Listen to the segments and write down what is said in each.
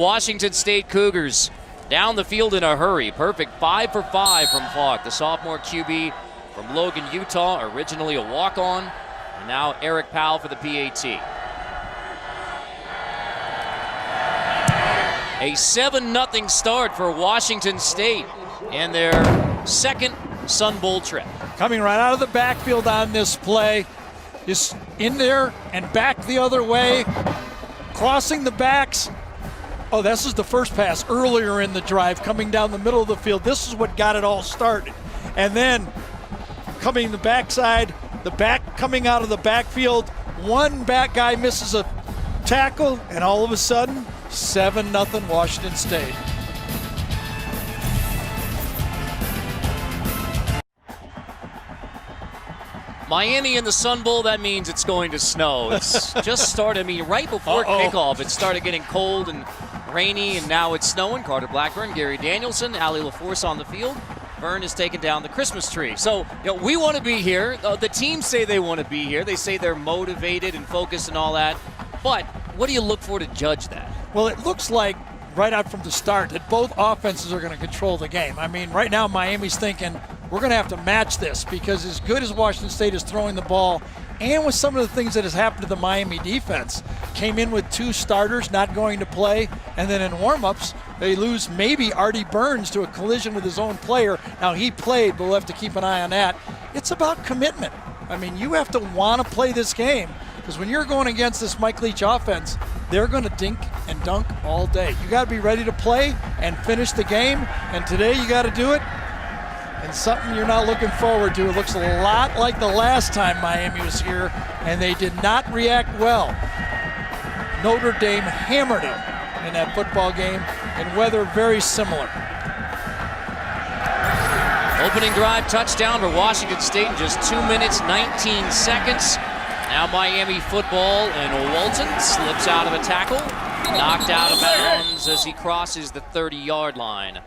Washington State Cougars down the field in a hurry. Perfect 5 for 5 from Falk, the sophomore QB from Logan, Utah, originally a walk-on, and now Eric Powell for the PAT. A 7-0 start for Washington State in their second Sun Bowl trip. Coming right out of the backfield on this play, just in there and back the other way, crossing the backs. Oh, this is the first pass earlier in the drive, coming down the middle of the field. This is what got it all started. And then coming the backside, the back coming out of the backfield, one back guy misses a tackle, and all of a sudden, 7-0 Washington State. Miami in the Sun Bowl, that means it's going to snow. It's just started, right before kickoff, it started getting cold and rainy, and now it's snowing. Carter Blackburn, Gary Danielson, Allie LaForce on the field. Vern has taken down the Christmas tree. So, we want to be here. The teams say they want to be here. They say they're motivated and focused and all that. But what do you look for to judge that? Well, it looks like right out from the start that both offenses are going to control the game. Right now Miami's thinking we're going to have to match this, because as good as Washington State is throwing the ball, and with some of the things that has happened to the Miami defense, came in with 2 starters not going to play, and then in warm-ups, they lose maybe Artie Burns to a collision with his own player. Now, he played, but we'll have to keep an eye on that. It's about commitment. You have to want to play this game, because when you're going against this Mike Leach offense, they're going to dink and dunk all day. You got to be ready to play and finish the game, and today you got to do it. And something you're not looking forward to. It looks a lot like the last time Miami was here, and they did not react well. Notre Dame hammered them in that football game, and weather very similar. Opening drive touchdown for Washington State in just 2 minutes, 19 seconds. Now Miami football, and Walton slips out of a tackle, knocked out of bounds as he crosses the 30-yard line.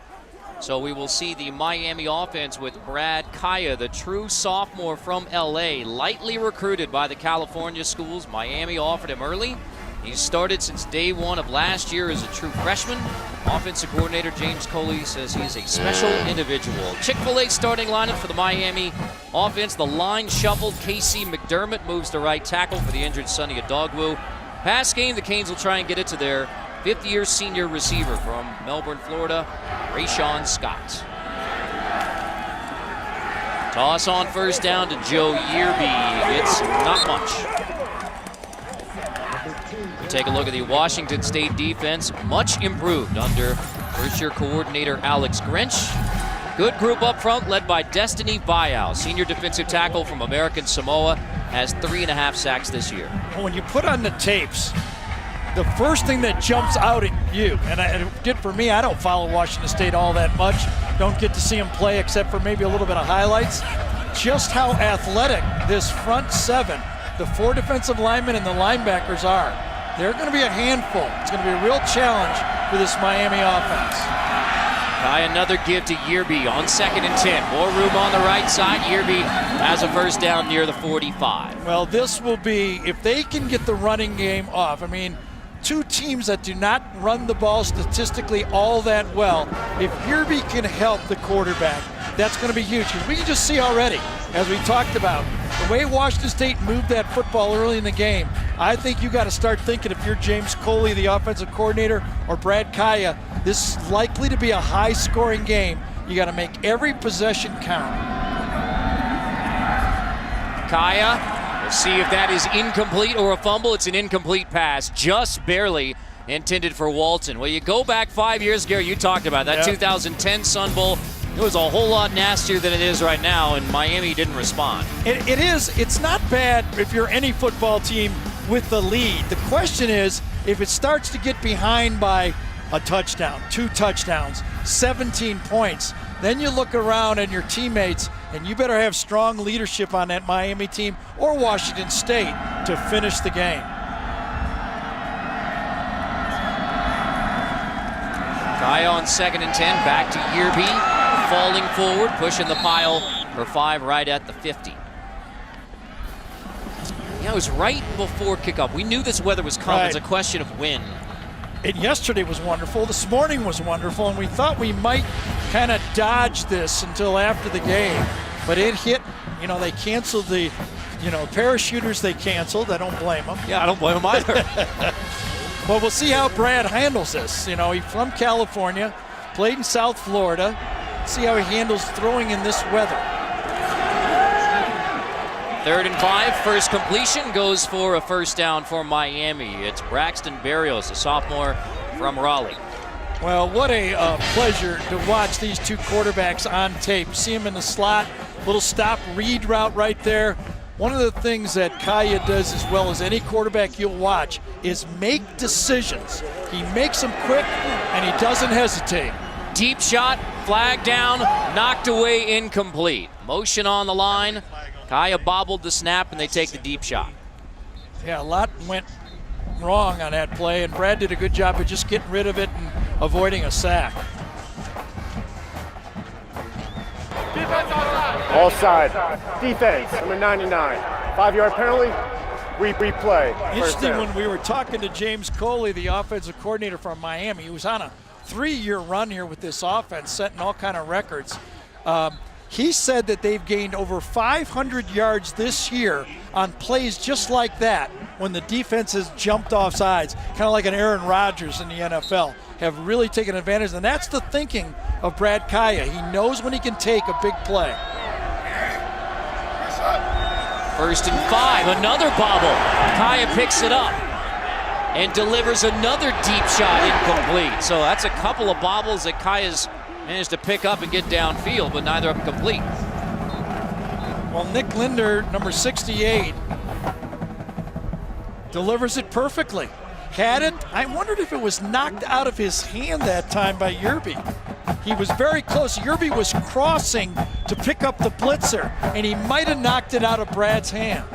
So we will see the Miami offense with Brad Kaya, the true sophomore from LA, lightly recruited by the California schools. Miami offered him early. He's started since day 1 of last year as a true freshman. Offensive coordinator James Coley says he's a special individual. Chick-fil-A starting lineup for the Miami offense. The line shuffled. Casey McDermott moves to right tackle for the injured Sonny Adogwu. Pass game, the Canes will try and get it to their 5th-year senior receiver from Melbourne, Florida, Rayshawn Scott. Toss on first down to Joe Yearby. It's not much. We'll take a look at the Washington State defense. Much improved under first-year coordinator Alex Grinch. Good group up front, led by Destiny Vial, senior defensive tackle from American Samoa, has 3.5 sacks this year. When you put on the tapes, the first thing that jumps out at you, and it did for me, I don't follow Washington State all that much, don't get to see them play except for maybe a little bit of highlights, just how athletic this front 7, the 4 defensive linemen and the linebackers are. They're going to be a handful. It's going to be a real challenge for this Miami offense. By another give to Yearby on 2nd and 10. More room on the right side. Yearby has a first down near the 45. Well, this will be, if they can get the running game off, 2 teams that do not run the ball statistically all that well, if Yearby can help the quarterback, that's going to be huge. Because we can just see already, as we talked about, the way Washington State moved that football early in the game, I think you got to start thinking, if you're James Coley, the offensive coordinator, or Brad Kaya, this is likely to be a high-scoring game. You got to make every possession count. Kaya. We'll see if that is incomplete or a fumble. It's an incomplete pass, just barely intended for Walton. Well, you go back 5 years, Gary, you talked about that 2010 Sun Bowl. It was a whole lot nastier than it is right now, and Miami didn't respond. It is. It's not bad if you're any football team with the lead. The question is, if it starts to get behind by a touchdown, 2 touchdowns, 17 points, then you look around and your teammates, and you better have strong leadership on that Miami team or Washington State to finish the game. Kaya on 2nd and 10, back to Yearby, falling forward, pushing the pile for 5 right at the 50. Yeah, it was right before kickoff. We knew this weather was coming. It's a question of when. And yesterday was wonderful. This morning was wonderful, and we thought we might kind of dodge this until after the game. But it hit. You know, they canceled the, parachuters they canceled. I don't blame them. Yeah, I don't blame them either. Well, we'll see how Brad handles this. He's from California, played in South Florida. See how he handles throwing in this weather. 3rd and 5, first completion goes for a first down for Miami. It's Braxton Berrios, a sophomore from Raleigh. Well, what a pleasure to watch these two quarterbacks on tape. See them in the slot, little stop read route right there. One of the things that Kaya does as well as any quarterback you'll watch is make decisions. He makes them quick, and he doesn't hesitate. Deep shot, flag down, knocked away, incomplete. Motion on the line. Kaya bobbled the snap, and they take the deep shot. Yeah, a lot went wrong on that play, and Brad did a good job of just getting rid of it and avoiding a sack. Offside. Defense, number 99. 5-yard penalty. Replay. Interesting, when we were talking to James Coley, the offensive coordinator from Miami, who was on a 3-year run here with this offense, setting all kind of records. He said that they've gained over 500 yards this year on plays just like that when the defense has jumped off sides, kind of like an Aaron Rodgers in the NFL, have really taken advantage. And that's the thinking of Brad Kaya. He knows when he can take a big play. 1st and 5, another bobble. Kaya picks it up and delivers another deep shot, incomplete. So that's a couple of bobbles that Kaya's managed to pick up and get downfield, but neither of them complete. Well, Nick Linder, number 68, delivers it perfectly. Had it, I wondered if it was knocked out of his hand that time by Yerby. He was very close. Yerby was crossing to pick up the blitzer, and he might have knocked it out of Brad's hand.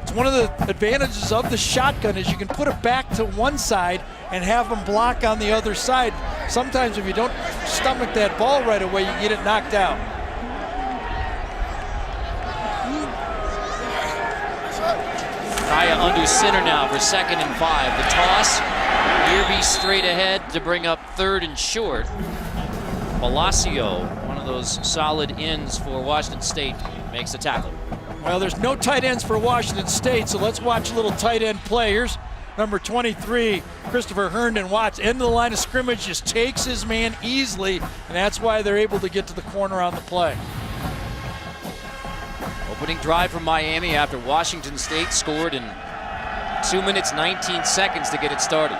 It's one of the advantages of the shotgun is you can put it back to one side and have them block on the other side. Sometimes if you don't stomach that ball right away, you get it knocked out. Kaya under center now for 2nd and 5. The toss, Yerby straight ahead to bring up 3rd and short. Palacio, one of those solid ends for Washington State, makes the tackle. Well, there's no tight ends for Washington State, so let's watch a little tight end play. Here's number 23, Christopher Herndon. Watch, end of the line of scrimmage, just takes his man easily, and that's why they're able to get to the corner on the play. Opening drive from Miami after Washington State scored in 2 minutes, 19 seconds to get it started.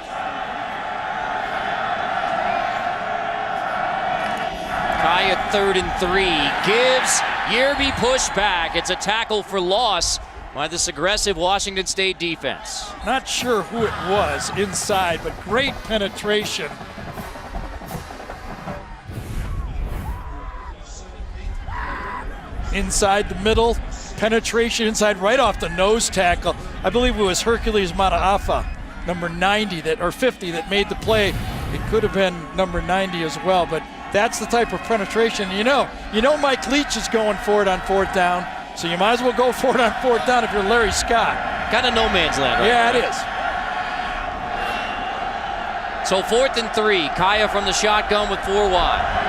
Kaya 3rd and 3, gives Yerby push back. It's a tackle for loss by this aggressive Washington State defense. Not sure who it was inside, but great penetration. Inside the middle, penetration inside right off the nose tackle. I believe it was Hercules Mataafa, number 90 or 50 that made the play. It could have been number 90 as well, but that's the type of penetration. You know Mike Leach is going for it on 4th down, so you might as well go for it on 4th down if you're Larry Scott. Kind of no man's land, right? Yeah, it is. So 4th and 3, Kaya from the shotgun with 4 wide.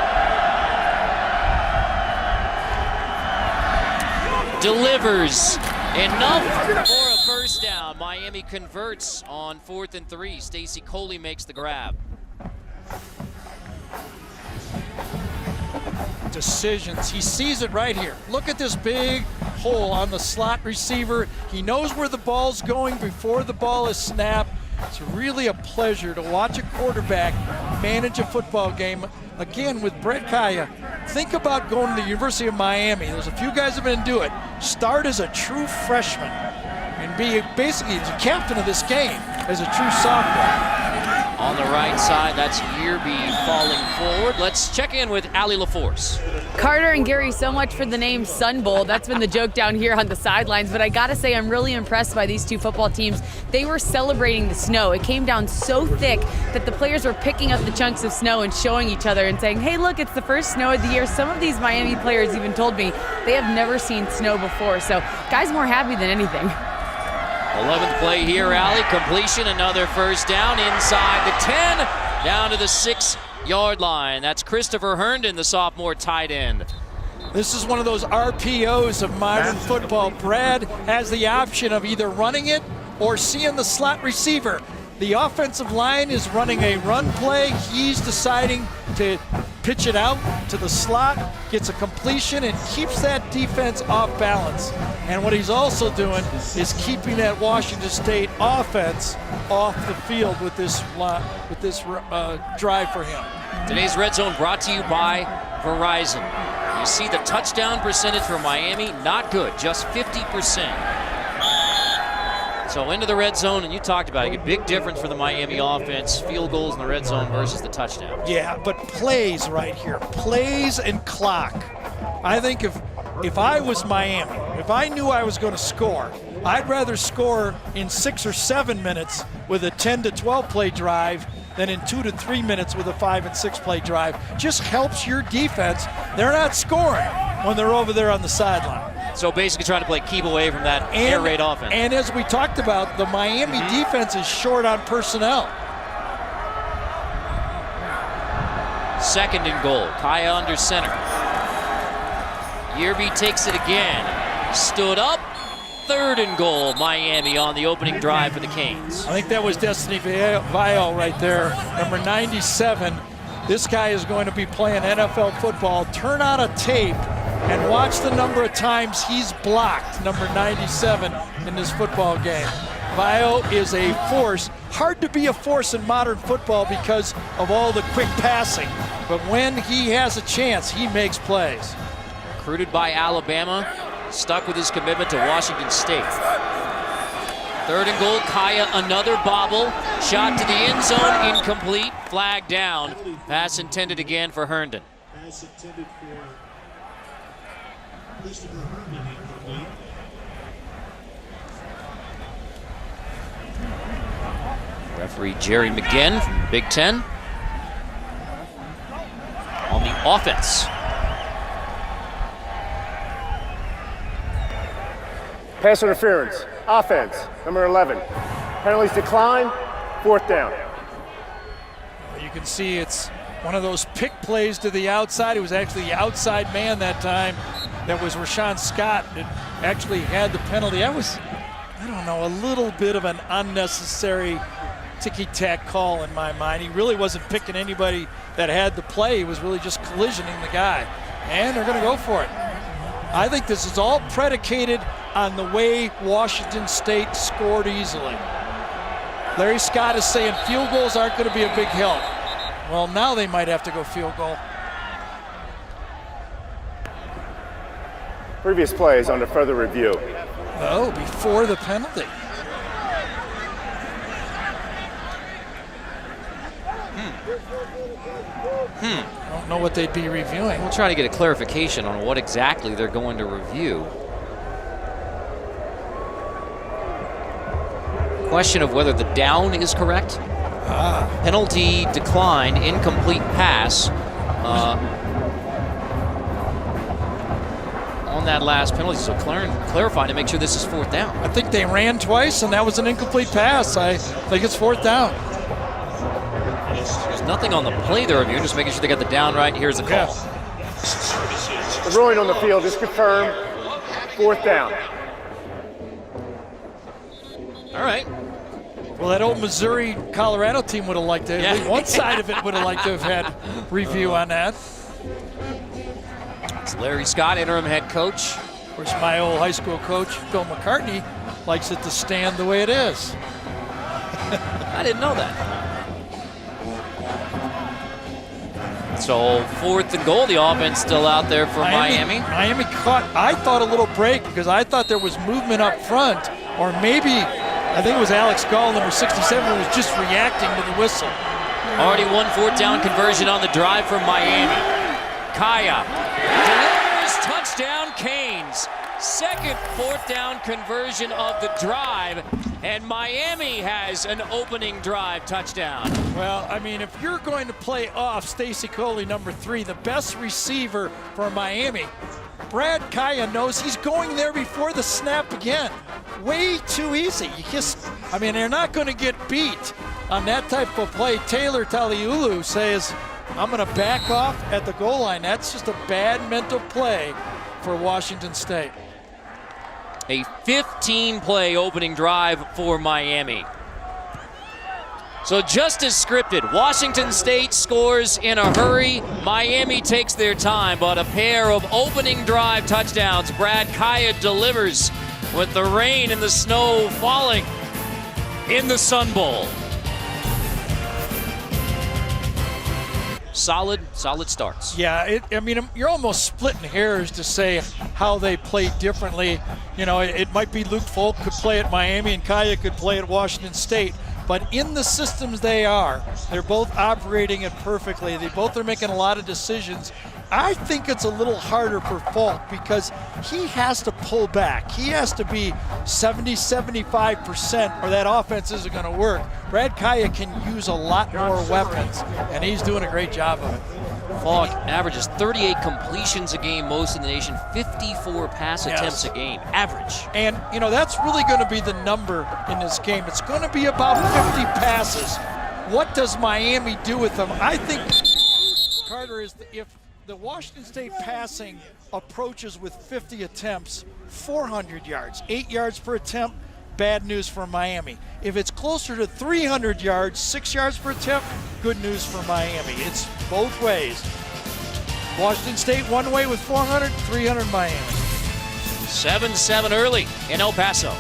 Delivers enough for a first down. Miami converts on 4th and 3. Stacy Coley makes the grab. Decisions. He sees it right here. Look at this big hole on the slot receiver. He knows where the ball's going before the ball is snapped. It's really a pleasure to watch a quarterback manage a football game. Again, with Brett Kaya, think about going to the University of Miami. There's a few guys that have been to do it. Start as a true freshman and be basically the captain of this game as a true sophomore. On the right side, that's Yerby falling forward. Let's check in with Allie LaForce. Carter and Gary, so much for the name Sun Bowl. That's been the joke down here on the sidelines, but I gotta say I'm really impressed by these two football teams. They were celebrating the snow. It came down so thick that the players were picking up the chunks of snow and showing each other and saying, hey, look, it's the first snow of the year. Some of these Miami players even told me they have never seen snow before. So guys more happy than anything. 11th play here, Allie. Completion, another first down inside the 10, down to the 6-yard line. That's Christopher Herndon, the sophomore tight end. This is one of those RPOs of modern football. Brad has the option of either running it or seeing the slot receiver. The offensive line is running a run play. He's deciding to pitch it out to the slot, gets a completion, and keeps that defense off balance. And what he's also doing is keeping that Washington State offense off the field with this drive for him. Today's Red Zone brought to you by Verizon. You see the touchdown percentage for Miami, not good, just 50%. So into the red zone, and you talked about it, a big difference for the Miami offense, field goals in the red zone versus the touchdown. Yeah, but plays right here, plays and clock. I think if I was Miami, if I knew I was going to score, I'd rather score in 6 or 7 minutes with a 10 to 12 play drive than in 2 to 3 minutes with a 5 and 6 play drive. Just helps your defense. They're not scoring when they're over there on the sideline. So basically trying to keep away from that air raid offense. And as we talked about, the Miami defense is short on personnel. 2nd and goal. Kaya under center. Yerby takes it again. Stood up. 3rd and goal. Miami on the opening drive for the Canes. I think that was Destiny Vio right there, number 97. This guy is going to be playing NFL football. Turn on a tape and watch the number of times he's blocked, number 97, in this football game. Vio is a force. Hard to be a force in modern football because of all the quick passing. But when he has a chance, he makes plays. Recruited by Alabama, stuck with his commitment to Washington State. 3rd and goal, Kaya, another bobble. Shot to the end zone, incomplete. Flag down. Pass intended again for Herndon. Pass intended for Christopher Herndon, incomplete. Referee Jerry McGinn from Big Ten on the offense. Pass interference. Offense, number 11. Penalties decline. 4th down. You can see it's one of those pick plays to the outside. It was actually the outside man that time. That was Rashawn Scott that actually had the penalty. That was, I don't know, a little bit of an unnecessary ticky-tack call in my mind. He really wasn't picking anybody that had the play. He was really just collisioning the guy. And they're going to go for it. I think this is all predicated on the way Washington State scored easily. Larry Scott is saying field goals aren't going to be a big help. Well, now they might have to go field goal. Previous play is under further review. Oh, before the penalty. I don't know what they'd be reviewing. We'll try to get a clarification on what exactly they're going to review. Question of whether the down is correct. Penalty decline, incomplete pass. On that last penalty, so clarify to make sure this is 4th down. I think they ran twice, and that was an incomplete pass. I think it's 4th down. There's nothing on the play they're reviewing, just making sure they got the down right. Here's the call. Yeah. The ruling on the field is confirmed. 4th down. All right. Well, that old Missouri-Colorado team would have liked to. Yeah. One side of it would have liked to have had review on that. It's Larry Scott, interim head coach. Of course, my old high school coach, Phil McCartney, likes it to stand the way it is. I didn't know that. So 4th and goal, the offense still out there for Miami. Miami caught, I thought, a little break because I thought there was movement up front, or maybe, I think it was Alex Gall, number 67, who was just reacting to the whistle. Already 1 4th down conversion on the drive from Miami. Kaya delivers, touchdown, Canes. 2nd 4th down conversion of the drive, and Miami has an opening drive touchdown. Well, I mean, if you're going to play off Stacy Coley, number 3, the best receiver for Miami, Brad Kaya knows he's going there before the snap again. Way too easy. They're not going to get beat on that type of play. Taylor Taliulu says, I'm going to back off at the goal line. That's just a bad mental play for Washington State. A 15-play opening drive for Miami. So just as scripted, Washington State scores in a hurry. Miami takes their time, but a pair of opening drive touchdowns. Brad Kaya delivers with the rain and the snow falling in the Sun Bowl. Solid starts. Yeah, you're almost splitting hairs to say how they play differently. It might be Luke Falk could play at Miami and Kaya could play at Washington State. But in the systems they're both operating it perfectly. They both are making a lot of decisions. I think it's a little harder for Falk because he has to pull back. He has to be 70-75% or that offense isn't going to work. Brad Kaya can use a lot more weapons, and he's doing a great job of it. Falk averages 38 completions a game, most in the nation, 54 pass attempts a game, average. And, that's really going to be the number in this game. It's going to be about 50 passes. What does Miami do with them? I think, Carter, if the Washington State passing approaches with 50 attempts, 400 yards, 8 yards per attempt, bad news for Miami. If it's closer to 300 yards, 6 yards per attempt, good news for Miami. It's both ways. Washington State one way with 400, 300 Miami. 7-7 early in El Paso.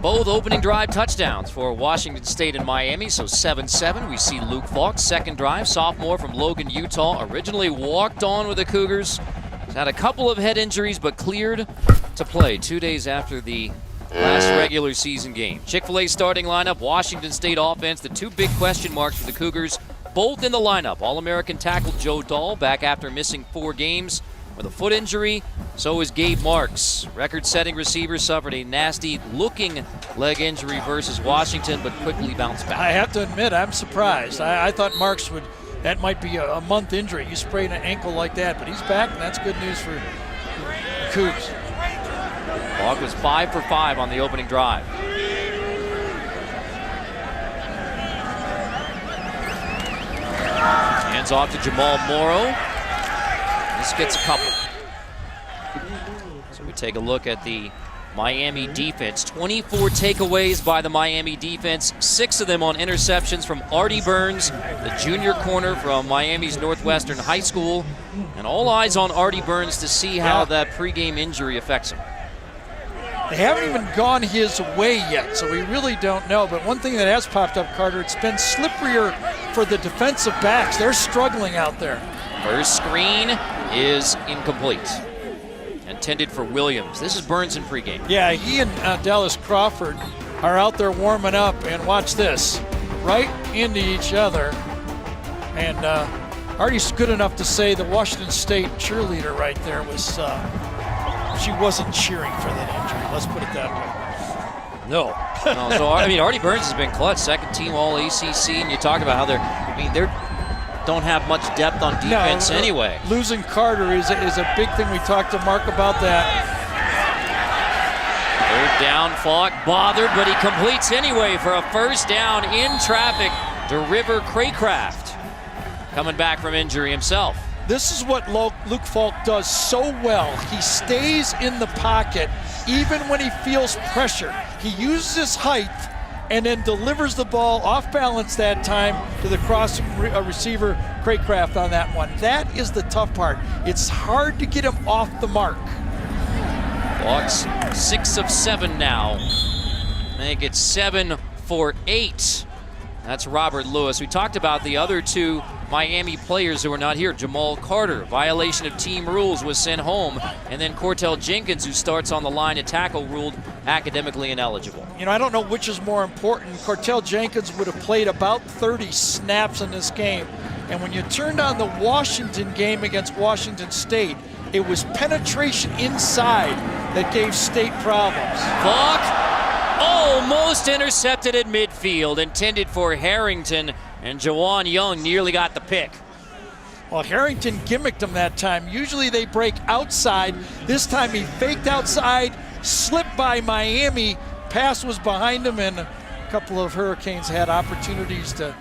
Both opening drive touchdowns for Washington State and Miami, so 7-7. We see Luke Falk, second drive, sophomore from Logan, Utah. Originally walked on with the Cougars. He's had a couple of head injuries, but cleared to play 2 days after the last regular season game. Chick-fil-A starting lineup, Washington State offense, the two big question marks for the Cougars, both in the lineup. All-American tackle Joe Dahl back after missing 4 games with a foot injury. So is Gabe Marks. Record-setting receiver suffered a nasty-looking leg injury versus Washington, but quickly bounced back. I have to admit, I'm surprised. I thought Marks that might be a month injury. You sprain an ankle like that, but he's back, and that's good news for the Cougs. Falk was 5 for 5 on the opening drive. Hands off to Jamal Morrow. This gets a couple. So we take a look at the Miami defense. 24 takeaways by the Miami defense, 6 of them on interceptions from Artie Burns, the junior corner from Miami's Northwestern High School. And all eyes on Artie Burns to see how that pregame injury affects him. They haven't even gone his way yet, so we really don't know. But one thing that has popped up, Carter, it's been slipperier for the defensive backs. They're struggling out there. First screen is incomplete. Intended for Williams. This is Burns in pregame. Yeah, he and Dallas Crawford are out there warming up, and watch this. Right into each other. And Artie's good enough to say the Washington State cheerleader right there was... she wasn't cheering for that injury. Let's put it that way. No. So Artie Burns has been clutch, second team All ACC, and you talk about how they don't have much depth on defense anyway. Losing Carter is a big thing. We talked to Mark about that. Third down, Falk bothered, but he completes anyway for a first down in traffic to River Craycraft, coming back from injury himself. This is what Luke Falk does so well. He stays in the pocket even when he feels pressure. He uses his height and then delivers the ball off balance that time to the cross receiver, Craycraft, on that one. That is the tough part. It's hard to get him off the mark. Falk's 6 of 7 now. I think it's 7 for 8. That's Robert Lewis. We talked about the other two Miami players who are not here. Jamal Carter, violation of team rules, was sent home. And then Cortell Jenkins, who starts on the line at tackle, ruled academically ineligible. I don't know which is more important. Cortell Jenkins would have played about 30 snaps in this game. And when you turned on the Washington game against Washington State, it was penetration inside that gave State problems. Falk almost intercepted at midfield, intended for Harrington, and Jawan Young nearly got the pick. Well, Harrington gimmicked him that time. Usually they break outside. This time he faked outside, slipped by Miami. Pass was behind him, and a couple of Hurricanes had opportunities to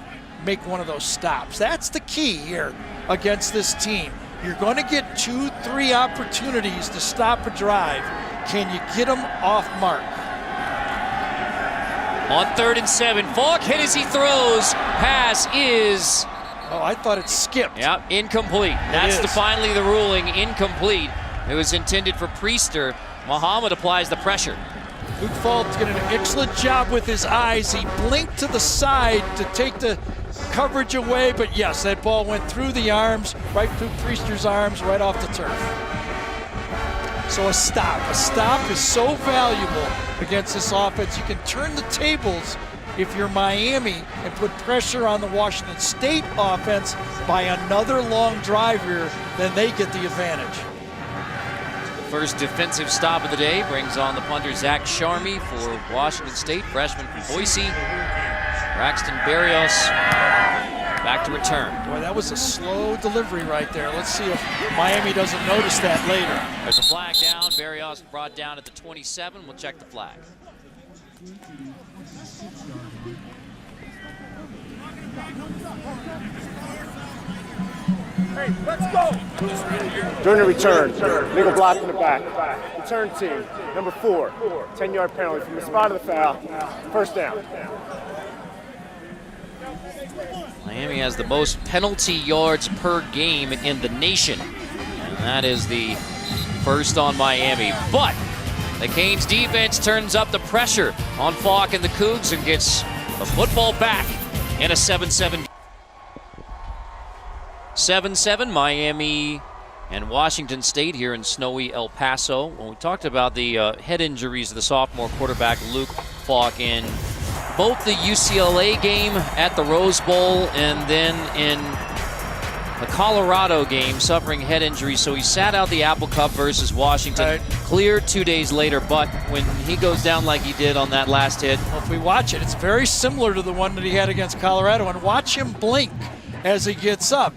make one of those stops. That's the key here against this team. You're going to get 2-3 opportunities to stop a drive. Can you get them off mark? On 3rd and 7, Falk hit as he throws. Pass is... Oh, I thought it skipped. Yeah, incomplete. That's finally the ruling, incomplete. It was intended for Priester. Muhammad applies the pressure. Luke Falk did an excellent job with his eyes. He blinked to the side to take the coverage away, but yes, that ball went through the arms, right through Priester's arms, right off the turf. So a stop is so valuable against this offense. You can turn the tables if you're Miami and put pressure on the Washington State offense by another long drive here, then they get the advantage. First defensive stop of the day brings on the punter Zach Sharmy for Washington State, freshman from Boise. Braxton Berrios back to return. Boy, that was a slow delivery right there. Let's see if Miami doesn't notice that later. There's a flag down. Berrios brought down at the 27. We'll check the flag. Hey, let's go! During the return, legal block in the back. Return team, number 4, 10-yard penalty from the spot of the foul. First down. Miami has the most penalty yards per game in the nation. And that is the first on Miami. But the Canes defense turns up the pressure on Falk and the Cougs and gets the football back in a 7-7. 7-7, Miami and Washington State here in snowy El Paso. When we talked about the head injuries of the sophomore quarterback Luke Falk in both the UCLA game at the Rose Bowl and then in the Colorado game, suffering head injuries. So he sat out the Apple Cup versus Washington, cleared 2 days later, but when he goes down like he did on that last hit. Well, if we watch it, it's very similar to the one that he had against Colorado, and watch him blink as he gets up.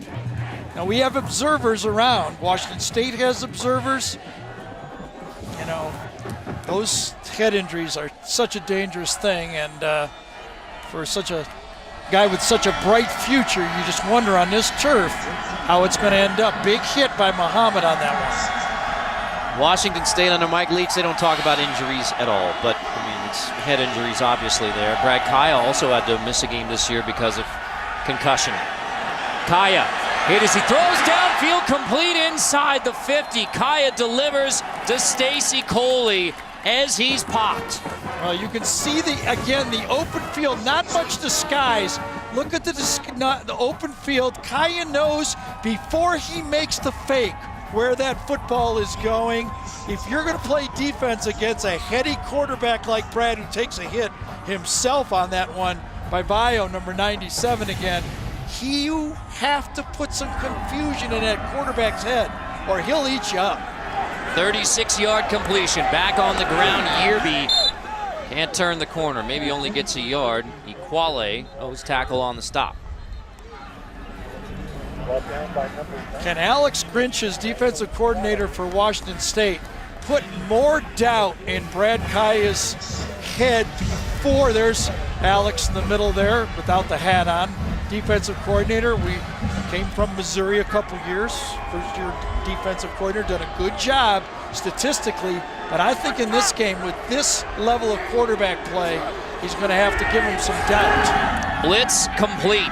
Now, we have observers around. Washington State has observers. You know, those head injuries are such a dangerous thing, and for such a guy with such a bright future, you just wonder on this turf how it's going to end up. Big hit by Muhammad on that one. Washington State under Mike Leach, they don't talk about injuries at all, but I mean, it's head injuries obviously there. Brad Kaya also had to miss a game this year because of concussion. Kaya hit as he throws downfield, complete inside the 50. Kaya delivers to Stacy Coley as he's popped. Well, you can see the open field, not much disguise. Look at the open field. Kaya knows before he makes the fake where that football is going. If you're going to play defense against a heady quarterback like Brad, who takes a hit himself on that one by Bio, number 97 again, you have to put some confusion in that quarterback's head or he'll eat you up. 36-yard completion, back on the ground. Yearby can't turn the corner, maybe only gets a yard. Equale, his tackle on the stop. Can Alex Grinch, as defensive coordinator for Washington State, put more doubt in Brad Kaya's head before? There's Alex in the middle there without the hat on. Defensive coordinator. We came from Missouri a couple years. First year defensive coordinator, done a good job statistically, but I think in this game with this level of quarterback play, he's going to have to give him some doubt. Blitz complete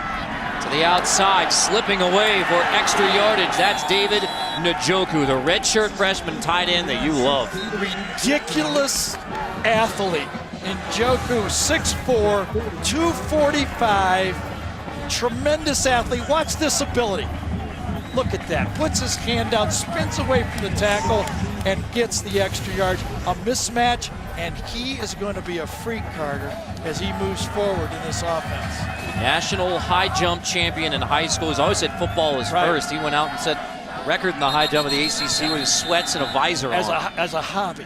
to the outside, slipping away for extra yardage. That's David Njoku, the redshirt freshman tight end that you love. Ridiculous athlete. Njoku, 6'4", 245. Tremendous athlete. Watch this ability. Look at that. Puts his hand out, spins away from the tackle, and gets the extra yards. A mismatch, and he is going to be a freak, Carter, as he moves forward in this offense. National high jump champion in high school. He's always said football is first. He went out and set record in the high jump of the ACC with his sweats and a visor as on. As a hobby.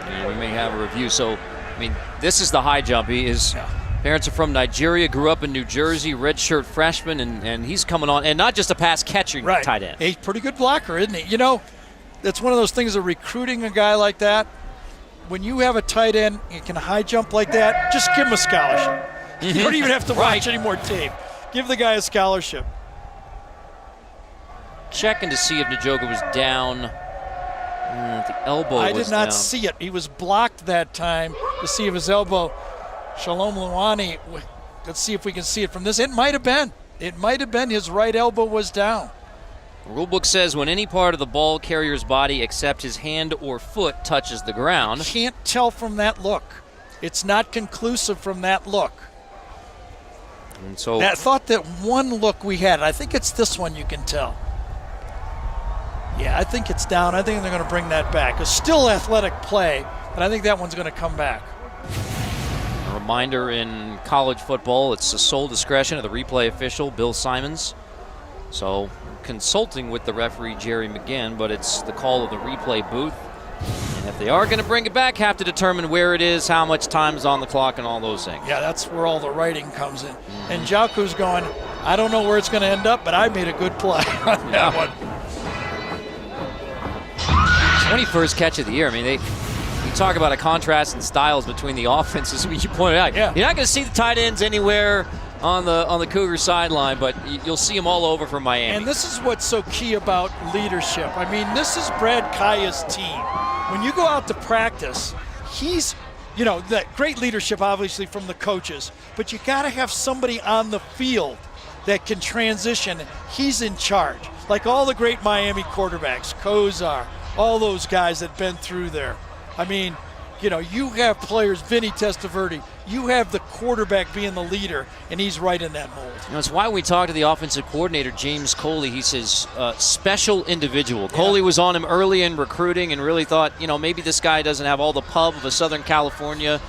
And we may have a review. So, I mean, this is the high jump. He is Parents are from Nigeria, grew up in New Jersey, redshirt freshman, and he's coming on. And not just a pass catching tight end. He's a pretty good blocker, isn't he? You know, that's one of those things of recruiting a guy like that. When you have a tight end and can high jump like that, just give him a scholarship. You don't even have to watch any more tape. Give the guy a scholarship. Checking to see if Njoku was down. The elbow I was did not down. see it. He was blocked that time to see if his elbow. Shalom Luani, let's see if we can see it from this. It might have been. It might have been his right elbow was down. The rulebook says when any part of the ball carrier's body except his hand or foot touches the ground. Can't tell from that look. It's not conclusive from that look. And so I thought that one look we had, I think it's this one you can tell. Yeah, I think it's down. I think they're going to bring that back. It's still athletic play, but I think that one's going to come back. a reminder, in college football, it's the sole discretion of the replay official, Bill Simons. So consulting with the referee, Jerry McGinn, but it's the call of the replay booth. And if they are going to bring it back, have to determine where it is, how much time is on the clock, and all those things. Yeah, that's where all the writing comes in. And Njoku's going, I don't know where it's going to end up, but I made a good play on that one. 21st catch of the year. I mean, you talk about a contrast in styles between the offenses. You pointed out, Yeah. You're not going to see the tight ends anywhere on the Cougar sideline, but you'll see them all over for Miami. And this is what's so key about leadership. I mean, this is Brad Kaya's team. When you go out to practice, he's, that great leadership obviously from the coaches, but you got to have somebody on the field that can transition. He's in charge. Like all the great Miami quarterbacks, Kozar, all those guys that been through there. I mean, you have players, Vinny Testaverde, you have the quarterback being the leader, and he's right in that mold. It's why we talked to the offensive coordinator, James Coley. He says, special individual. Coley was on him early in recruiting and really thought, maybe this guy doesn't have all the pub of a Southern California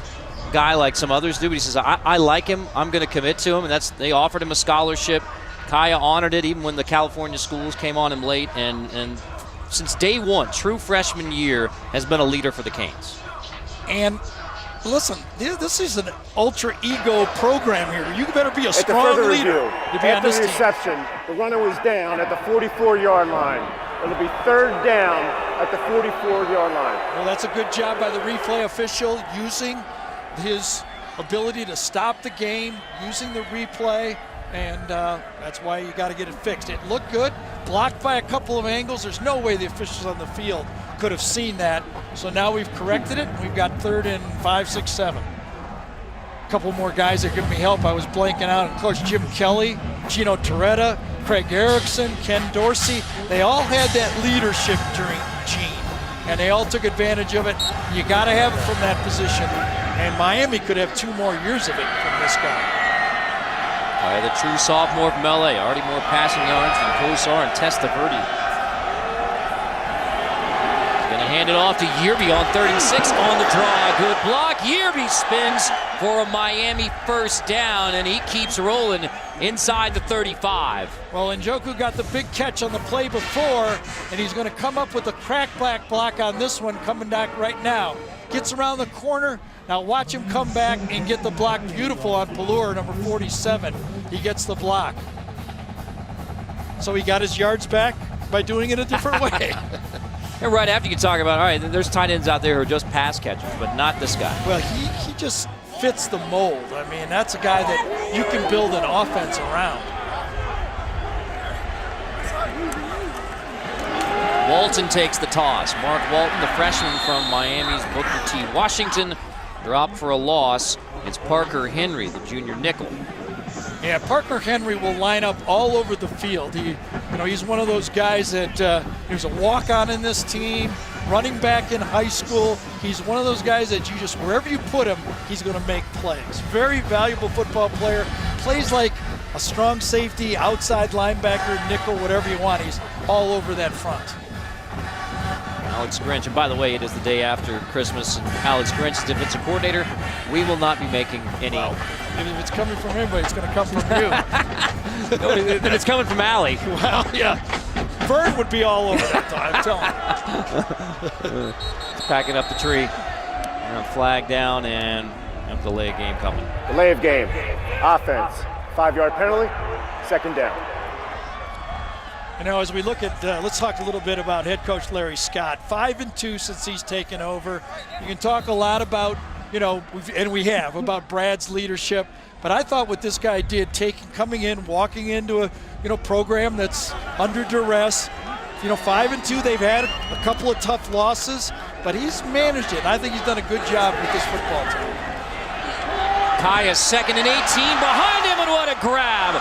guy like some others do. But he says, I like him. I'm going to commit to him. And they offered him a scholarship. Kaya honored it even when the California schools came on him late. And since day one, true freshman year, has been a leader for the Canes. And listen, this is an ultra ego program here. You better be a strong At the further leader review, to be on after this the team. reception, the runner was down at the 44-yard line. It'll be third down at the 44-yard line. Well, that's a good job by the replay official using his ability to stop the game, using the replay, and that's why you got to get it fixed. It looked good, blocked by a couple of angles. There's no way the officials on the field could have seen that. So now we've corrected it. We've got 3rd and 5, 6, 7. A couple more guys that give me help. I was blanking out. Of course, Jim Kelly, Gino Torretta, Craig Erickson, Ken Dorsey. They all had that leadership during Gene, and they all took advantage of it. You got to have it from that position. And Miami could have 2 more years of it from this guy. The true sophomore from LA, already more passing yards than Kosar and Testaverde. Hand it off to Yearby on 36 on the draw. Good block. Yearby spins for a Miami first down, and he keeps rolling inside the 35. Well, Njoku got the big catch on the play before, and he's going to come up with a crackback block on this one coming back right now. Gets around the corner. Now watch him come back and get the block. Beautiful on Pallure, number 47. He gets the block. So he got his yards back by doing it a different way. And right after you can talk about, all right, there's tight ends out there who are just pass catchers, but not this guy. Well, he just fits the mold. I mean, that's a guy that you can build an offense around. Walton takes the toss. Mark Walton, the freshman from Miami's Booker T. Washington, dropped for a loss. It's Parker Henry, the junior nickel. Yeah, Parker Henry will line up all over the field. He's one of those guys that he was a walk-on in this team, running back in high school. He's one of those guys that you just, wherever you put him, he's going to make plays. Very valuable football player. Plays like a strong safety, outside linebacker, nickel, whatever you want. He's all over that front. Alex Grinch, and by the way, it is the day after Christmas, and Alex Grinch is defensive coordinator. We will not be making any. Well, if it's coming from anybody, it's going to come from you. Then it's coming from Allie. Well, yeah. Vern would be all over that, though, I'm telling you. Packing up the tree. Flag down, and Have the delay game coming. Delay of game. Offense. 5-yard penalty. Second down. You know, as we look at, let's talk a little bit about head coach Larry Scott. 5-2 since he's taken over. You can talk a lot about, you know, we have, about Brad's leadership. But I thought what this guy did, coming in, walking into a, you know, program that's under duress. You know, 5-2, they've had a couple of tough losses, but he's managed it. I think he's done a good job with this football team. Kaya 2nd and 18 behind him, and what a grab.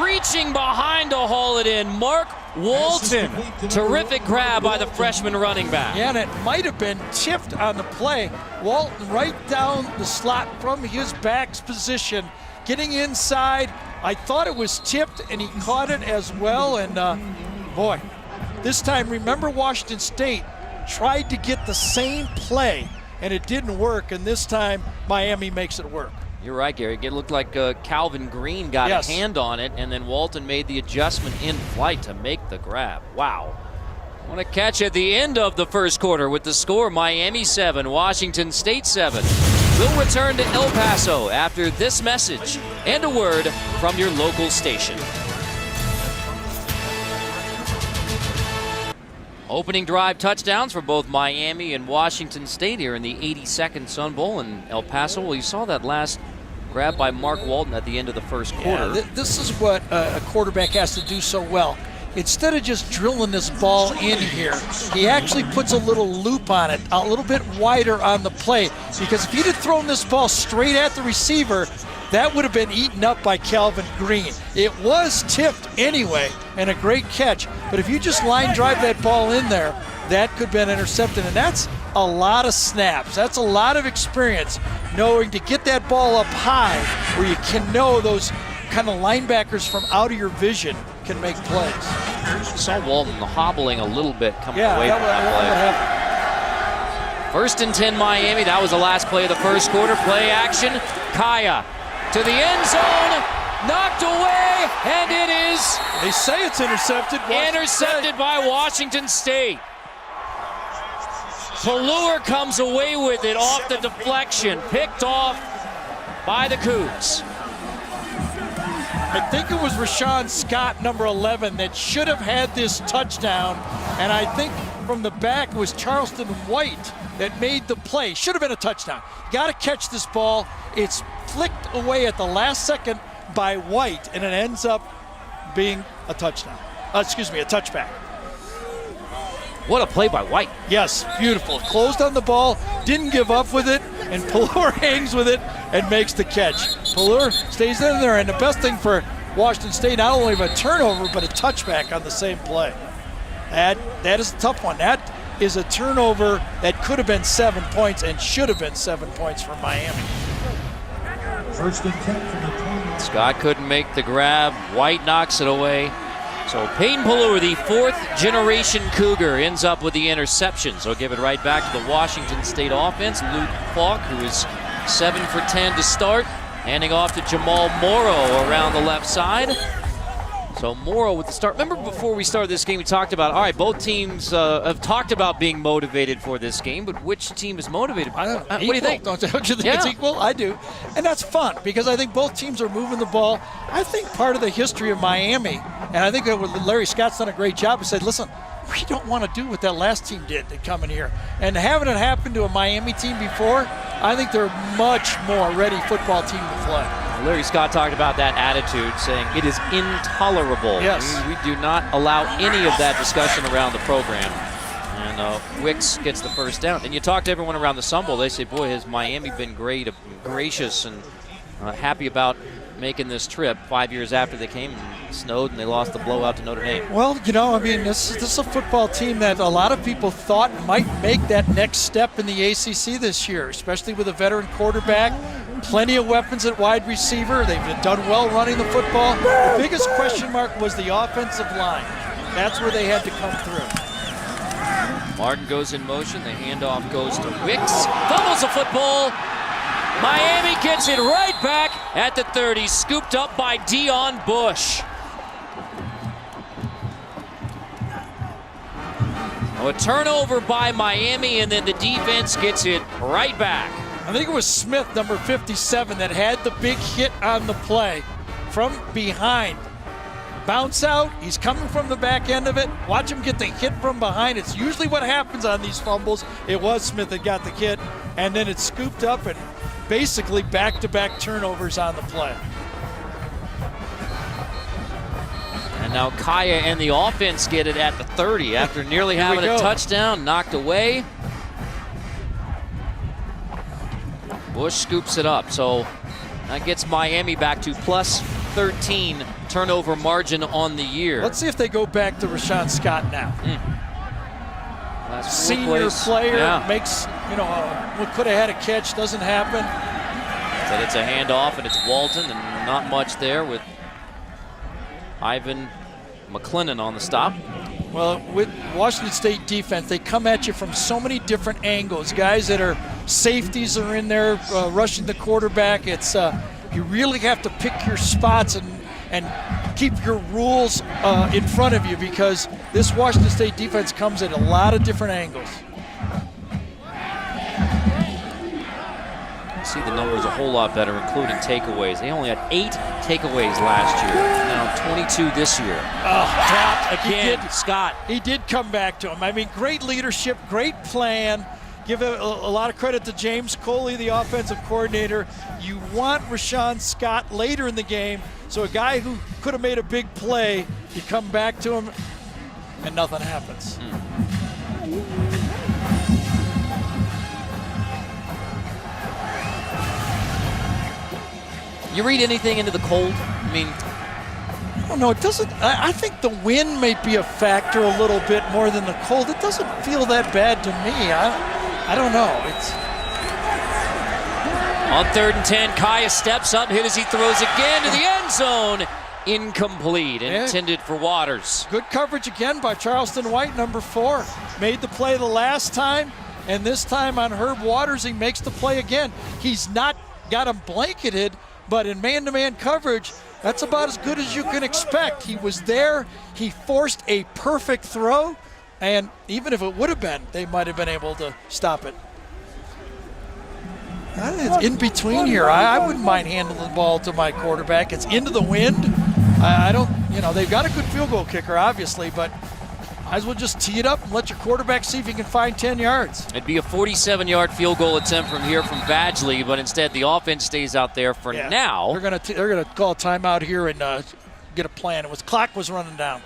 Reaching behind to haul it in, Mark Walton. Terrific grab by the freshman running back. Yeah, and it might have been tipped on the play. Walton right down the slot from his back's position, getting inside. I thought it was tipped, and he caught it as well. And boy, this time, remember Washington State tried to get the same play, and it didn't work. And this time, Miami makes it work. You're right, Gary. It looked like Calvin Green got a hand on it, and then Walton made the adjustment in flight to make the grab. Wow. What a catch at the end of the first quarter with the score, Miami 7, Washington State 7. We'll return to El Paso after this message and a word from your local station. Opening drive touchdowns for both Miami and Washington State here in the 82nd Sun Bowl in El Paso. Well, you saw that last grab by Mark Walton at the end of the first quarter. Yeah, this is what a quarterback has to do so well. Instead of just drilling this ball in here, he actually puts a little loop on it, a little bit wider on the play. Because if he'd have thrown this ball straight at the receiver, that would have been eaten up by Calvin Green. It was tipped anyway, and a great catch. But if you just line drive that ball in there, that could have been intercepted. And that's a lot of snaps. That's a lot of experience, knowing to get that ball up high where you can know those kind of linebackers from out of your vision can make plays. Saw Walton hobbling a little bit coming away from that play. 1st and 10 Miami. That was the last play of the first quarter. Play action. Kaya to the end zone. Knocked away, and it is They say it's intercepted. intercepted by Washington State. Pelluer comes away with it off the deflection, picked off by the Cougs. I think it was Rashawn Scott, number 11, that should have had this touchdown. And I think from the back it was Charleston White that made the play. Should have been a touchdown. Got to catch this ball. It's flicked away at the last second by White, and it ends up being a touchdown. A touchback. What a play by White. Yes, beautiful. Closed on the ball, didn't give up with it, and Pelluer hangs with it and makes the catch. Pelluer stays in there, and the best thing for Washington State, not only of a turnover, but a touchback on the same play. That is a tough one. That is a turnover that could have been 7 points and should have been 7 points for Miami. 1st and 10 from the 20. Scott couldn't make the grab. White knocks it away. So Peyton Pelluer, the 4th generation Cougar, ends up with the interception. So give it right back to the Washington State offense. Luke Falk, who is 7 for 10 to start, handing off to Jamal Morrow around the left side. So Morrow with the start. Remember before we started this game, we talked about, all right, both teams have talked about being motivated for this game, but which team is motivated? I don't know. What do you think? Don't you think it's equal? I do. And that's fun because I think both teams are moving the ball. I think part of the history of Miami, and I think that Larry Scott's done a great job, he said, listen, we don't want to do what that last team did to come in here. And having it happen to a Miami team before, I think they're a much more ready football team to play. Larry Scott talked about that attitude, saying it is intolerable. Yes. We do not allow any of that discussion around the program. And Wicks gets the first down. And you talk to everyone around the Sun Bowl, they say, boy, has Miami been great, gracious, and happy about making this trip 5 years after they came and snowed and they lost the blowout to Notre Dame. Well, you know, I mean, this is a football team that a lot of people thought might make that next step in the ACC this year, especially with a veteran quarterback, plenty of weapons at wide receiver. They've done well running the football. The biggest question mark was the offensive line. That's where they had to come through. Martin goes in motion. The handoff goes to Wicks. Fumbles the football. Miami gets it right back at the 30, scooped up by Dion Bush. A turnover by Miami, and then the defense gets it right back. I think it was Smith, number 57, that had the big hit on the play from behind. Bounce out, he's coming from the back end of it. Watch him get the hit from behind. It's usually what happens on these fumbles. It was Smith that got the hit, and then it's scooped up and basically back-to-back turnovers on the play. And now Kaya and the offense get it at the 30 after nearly having a touchdown knocked away. Bush scoops it up, so that gets Miami back to plus 13 turnover margin on the year. Let's see if they go back to Rashawn Scott now. Senior player makes, could have had a catch, doesn't happen. So it's a handoff, and it's Walton, and not much there with Ivan McLennan on the stop. Well, with Washington State defense, they come at you from so many different angles. Guys that are safeties are in there rushing the quarterback. It's you really have to pick your spots and keep your rules in front of you, because this Washington State defense comes at a lot of different angles. See the numbers a whole lot better, including takeaways. They only had 8 takeaways last year. Now 22 this year. Dropped again, Scott. He did come back to him. I mean, great leadership, great plan. Give a lot of credit to James Coley, the offensive coordinator. You want Rashawn Scott later in the game, so a guy who could have made a big play, you come back to him, and nothing happens. You read anything into the cold? I mean, I don't know. It doesn't. I think the wind may be a factor a little bit more than the cold. It doesn't feel that bad to me. I don't know. It's on 3rd and 10. Kaya steps up, hit as he throws again to the end zone. Incomplete, intended for Waters. Good coverage again by Charleston White, number 4. Made the play the last time, and this time on Herb Waters, he makes the play again. He's not got him blanketed, but in man-to-man coverage, that's about as good as you can expect. He was there. He forced a perfect throw, and even if it would have been, they might have been able to stop it. It's in between here. I wouldn't mind handling the ball to my quarterback. It's into the wind. I don't, they've got a good field goal kicker, obviously, but might as well just tee it up and let your quarterback see if he can find 10 yards. It'd be a 47-yard field goal attempt from here from Badgley, but instead the offense stays out there for now. They're gonna call a timeout here and get a plan. Clock was running down.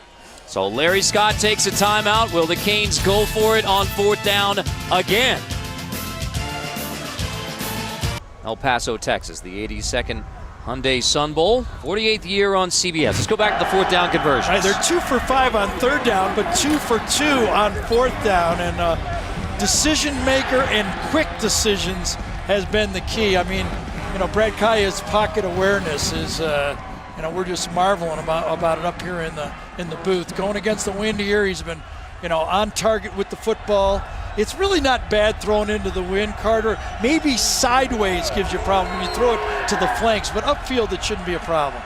So Larry Scott takes a timeout. Will the Canes go for it on 4th down again? El Paso, Texas, the 82nd Hyundai Sun Bowl, 48th year on CBS. Let's go back to the 4th down conversion. Right, they're 2 for 5 on 3rd down, but 2 for 2 on 4th down. And decision maker and quick decisions has been the key. I mean, Brad Kaya's pocket awareness is, we're just marveling about it up here in the booth. Going against the wind here, he's been, on target with the football. It's really not bad thrown into the wind, Carter. Maybe sideways gives you a problem when you throw it to the flanks, but upfield it shouldn't be a problem.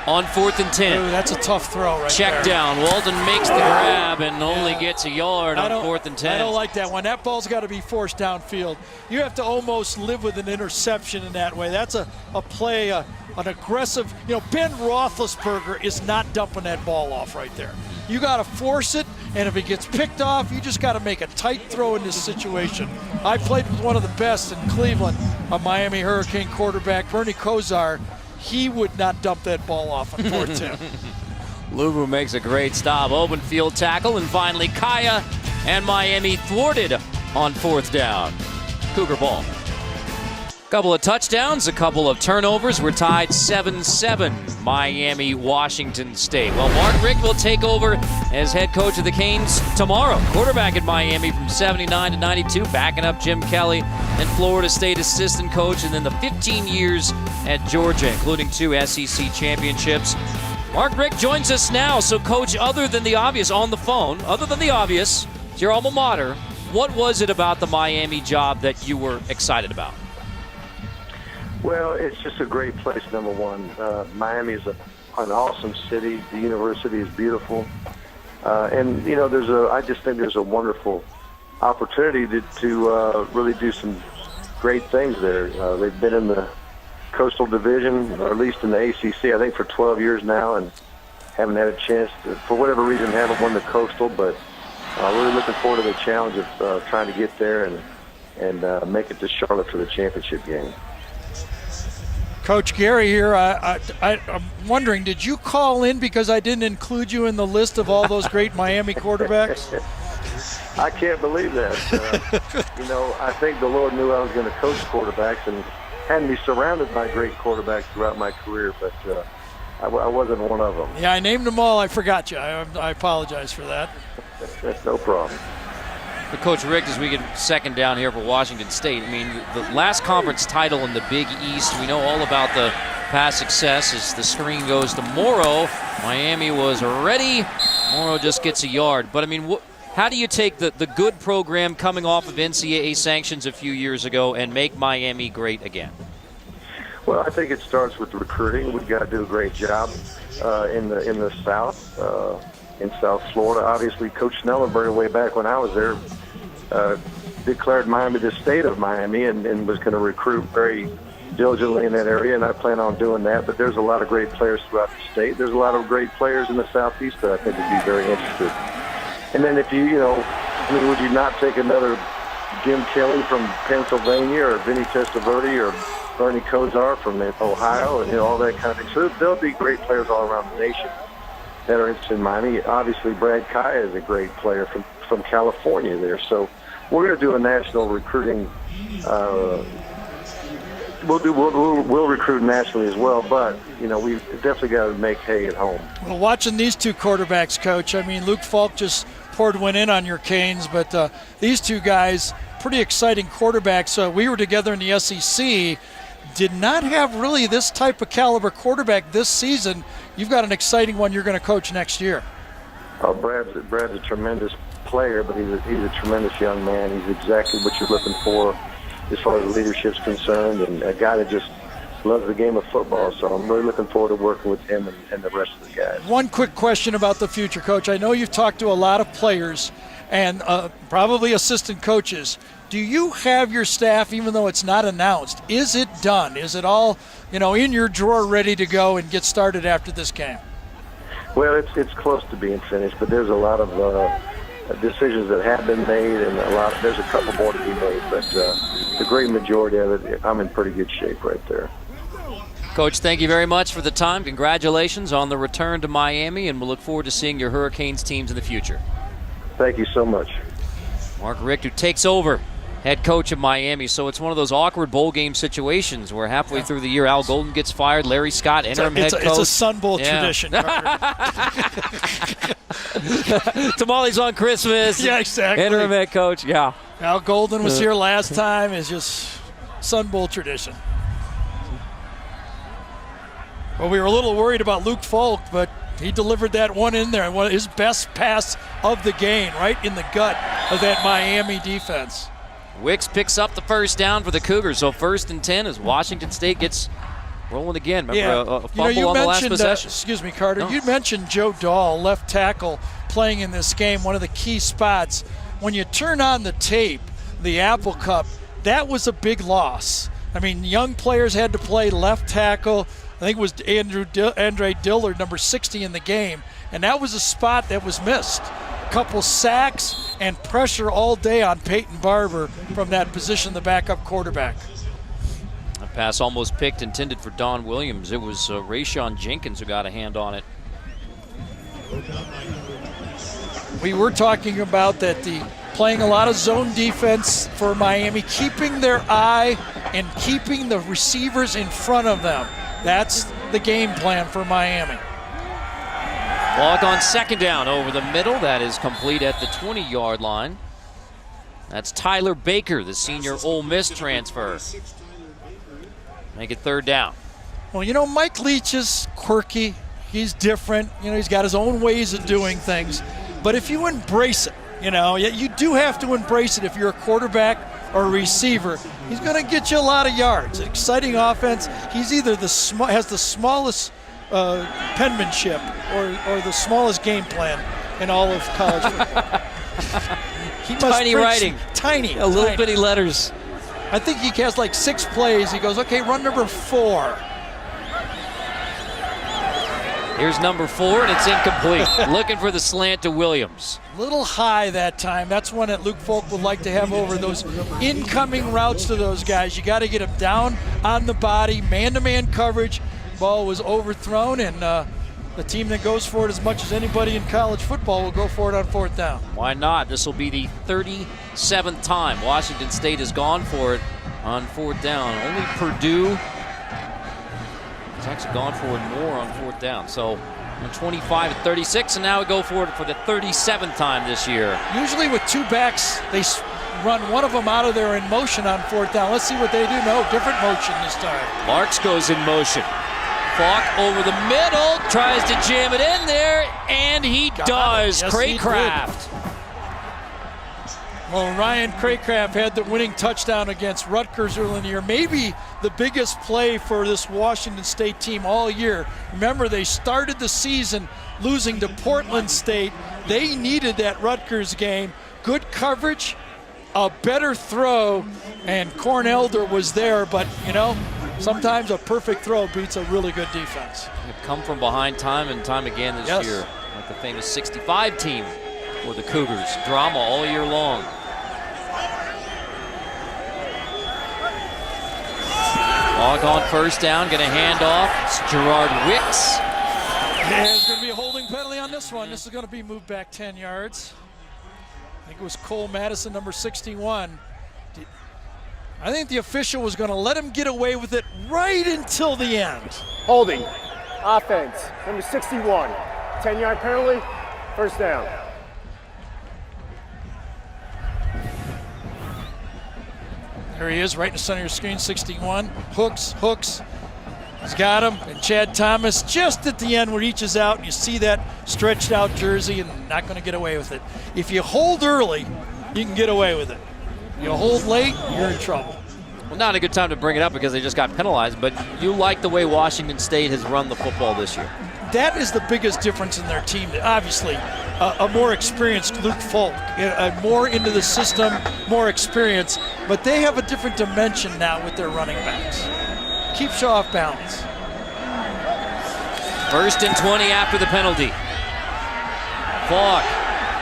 On 4th and 10. Ooh, that's a tough throw right Check there. down. Walton makes the grab and only gets a yard on 4th and 10. I don't like that one. That ball's got to be forced downfield. You have to almost live with an interception in that way. That's a play, an aggressive, Ben Roethlisberger is not dumping that ball off right there. You got to force it, and if it gets picked off, you just got to make a tight throw in this situation. I played with one of the best in Cleveland, a Miami Hurricane quarterback, Bernie Kosar. He would not dump that ball off on 4th down. Luvu makes a great stop. Open field tackle, and finally Kaya and Miami thwarted on 4th down. Cougar ball. Couple of touchdowns, a couple of turnovers. We're tied 7-7, Miami, Washington State. Well, Mark Richt will take over as head coach of the Canes tomorrow. Quarterback at Miami from 79 to 92, backing up Jim Kelly, and Florida State assistant coach, and then the 15 years at Georgia, including 2 SEC championships. Mark Richt joins us now. So, Coach, other than the obvious on the phone, it's your alma mater, what was it about the Miami job that you were excited about? Well, it's just a great place, number one. Miami is an awesome city. The university is beautiful. And, I just think there's a wonderful opportunity to really do some great things there. They've been in the Coastal Division, or at least in the ACC, I think for 12 years now, and haven't had a chance to, for whatever reason, haven't won the Coastal, but really looking forward to the challenge of trying to get there and make it to Charlotte for the championship game. Coach Gary here, I'm wondering, did you call in because I didn't include you in the list of all those great Miami quarterbacks? I can't believe that. I think the Lord knew I was going to coach quarterbacks and had me surrounded by great quarterbacks throughout my career, but I wasn't one of them. Yeah, I named them all. I forgot you. I apologize for that. That's no problem. But Coach Rick, as we get second down here for Washington State, I mean, the last conference title in the Big East, we know all about the past success as the screen goes to Morrow. Miami was ready. Morrow just gets a yard. But, I mean, how do you take the good program coming off of NCAA sanctions a few years ago and make Miami great again? Well, I think it starts with recruiting. We've got to do a great job in the South, in South Florida. Obviously, Coach Snellenberger, way back when I was there, declared Miami the state of Miami and was going to recruit very diligently in that area, and I plan on doing that. But there's a lot of great players throughout the state. There's a lot of great players in the Southeast that I think would be very interested. And then if would you not take another Jim Kelly from Pennsylvania or Vinny Testaverde or Bernie Kosar from Ohio and all that kind of thing? So there'll be great players all around the nation that are interested in Miami. Obviously, Brad Kaya is a great player from California there. So we're going to do a national recruiting. We'll recruit nationally as well, but we've definitely got to make hay at home. Well, watching these two quarterbacks, Coach, I mean, Luke Falk just poured one in on your Canes, but these two guys, pretty exciting quarterbacks. We were together in the SEC. Did not have really this type of caliber quarterback this season. You've got an exciting one you're going to coach next year. Oh, Brad's a tremendous player, but he's a tremendous young man. He's exactly what you're looking for as far as leadership's concerned, and a guy that just loves the game of football. So I'm really looking forward to working with him and the rest of the guys. One quick question about the future, Coach. I know you've talked to a lot of players and probably assistant coaches. Do you have your staff, even though it's not announced, is it done? Is it all, in your drawer ready to go and get started after this game? Well, it's close to being finished, but there's a lot of decisions that have been made, and there's a couple more to be made, but the great majority of it, I'm in pretty good shape right there. Coach, thank you very much for the time. Congratulations on the return to Miami, and we'll look forward to seeing your Hurricanes teams in the future. Thank you so much. Mark Richt, who takes over head coach of Miami. So it's one of those awkward bowl game situations where halfway through the year, Al Golden gets fired, Larry Scott, interim head coach. It's a Sun Bowl tradition. Tamales on Christmas. Yeah, exactly. Interim head coach, yeah. Al Golden was here last time. It's just Sun Bowl tradition. Well, we were a little worried about Luke Falk, but he delivered that one in there. One of his best pass of the game, right in the gut of that Miami defense. Wicks picks up the first down for the Cougars. So 1st and 10 as Washington State gets rolling again. Remember a fumble on the last possession. Excuse me, Carter. No. You mentioned Joe Dahl, left tackle, playing in this game, one of the key spots. When you turn on the tape, the Apple Cup, that was a big loss. I mean, young players had to play left tackle. I think it was Andre Dillard, number 60 in the game, and that was a spot that was missed. A couple sacks and pressure all day on Peyton Barber from that position, the backup quarterback. That pass almost picked, intended for Don Williams. It was Rayshon Jenkins who got a hand on it. We were talking about that playing a lot of zone defense for Miami, keeping their eye and keeping the receivers in front of them. That's the game plan for Miami. Walk on 2nd down over the middle. That is complete at the 20-yard line. That's Tyler Baker, the senior Ole Miss transfer. Make it 3rd down. Well, Mike Leach is quirky. He's different. He's got his own ways of doing things. But if you embrace it, you do have to embrace it if you're a quarterback or a receiver. He's going to get you a lot of yards. Exciting offense. He's either has the smallest penmanship or the smallest game plan in all of college football. He must Tiny preach- writing. Tiny. Little tiny. bitty letters. I think he has like 6 plays. He goes, okay, run number 4. Here's number 4, and it's incomplete. Looking for the slant to Williams. Little high that time. That's one that Luke Falk would like to have over those incoming routes to those guys. You got to get them down on the body, man-to-man coverage. Ball was overthrown, and the team that goes for it as much as anybody in college football will go for it on 4th down. Why not? This will be the 37th time Washington State has gone for it on 4th down. Only Purdue has actually gone for it more on 4th down. So on 25 at 36, and now we go for it for the 37th time this year. Usually with 2 backs, they run one of them out of there in motion on 4th down. Let's see what they do. No, different motion this time. Marks goes in motion. Falk over the middle, tries to jam it in there, and he does. Yes, he did. Craycraft. Well, Ryan Craycraft had the winning touchdown against Rutgers early in the year. Maybe the biggest play for this Washington State team all year. Remember, they started the season losing to Portland State. They needed that Rutgers game. Good coverage, a better throw, and Cornelder was there, but, you know, sometimes a perfect throw beats a really good defense. They've come from behind time and time again this year, like the famous 65 team for the Cougars. Drama all year long. Falk on 1st down, going to hand off. It's Gerard Wicks. There's going to be a holding penalty on this one. This is going to be moved back 10 yards. I think it was Cole Madison, number 61. I think the official was going to let him get away with it right until the end. Holding. Offense. Number 61. 10-yard penalty. 1st down. There he is, right in the center of your screen, 61. Hooks. He's got him. And Chad Thomas just at the end reaches out, and you see that stretched out jersey, and not going to get away with it. If you hold early, you can get away with it. You hold late, you're in trouble. Well, not a good time to bring it up because they just got penalized, but you like the way Washington State has run the football this year. That is the biggest difference in their team. Obviously, a more experienced Luke Falk, more into the system, more experience, but they have a different dimension now with their running backs. Keeps you off balance. 1st and 20 after the penalty. Falk,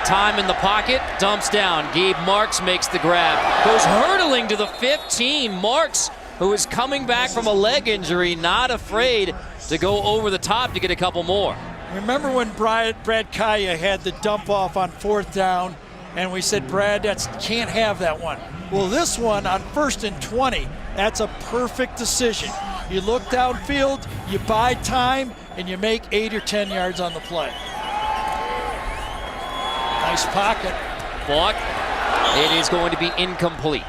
time in the pocket, dumps down. Gabe Marks makes the grab. Goes hurtling to the 15. Marks, who is coming back from a leg injury, not afraid to go over the top to get a couple more. Remember when Brad Kaya had the dump off on 4th down, and we said, Brad, can't have that one. Well, this one on 1st and 20, that's a perfect decision. You look downfield, you buy time, and you make 8 or 10 yards on the play. Nice pocket. Falk, it is going to be incomplete.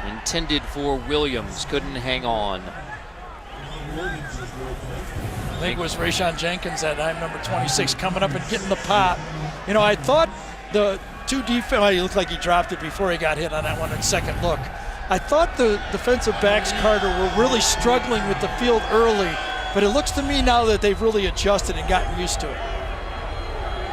Intended for Williams, couldn't hang on. I think it was Rayshon Jenkins at number 26 coming up and getting the pop. You know, I thought the 2 defense, well, he looked like he dropped it before he got hit on that one at second look. I thought the defensive backs, Carter, were really struggling with the field early, but it looks to me now that they've really adjusted and gotten used to it.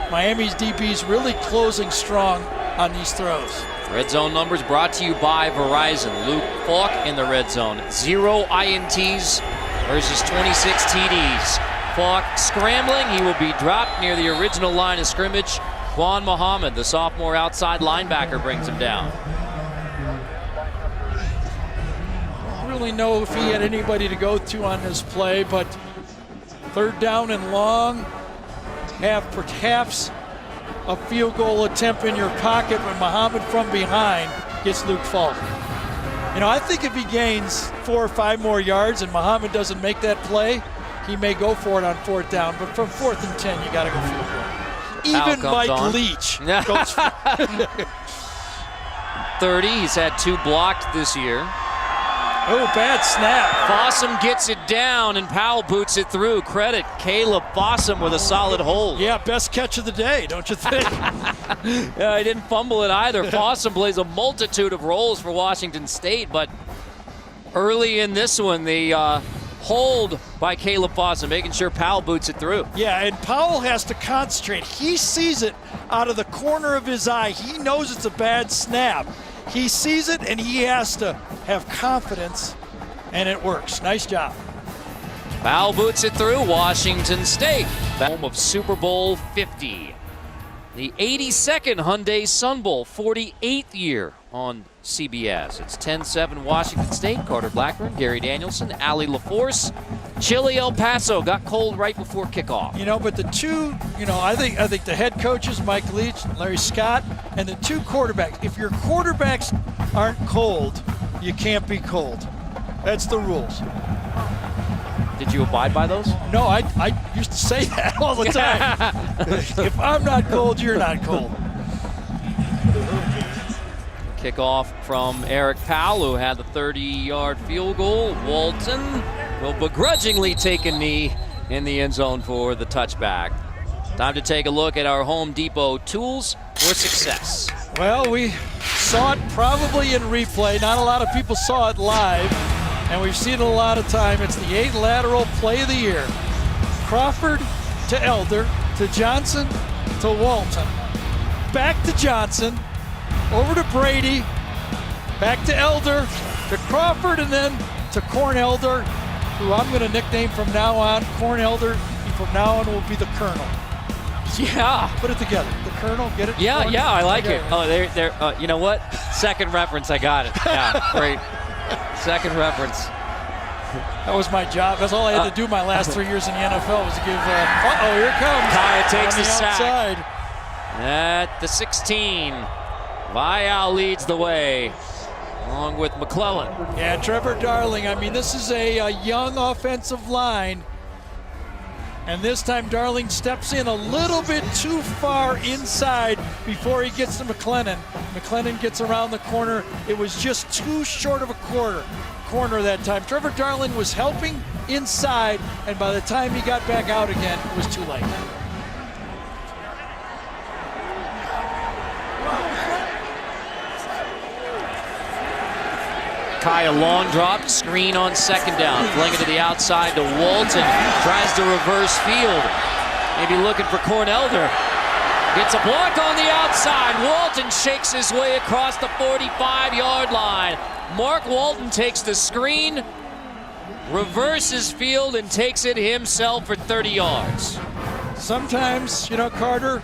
Miami's DB's really closing strong on these throws. Red zone numbers brought to you by Verizon. Luke Falk in the red zone. 0 INTs versus 26 TDs. Falk scrambling. He will be dropped near the original line of scrimmage. Juan Muhammad, the sophomore outside linebacker, brings him down. I don't really know if he had anybody to go to on this play, but 3rd down and long, have perhaps a field goal attempt in your pocket when Muhammad from behind gets Luke Falk. You know, I think if he gains 4 or 5 more yards and Muhammad doesn't make that play, he may go for it on 4th down. But from 4th and 10, you got to go field goal. Even Mike Leach goes for it. 30, he's had 2 blocked this year. Oh, bad snap. Fossum gets it down, and Powell boots it through. Credit Caleb Fossum with a solid hold. Yeah, best catch of the day, don't you think? Yeah, he didn't fumble it either. Fossum plays a multitude of roles for Washington State, but early in this one, the hold by Caleb Foster, making sure Powell boots it through. Yeah, and Powell has to concentrate. He sees it out of the corner of his eye. He knows it's a bad snap. He sees it, and he has to have confidence, and it works. Nice job. Powell boots it through. Washington State, home of Super Bowl 50. The 82nd Hyundai Sun Bowl, 48th year on CBS. It's 10-7 Washington State. Carter Blackburn, Gary Danielson, Allie LaForce. Chilly El Paso got cold right before kickoff. You know, but the two, I think the head coaches, Mike Leach, Larry Scott, and the two quarterbacks, if your quarterbacks aren't cold, you can't be cold. That's the rules. Did you abide by those? No, I used to say that all the time. If I'm not cold, you're not cold. Kickoff from Eric Powell, who had the 30-yard field goal. Walton will begrudgingly take a knee in the end zone for the touchback. Time to take a look at our Home Depot tools for success. Well, we saw it probably in replay. Not a lot of people saw it live, and we've seen it a lot of time. It's the 8 lateral play of the year. Crawford to Elder, to Johnson, to Walton. Back to Johnson, over to Brady, back to Elder, to Crawford, and then to Corn Elder, who I'm going to nickname from now on. Corn Elder, from now on, will be the Colonel. Yeah. Put it together. The Colonel, get it? Yeah, Corn? yeah, I like it. Okay. Oh, there. You know what? Second reference, I got it. Yeah, great. Second reference. That was my job. That's all I had to do my last 3 years in the NFL was to give. Here it comes. Kaya takes on the sack. outside. At the 16, Vial leads the way, along with McClellan. Yeah, Trevor Darling. I mean, this is a young offensive line. And this time Darling steps in a little bit too far inside before he gets to McClellan. McClellan gets around the corner. It was just too short of a corner that time. Trevor Darling was helping inside, and by the time he got back out again, it was too late. Kaya long drop, screen on second down. Fling it to the outside to Walton. Tries to reverse field. Maybe looking for Corn Elder. Gets a block on the outside. Walton shakes his way across the 45-yard line. Mark Walton takes the screen, reverses field, and takes it himself for 30 yards. Sometimes, Carter,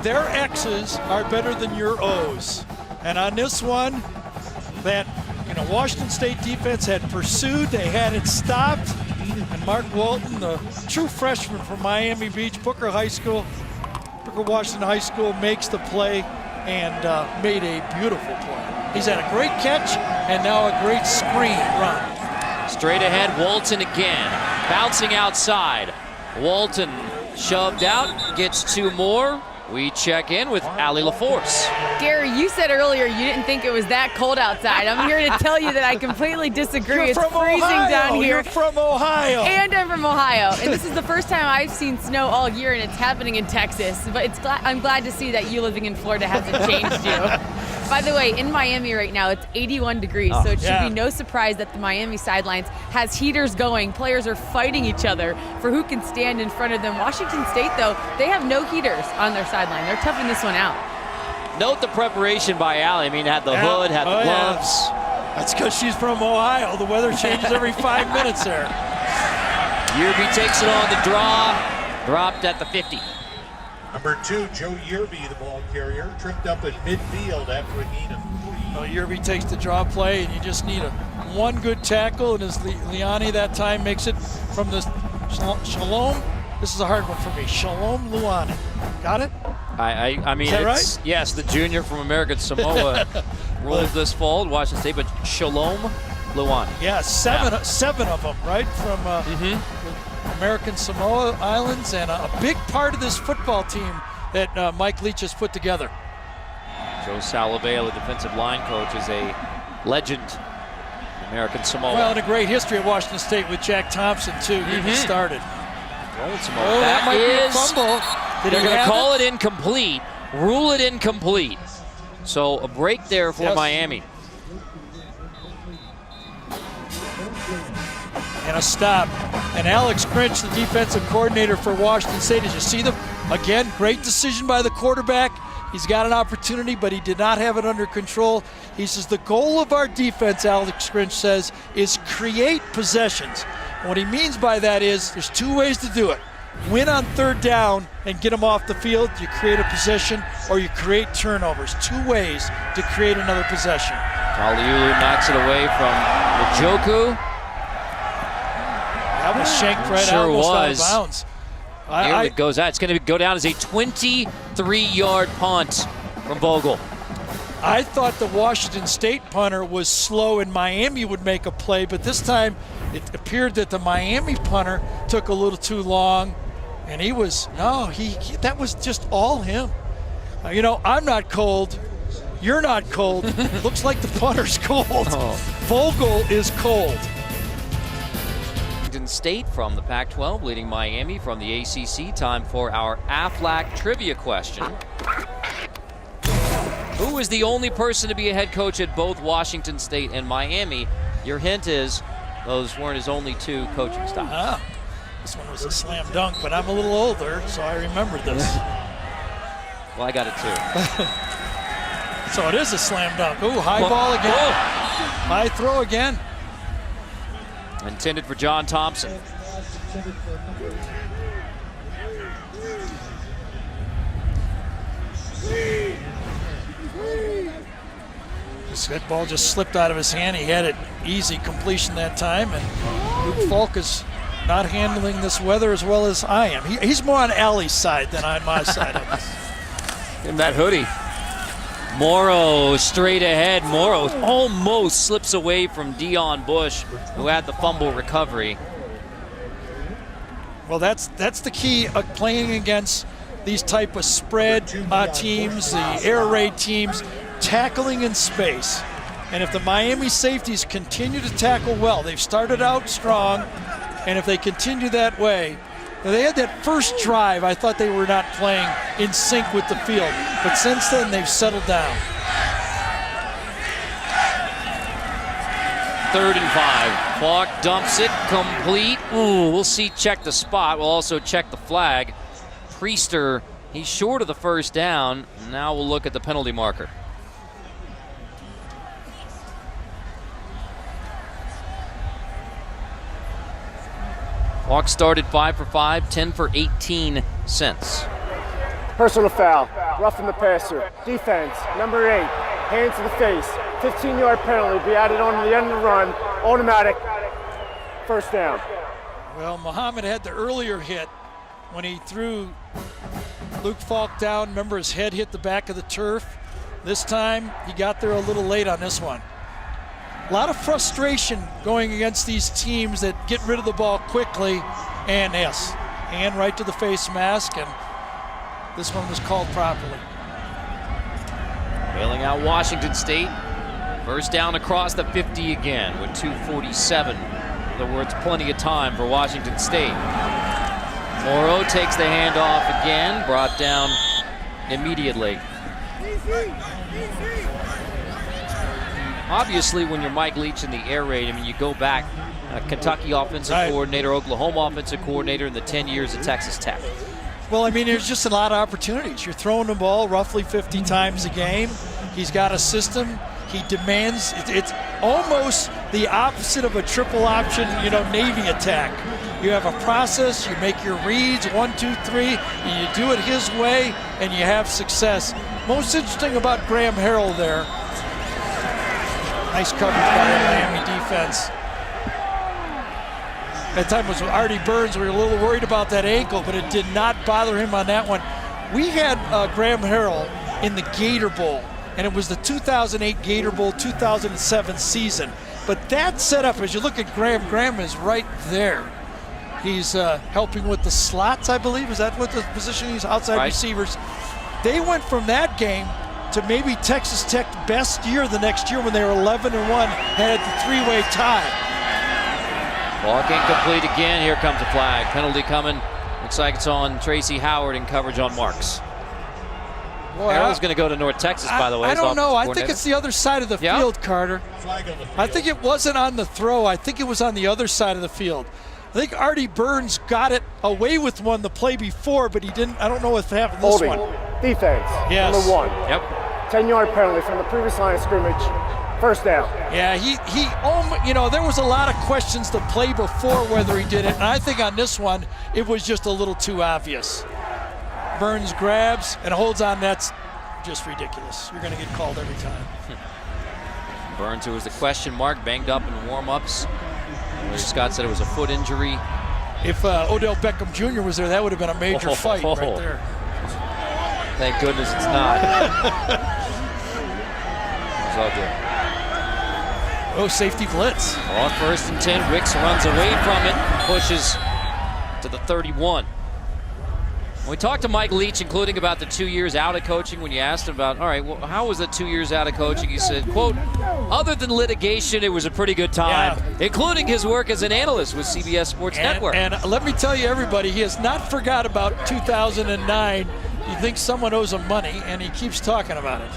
their X's are better than your O's. And on this one, that Washington State defense had pursued, they had it stopped, and Mark Walton, the true freshman from Miami Beach, Booker Washington High School, makes the play and made a beautiful play. He's had a great catch and now a great screen run. Straight ahead, Walton again, bouncing outside. Walton shoved out, gets 2 more. We check in with Allie LaForce. Gary, you said earlier you didn't think it was that cold outside. I'm here to tell you that I completely disagree. You're it's from freezing Ohio. down here. You're from Ohio. And I'm from Ohio. And this is the first time I've seen snow all year, and it's happening in Texas. But I'm glad to see that you living in Florida hasn't changed you. By the way, in Miami right now, it's 81 degrees, so it should be no surprise that the Miami sidelines has heaters going. Players are fighting each other for who can stand in front of them. Washington State, though, they have no heaters on their sideline. They're toughing this one out. Note the preparation by Allie. I mean, had the hood, had the gloves. Yeah. That's because she's from Ohio. The weather changes every 5 minutes there. Yerby takes it on the draw, dropped at the 50. Number 2, Joe Yerby, the ball carrier, tripped up at midfield after a gain of 3. Well, Yerby takes the draw play, and you just need one good tackle, and as Liani that time makes it from the Shalom. This is a hard one for me. Shalom Luani. Got it? I mean, is that it's, right? Yes, the junior from American Samoa rolled this fall at Washington State, but Shalom Luani. Yeah, seven of them, right, from American Samoa Islands, and a big part of this football team that Mike Leach has put together. Joe Salavea, the defensive line coach, is a legend in American Samoa. Well, and a great history at Washington State with Jack Thompson, too, getting started. Old Samoa. Oh, that might be a fumble. They're going to call it incomplete, rule it incomplete. So a break there for Miami. and a stop. And Alex Grinch, the defensive coordinator for Washington State, as you see them, again, great decision by the quarterback. He's got an opportunity, but he did not have it under control. He says the goal of our defense, Alex Grinch says, is create possessions. And what he means by that is there's two ways to do it. Win on third down and get them off the field. You create a possession, or you create turnovers. Two ways to create another possession. Kaliulu knocks it away from Njoku. That was shanked right Sure almost out of was. bounds. Here it goes out. It's going to go down as a 23-yard punt from Vogel. I thought the Washington State punter was slow and Miami would make a play, but this time it appeared that the Miami punter took a little too long, and he that was just all him. You know, I'm not cold. You're not cold. Looks like the punter's cold. Oh. Vogel is cold. Washington State from the Pac-12 leading Miami from the ACC. Time for our Aflac trivia question. Who is the only person to be a head coach at both Washington State and Miami? Your hint is those weren't his only two coaching stops. Ah, this one was a slam dunk, but I'm a little older, so I remembered this. Well, I got it too. So it is a slam dunk. Ooh, high ball again. High throw again. Intended for John Thompson. That ball just slipped out of his hand. He had it easy completion that time, and Luke Falk is not handling this weather as well as I am. He's more on Allie's side than on my side of this. In that hoodie. Morrow straight ahead. Morrow almost slips away from Dion Bush, who had the fumble recovery. Well, that's the key of playing against these type of spread teams, the air raid teams, tackling in space. And if the Miami safeties continue to tackle well, they've started out strong, and if they continue that way, they had that first drive, I thought they were not playing in sync with the field. But since then, they've settled down. 3rd and 5. Falk dumps it, complete. Ooh, we'll see, check the spot. We'll also check the flag. Priester, he's short of the first down. Now we'll look at the penalty marker. Falk started 5 for 5, 10 for 18 cents. Personal foul, roughing the passer. Defense, number 8, hands to the face. 15-yard penalty, be added on to the end of the run. Automatic, first down. Well, Muhammad had the earlier hit when he threw Luke Falk down. Remember, his head hit the back of the turf. This time, he got there a little late on this one. A lot of frustration going against these teams that get rid of the ball quickly. And yes, hand right to the face mask, and this one was called properly. Bailing out Washington State. First down across the 50 again with 2:47. In other words, plenty of time for Washington State. Morrow takes the handoff again, brought down immediately. Obviously, when you're Mike Leach in the air raid, I mean, you go back, Kentucky offensive coordinator, Oklahoma offensive coordinator in the 10 years at Texas Tech. Well, I mean, there's just a lot of opportunities. You're throwing the ball roughly 50 times a game. He's got a system. He demands, it's almost the opposite of a triple option, Navy attack. You have a process, you make your reads, 1, 2, 3, and you do it his way, and you have success. Most interesting about Graham Harrell there. Nice coverage by the Miami defense. That time was Artie Burns. We were a little worried about that ankle, but it did not bother him on that one. We had Graham Harrell in the Gator Bowl, and it was the 2008 Gator Bowl, 2007 season. But that setup, as you look at Graham is right there. He's helping with the slots, I believe. Is that what the position is? Outside receivers. They went from that game to maybe Texas Tech's best year the next year when they were 11-1, had the three-way tie. Ball incomplete again. Here comes a flag. Penalty coming. Looks like it's on Tracy Howard in coverage on Marks. Boy, Harold's going to go to North Texas, by the way. I as don't know. I offensive think coordinator. it's the other side of the Yeah? field, Carter. Flag on the field. I think it wasn't on the throw. I think it was on the other side of the field. I think Artie Burns got it away with one the play before, but he didn't. I don't know what happened this Holding. one. Defense. Yes. Number 1. Yep. 10-yard penalty from the previous line of scrimmage. First down. Yeah, there was a lot of questions to play before whether he did it, and I think on this one, it was just a little too obvious. Burns grabs and holds on. That's just ridiculous. You're going to get called every time. Burns, who was the question mark, banged up in warm-ups. Larry Scott said it was a foot injury. If Odell Beckham Jr. was there, that would have been a major fight right there. Thank goodness it's not. It's all good. Oh, safety blitz. On 1st and 10, Wicks runs away from it, pushes to the 31. When we talked to Mike Leach, including about the 2 years out of coaching, when you asked him about, all right, well, how was the 2 years out of coaching? He said, quote, other than litigation, it was a pretty good time, including his work as an analyst with CBS Sports Network. And let me tell you, everybody, he has not forgot about 2009. He thinks someone owes him money, and he keeps talking about it.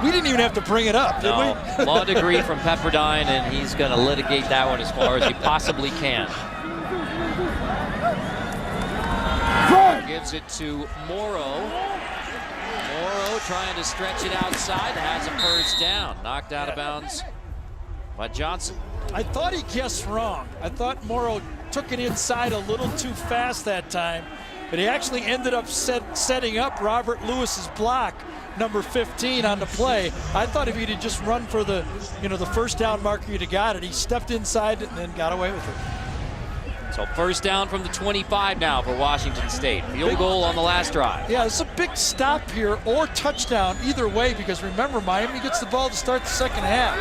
We didn't even have to bring it up, did we? Law degree from Pepperdine, and he's going to litigate that one as far as he possibly can. Gives it to Morrow. Morrow trying to stretch it outside, has a first down. Knocked out of bounds by Johnson. I thought he guessed wrong. I thought Morrow took it inside a little too fast that time, but he actually ended up setting up Robert Lewis's block, number 15, on the play. I thought if he'd have just run for the first down marker, he'd have got it. He stepped inside and then got away with it. So first down from the 25 now for Washington State. Field goal on the last drive. Yeah, it's a big stop here or touchdown either way, because remember, Miami gets the ball to start the second half.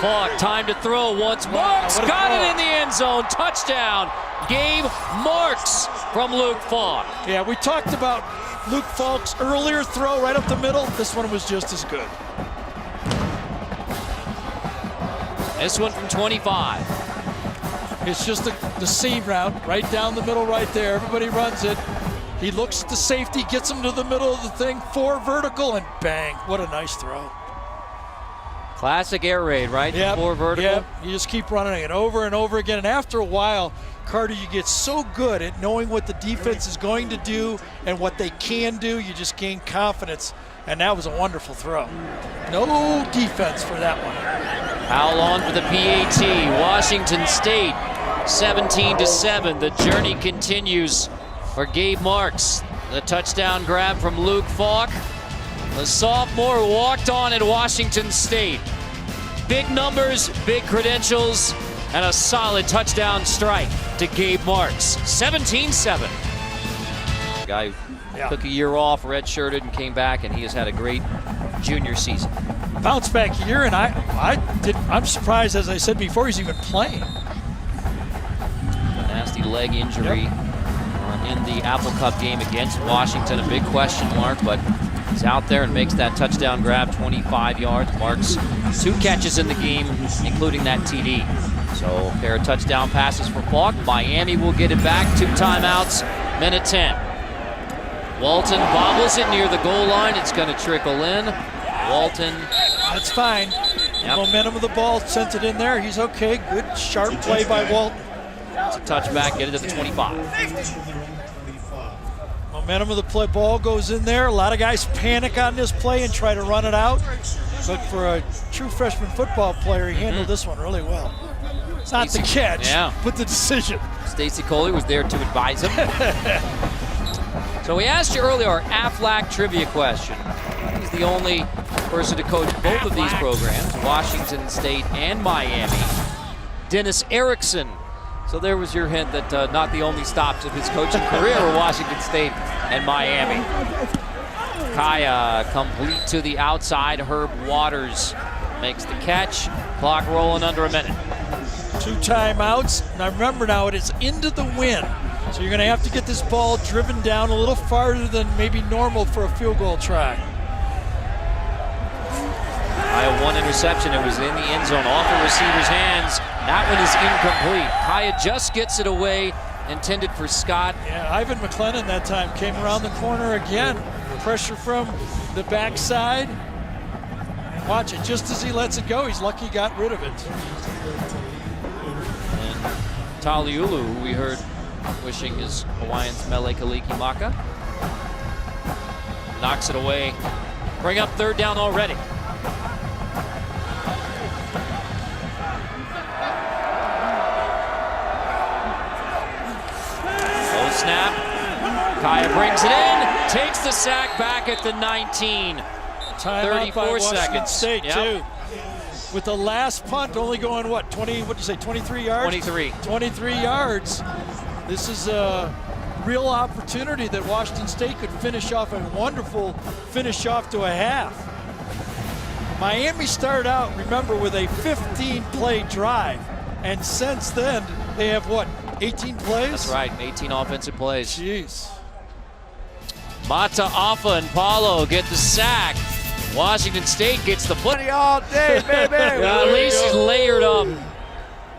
Falk, time to throw once more. Got it in the end zone. Touchdown. Gabe Marks from Luke Falk. Yeah, we talked about Luke Falk's earlier throw right up the middle. This one was just as good. This one from 25. It's just the seam route right down the middle right there. Everybody runs it. He looks at the safety, gets him to the middle of the thing, 4 vertical, and bang. What a nice throw. Classic air raid, right? Yep. 4 vertical. Yep. You just keep running it over and over again. And after a while, Carter, you get so good at knowing what the defense is going to do and what they can do. You just gain confidence. And that was a wonderful throw. No defense for that one. Foul on for the PAT. Washington State 17-7. The journey continues for Gabe Marks. The touchdown grab from Luke Falk. The sophomore walked on at Washington State. Big numbers, big credentials, and a solid touchdown strike to Gabe Marks. 17-7. Guy who took a year off, redshirted, and came back, and he has had a great junior season. Bounce back year, and I'm surprised, as I said before, he's even playing. Nasty leg injury in the Apple Cup game against Washington. A big question mark, but he's out there and makes that touchdown grab, 25 yards. Marks 2 catches in the game, including that TD. So a pair of touchdown passes for Falk. Miami will get it back. 2 timeouts, minute 10. Walton bobbles it near the goal line. It's going to trickle in. Walton. That's fine. Yep. Momentum of the ball sent it in there. He's okay. Good, sharp play by Walton. It's a touchback, get it to the 25. Momentum of the play, ball goes in there. A lot of guys panic on this play and try to run it out. But for a true freshman football player, he handled this one really well. It's not the catch, but the decision. Stacy Coley was there to advise him. So we asked you earlier our Aflac trivia question. He's the only person to coach both of these programs, Washington State and Miami. Dennis Erickson. So there was your hint that not the only stops of his coaching career were Washington State and Miami. Kaya complete to the outside. Herb Waters makes the catch. Clock rolling under a minute. 2 timeouts. Now remember, now it is into the wind. So you're going to have to get this ball driven down a little farther than maybe normal for a field goal try. Kaya 1 interception. It was in the end zone, off the receiver's hands. That one is incomplete. Kaya just gets it away, intended for Scott. Yeah, Ivan McLennan that time came around the corner again. Pressure from the backside. And watch it, just as he lets it go, he's lucky he got rid of it. And Taliulu, who we heard wishing his Hawaiians Mele Kaliki Maka, knocks it away. Bring up third down already. Low snap. Kaya brings it in, takes the sack back at the 19. Time 34 seconds. State, yep. too. With the last punt only going, what, 20, what'd you say, 23 yards? 23. 23 yards. This is a real opportunity that Washington State could finish off a wonderful finish off to a half. Miami started out, remember, with a 15-play drive. And since then, they have, what, 18 plays? That's right, 18 offensive plays. Jeez. Mata, Afa, and Paulo get the sack. Washington State gets the foot. All day, baby. At least he's layered up.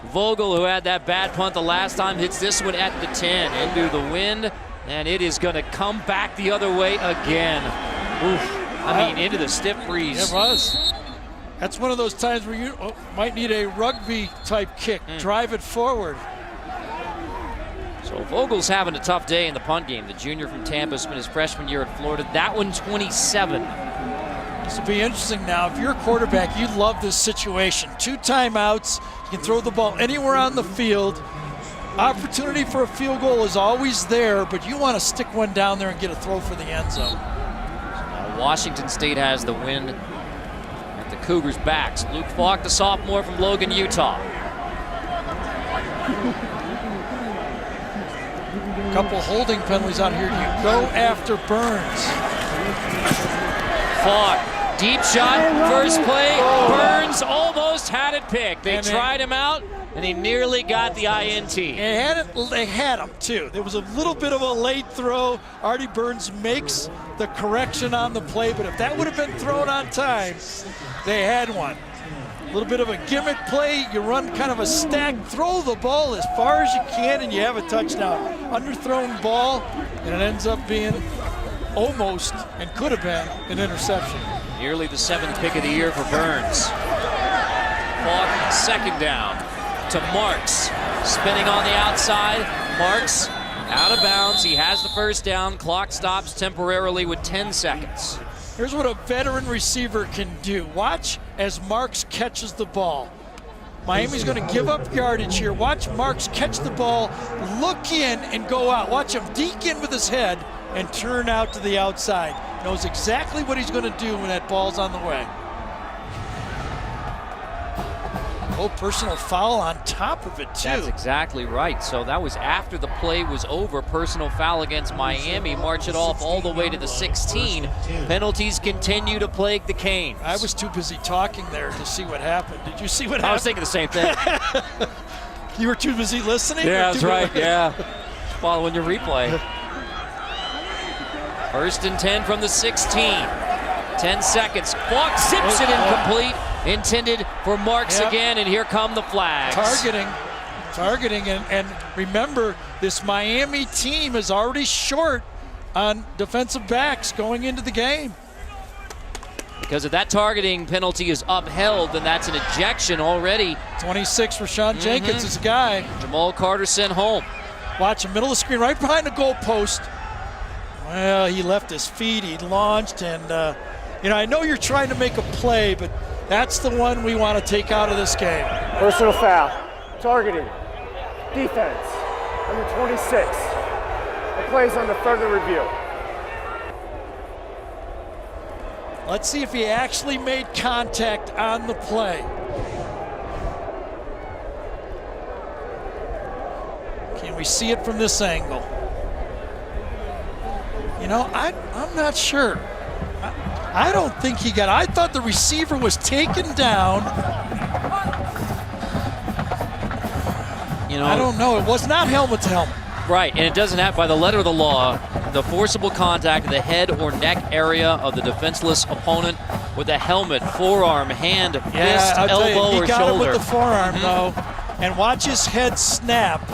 Vogel, who had that bad punt the last time, hits this one at the 10 into the wind, and it is going to come back the other way again. Oof. I mean, into the stiff breeze. It was. That's one of those times where you might need a rugby-type kick. Drive it forward. So Vogel's having a tough day in the punt game. The junior from Tampa spent his freshman year at Florida. That one 27. This will be interesting now. If you're a quarterback, you love this situation. 2 timeouts. You can throw the ball anywhere on the field. Opportunity for a field goal is always there, but you want to stick one down there and get a throw for the end zone. Now Washington State has the win at the Cougars' backs. Luke Falk, the sophomore from Logan, Utah. Couple holding penalties out here. You go after Burns. Falk, deep shot, first play. Burns almost had it picked. They tried him out, and he nearly got the INT. They had him, too. There was a little bit of a late throw. Artie Burns makes the correction on the play, but if that would have been thrown on time, they had one. A little bit of a gimmick play. You run kind of a stack, throw the ball as far as you can, and you have a touchdown. Underthrown ball, and it ends up being almost, and could have been, an interception. Nearly the 7th pick of the year for Burns. Falk, second down to Marks. Spinning on the outside. Marks out of bounds. He has the first down. Clock stops temporarily with 10 seconds. Here's what a veteran receiver can do. Watch as Marks catches the ball. Miami's going to give up yardage here. Watch Marks catch the ball, look in, and go out. Watch him deke in with his head and turn out to the outside. Knows exactly what he's going to do when that ball's on the way. Oh, personal foul on top of it, too. That's exactly right. So that was after the play was over. Personal foul against Miami. March it off all the way to the 16. Penalties continue to plague the Canes. I was too busy talking there to see what happened. Did you see what happened? I was thinking the same thing. You were too busy listening? Yeah, that's right. Yeah. Following your replay. 1st and 10 from the 16. 10 seconds. Falk zips it incomplete. Intended for Marks again, and here come the flags. Targeting, and remember, this Miami team is already short on defensive backs going into the game. Because if that targeting penalty is upheld, then that's an ejection already. 26, Rashawn Jenkins is a guy. Jamal Carter sent home. Watch him, middle of the screen, right behind the goal post. Well, he left his feet, he launched, and I know you're trying to make a play, but that's the one we want to take out of this game. Personal foul. Targeting. Defense. Number 26. The play's under further review. Let's see if he actually made contact on the play. Can we see it from this angle? I'm not sure. I don't think he got. I thought the receiver was taken down. I don't know. It was not helmet to helmet. Right, and it doesn't have, by the letter of the law, the forcible contact of the head or neck area of the defenseless opponent with a helmet, forearm, hand, fist, elbow, or shoulder. He got it with the forearm, though. And watch his head snap.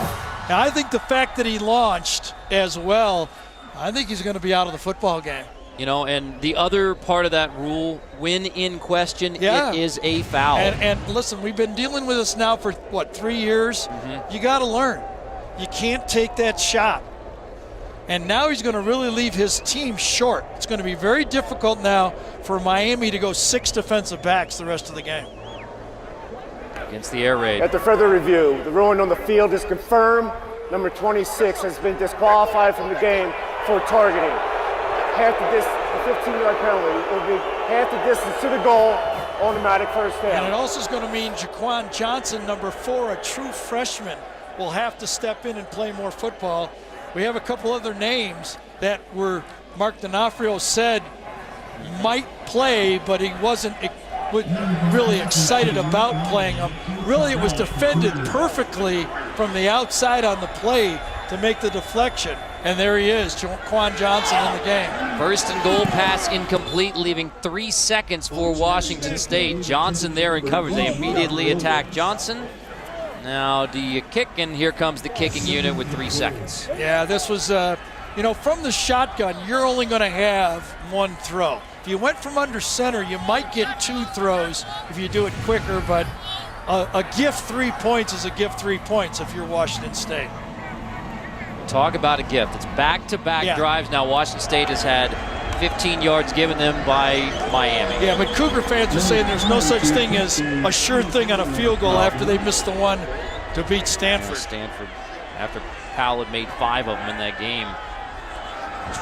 Now, I think the fact that he launched as well, I think he's going to be out of the football game. You know, and the other part of that rule, when in question, Yeah. it is a foul. And listen, we've been dealing with this now for, what, 3 years? You got to learn. You can't take that shot. And now he's going to really leave his team short. It's going to be very difficult now for Miami to go 6 defensive backs the rest of the game. Against the air raid. After further review, the ruling on the field is confirmed. Number 26 has been disqualified from the game for targeting. Half the 15-yard penalty. It will be half the distance to the goal, automatic first down. And it also is going to mean Jaquan Johnson, number 4, a true freshman, will have to step in and play more football. We have a couple other names that were Mark D'Onofrio said might play, but he wasn't really excited about playing them. Really, it was defended perfectly from the outside on the play to make the deflection. And there he is, Jaquan Johnson in the game. First and goal pass incomplete, leaving 3 seconds for Washington State. Johnson there in coverage. They immediately attack Johnson. Now the kick, and here comes the kicking unit with 3 seconds. Yeah, this was, you know, from the shotgun, you're only going to have 1 throw. If you went from under center, you might get 2 throws if you do it quicker, but a gift 3 points is a gift 3 points if you're Washington State. Talk about a gift. It's back-to-back drives now. Washington State has had 15 yards given them by Miami. Yeah, but Cougar fans are saying there's no such thing as a sure thing on a field goal after they missed the one to beat Stanford. Stanford, after Powell had made 5 of them in that game.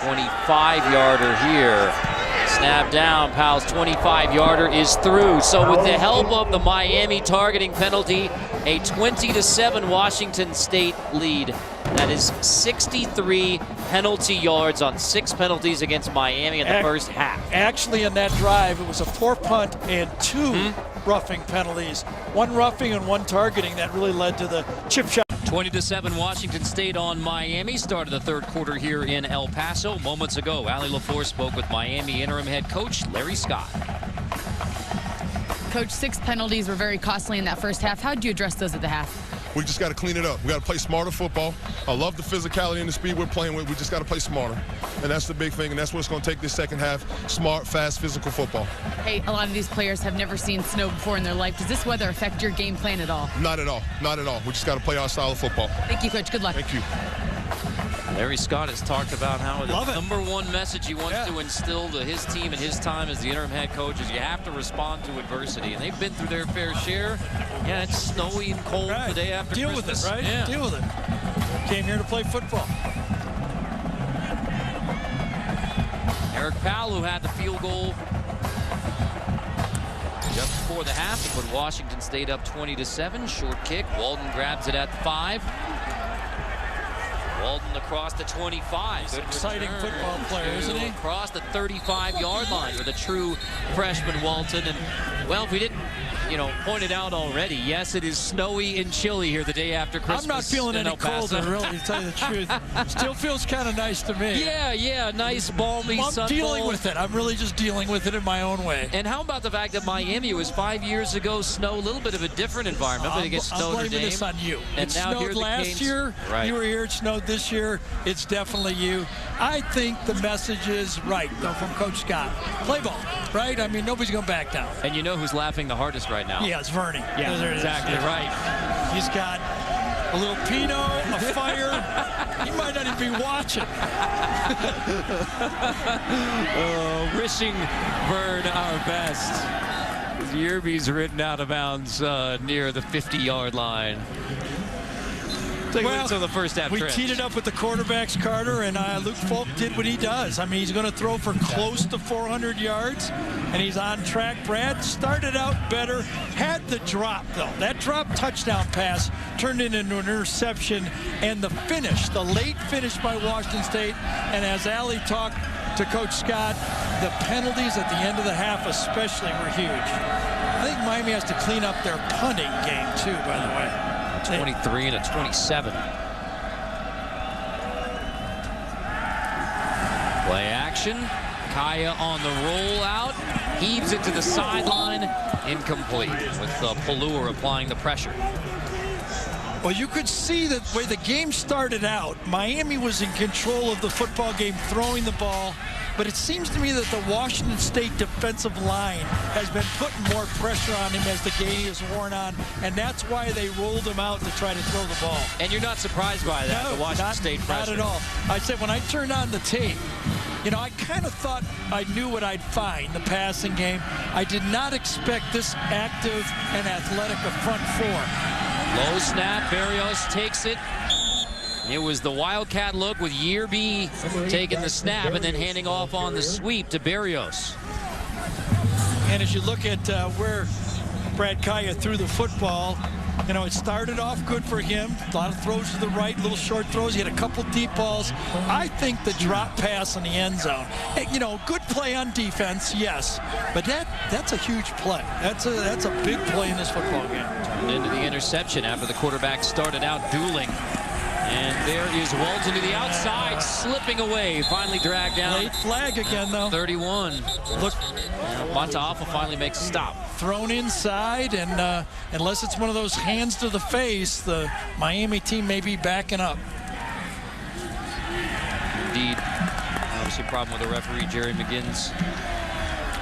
25-yarder here. Snap down, Powell's 25-yarder is through. So with the help of the Miami targeting penalty, a 20-7 Washington State lead. That is 63 penalty yards on 6 penalties against Miami in the first half. Actually, in that drive, it was a 4 punt and 2 roughing penalties. 1 roughing and 1 targeting that really led to the chip shot. 20-7 Washington State on Miami. Started the third quarter here in El Paso. Moments ago, Allie LaFleur spoke with Miami interim head coach Larry Scott. Coach, 6 penalties were very costly in that first half. How did you address those at the half? We just got to clean it up. We got to play smarter football. I love the physicality and the speed we're playing with. We just got to play smarter. And that's the big thing, and that's what it's going to take this second half. Smart, fast, physical football. Hey, a lot of these players have never seen snow before in their life. Does this weather affect your game plan at all? Not at all. Not at all. We just got to play our style of football. Thank you, Coach. Good luck. Thank you. Larry Scott has talked about how the Love it. number 1 message he wants to instill to his team and his time as the interim head coach is you have to respond to adversity. And they've been through their fair share. Yeah, it's snowy and cold the day after Deal Christmas. with it, right? Yeah. Deal with it. Came here to play football. Eric Powell, who had the field goal just before the half to put Washington State up 20-7. Short kick. Walden grabs it at the 5. Walden across the 25. He's an exciting football player, isn't he? Across the 35-yard line with a true freshman Walton. And, well, if we didn't, point it out already, yes, it is snowy and chilly here the day after Christmas. I'm not feeling in any El Paso. colder, really, to tell you the truth. Still feels kind of nice to me. Yeah, nice, balmy I'm sun dealing bowl. with it. I'm really just dealing with it in my own way. And how about the fact that Miami was 5 years ago, snow, a little bit of a different environment, but against I'm Notre blaming Dame. this on you. And It now here snowed the last Canes. year. Right. You were here. It snowed this year. It's definitely you. I think the message is right, though, from Coach Scott. Play ball, right? I mean, nobody's going to back down. And you know who's laughing the hardest right now? Yeah, it's Vernie. Yeah, There it is. exactly right. He's got a little Pinot, a fire. He might not even be watching. Wishing Vern our best. Yerby's ridden out of bounds near the 50-yard line. Take a look at the first half we trends. teed it up with the quarterbacks, Carter, and Luke Falk did what he does. I mean, he's going to throw for close to 400 yards, and he's on track. Brad started out better, had the drop, though. That drop touchdown pass turned into an interception, and the finish, the late finish by Washington State, and as Allie talked to Coach Scott, the penalties at the end of the half especially were huge. I think Miami has to clean up their punting game, too, by the way. 23 and a 27. Play action. Kaya on the rollout. Heaves it to the sideline. Incomplete with Palua applying the pressure. Well, you could see the way the game started out. Miami was in control of the football game, throwing the ball. but it seems to me that the Washington State defensive line has been putting more pressure on him as the game has worn on, and that's why they rolled him out to try to throw the ball. And you're not surprised by that, No, the Washington State pressure? Not at all. I said when I turned on the tape, you know, I kind of thought I knew what I'd find, the passing game. I did not expect this active and athletic a front four. Low snap, Berrios takes it. It was the Wildcat look with Yearby taking the snap and then handing off on the sweep to Berrios. And as you look at where Brad Kaya threw the football, you know, it started off good for him. A lot of throws to the right, little short throws. He had a couple deep balls. I think the drop pass in the end zone, you know, good play on defense, yes, but that's a huge play. That's a big play in this football game. Turned into the interception after the quarterback started out dueling. And there is Walton to the outside, slipping away, finally dragged down. Late flag again, though. 31. Look, Montaafa finally makes a stop. Thrown inside, and unless it's one of those hands to the face, the Miami team may be backing up. Indeed. Obviously a problem with the referee, Jerry McGinn's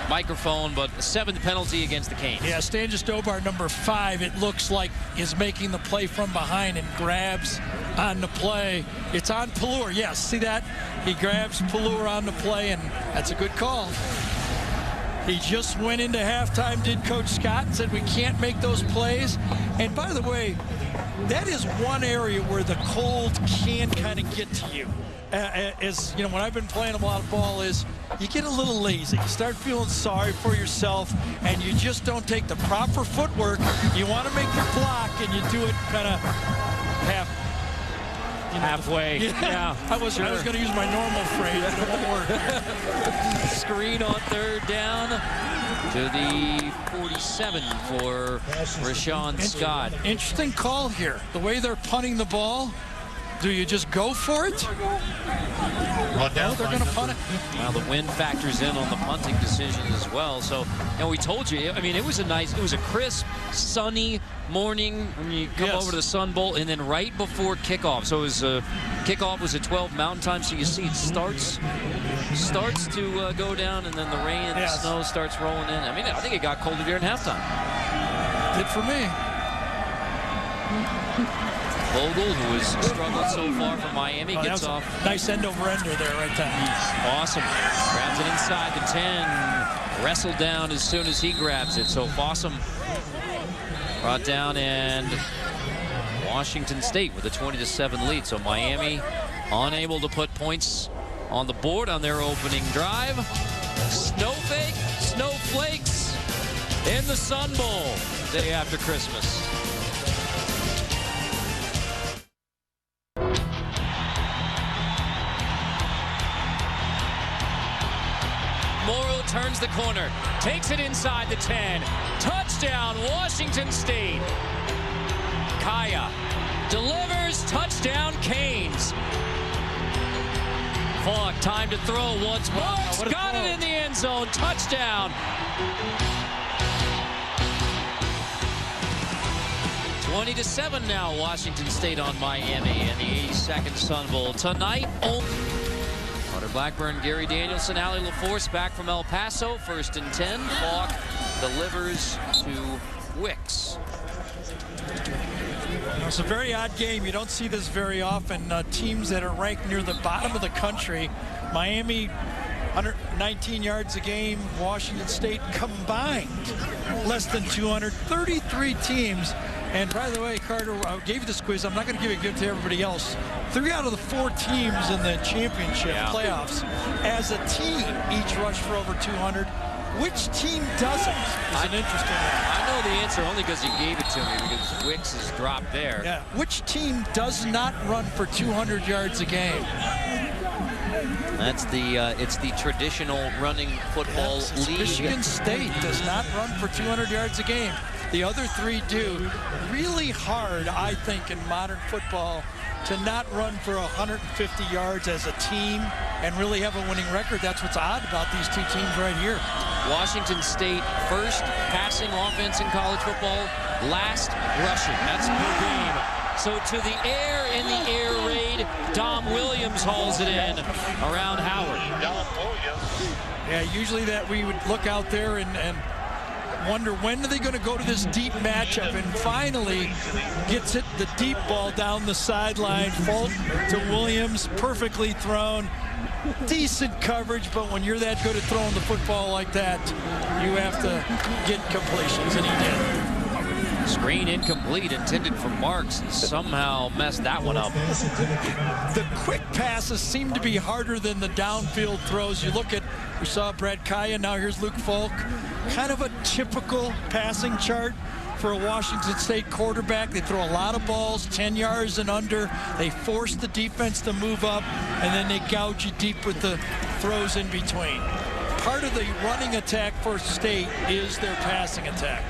microphone, but the 7th penalty against the Canes. Yeah, Stanges Dobar, number 5, it looks like is making the play from behind and grabs on the play. It's on Pallur. Yes, see that? He grabs Pallur on the play, and that's a good call. He just went into halftime, did Coach Scott, and said we can't make those plays. And by the way, that is one area where the cold can kind of get to you. As you know, when I've been playing a lot of ball, is you get a little lazy. You start feeling sorry for yourself, and you just don't take the proper footwork. You want to make your block, and you do it kind of halfway. Yeah, I was going to use my normal phrase, but it won't work. Screen on 3rd down to the 47 for Rashawn Scott. Interesting call here. The way they're punting the ball. Do you just go for it? No, they're going to punt it. Well, the wind factors in on the punting decision as well. So, and we told you, I mean, it was a crisp, sunny morning when you come over to the Sun Bowl, and then right before kickoff. So it was kickoff was at 12 Mountain Time. So you see it starts to go down, and then the rain and the snow starts rolling in. I mean, I think it got colder during halftime. Did for me. Vogel, who has struggled so far for Miami, gets off. Nice end-over-ender there right there. Awesome. Grabs it inside the 10. Wrestled down as soon as he grabs it. So Fossum brought down, and Washington State with a 20-7 lead. So Miami unable to put points on the board on their opening drive. Snowflakes in the Sun Bowl day after Christmas. Turns the corner, takes it inside the 10. Touchdown, Washington State. Kaya delivers, touchdown, Canes. Falk, time to throw once more. Got it in the end zone, touchdown. 20-7 now, Washington State on Miami in the 82nd Sun Bowl. Tonight, Carter Blackburn, Gary Danielson, Allie LaForce back from El Paso. 1st and 10. Falk delivers to Wicks. It's a very odd game. You don't see this very often. Teams that are ranked near the bottom of the country. Miami, 119 yards a game. Washington State combined less than 200. 33 teams. And by the way, Carter, I gave you this quiz. I'm not going to give it to everybody else. 3 out of the 4 teams in the championship playoffs, as a team, each rushed for over 200. Which team doesn't? It's an interesting one. I know the answer only because you gave it to me, because Wicks is dropped there. Yeah. Which team does not run for 200 yards a game? That's it's the traditional running football league. Michigan State does not run for 200 yards a game. The other 3 do. Really hard, I think, in modern football to not run for 150 yards as a team and really have a winning record. That's what's odd about these 2 teams right here. Washington State first passing offense in college football, last rushing. That's per game. So to the air in the air raid, Dom Williams hauls it in around Howard. Yeah, usually that we would look out there and wonder when are they going to go to this deep matchup, and finally gets it the deep ball down the sideline. Fault to Williams, perfectly thrown. Decent coverage, but when you're that good at throwing the football like that, you have to get completions, and he did. Screen incomplete, intended for Marks, and somehow messed that one up. The quick passes seem to be harder than the downfield throws. You look at, we saw Brad Kaya, now here's Luke Falk. Kind of a typical passing chart for a Washington State quarterback. They throw a lot of balls, 10 yards and under. They force the defense to move up, and then they gouge you deep with the throws in between. Part of the running attack for State is their passing attack.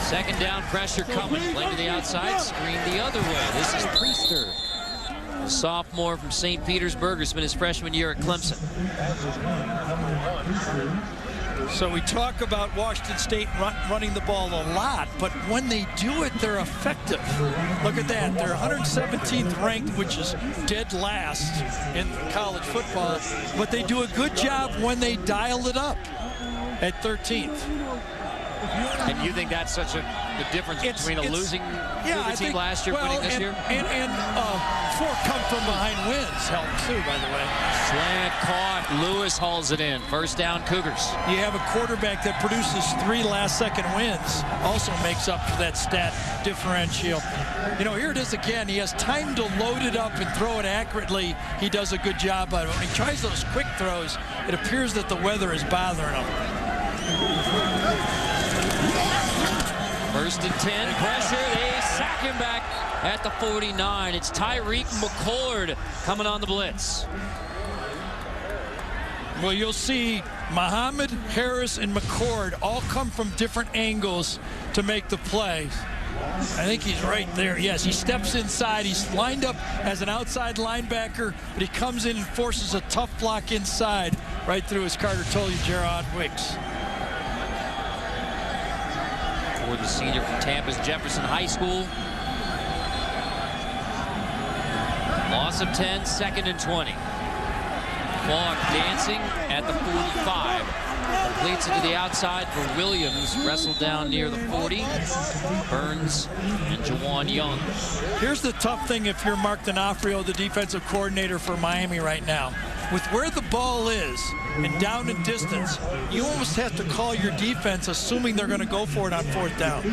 Second down pressure coming. Play to the outside, screen the other way. This is Priester, a sophomore from St. Petersburg, who spent his freshman year at Clemson. So we talk about Washington State running the ball a lot, but when they do it, they're effective. Look at that. They're 117th ranked, which is dead last in college football, but they do a good job when they dial it up at 13th. And you think that's such the difference between a losing Cougar team last year winning this year? And 4 come from behind wins help too, by the way. Slant caught. Lewis hauls it in. First down, Cougars. You have a quarterback that produces 3 last-second wins, also makes up for that stat differential. You know, here it is again. He has time to load it up and throw it accurately. He does a good job of it. When he tries those quick throws, it appears that the weather is bothering him. First and 10, pressure, they sack him back at the 49. It's Tyreek McCord coming on the blitz. Well, you'll see Muhammad, Harris, and McCord all come from different angles to make the play. I think he's right there. Yes, he steps inside. He's lined up as an outside linebacker, but he comes in and forces a tough block inside right through, as Carter told you, Gerard Wicks. For the senior from Tampa's Jefferson High School. Loss of 10, second and 20. Falk dancing at the 45. Completes it to the outside for Williams. Wrestled down near the 40. Burns and Jawan Young. Here's the tough thing if you're Mark D'Onofrio, the defensive coordinator for Miami right now. With where the ball is and down in distance, you almost have to call your defense assuming they're going to go for it on 4th down.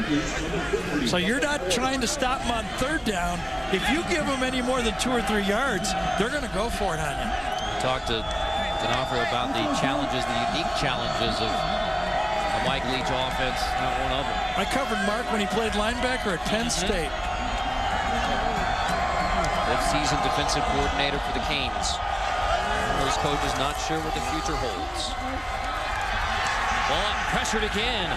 So you're not trying to stop them on 3rd down. If you give them any more than 2 or 3 yards, they're going to go for it on you. Talked to D'Onofrio about the challenges, the unique challenges of the Mike Leach offense. Not one of them. I covered Mark when he played linebacker at Penn State. Fifth-season defensive coordinator for the Canes. First coach is not sure what the future holds. Ball pressured again.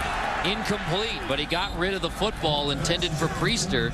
Incomplete, but he got rid of the football intended for Priester.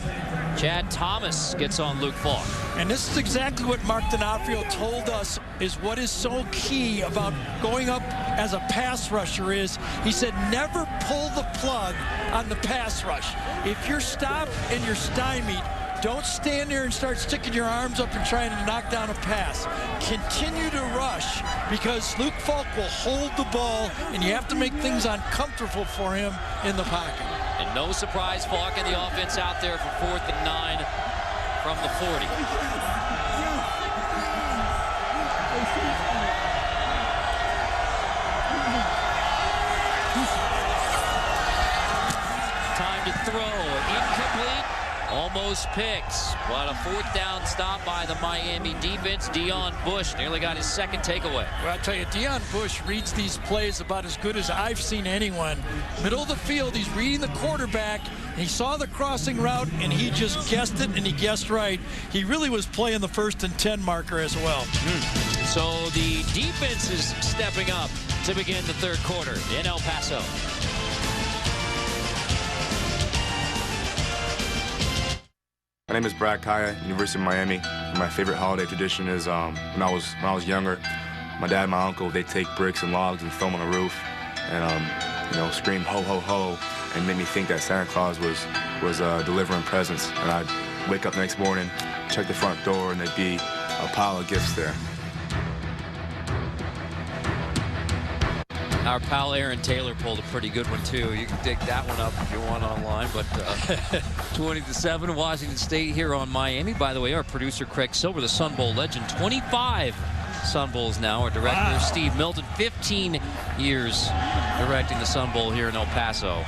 Chad Thomas gets on Luke Falk. And this is exactly what Mark D'Onofrio told us is what is so key about going up as a pass rusher is, he said, never pull the plug on the pass rush. If you're stopped and you're stymied, don't stand there and start sticking your arms up and trying to knock down a pass. Continue to rush because Luke Falk will hold the ball and you have to make things uncomfortable for him in the pocket. And no surprise, Falk and the offense out there for 4th and 9 from the 40. Time to throw. Incomplete. Almost picks, but a 4th down stop by the Miami defense. Deion Bush nearly got his 2nd takeaway. Well, I tell you, Deion Bush reads these plays about as good as I've seen anyone. Middle of the field, he's reading the quarterback. He saw the crossing route, and he just guessed it, and he guessed right. He really was playing the 1st and 10 marker as well. So the defense is stepping up to begin the 3rd quarter in El Paso. My name is Brad Kaya, University of Miami. My favorite holiday tradition is when I was younger, my dad and my uncle, they take bricks and logs and throw them on the roof and, you know, scream ho, ho, ho, and made me think that Santa Claus was was delivering presents. And I'd wake up the next morning, check the front door, and there'd be a pile of gifts there. Our pal Aaron Taylor pulled a pretty good one too. You can dig that one up if you want online. But 20-7 Washington State here on Miami. By the way, our producer Craig Silver, the Sun Bowl legend, 25 Sun Bowls now. Our director Steve Milton, 15 years directing the Sun Bowl here in El Paso.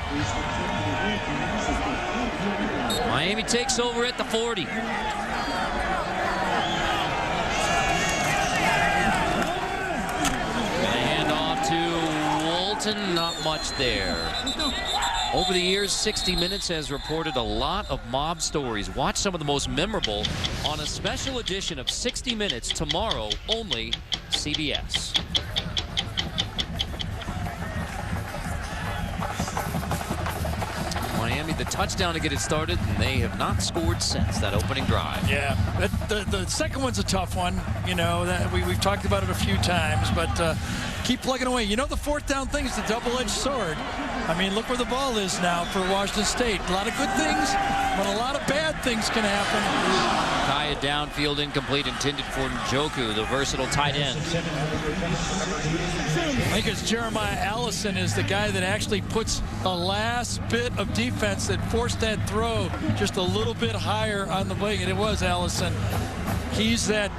Miami takes over at the 40. Not much there. Over the years, 60 Minutes has reported a lot of mob stories. Watch some of the most memorable on a special edition of 60 Minutes tomorrow, only CBS. Miami, the touchdown to get it started, and they have not scored since that opening drive. Yeah, the second one's a tough one. You know, that we've talked about it a few times, but keep plugging away. You know, the fourth down thing is the double-edged sword. I mean, look where the ball is now for Washington State. A lot of good things, but a lot of bad things can happen. Kaya downfield incomplete, intended for Njoku, the versatile tight end. I think it's Jeremiah Allison is the guy that actually puts the last bit of defense that forced that throw just a little bit higher on the wing, and it was Allison. He's that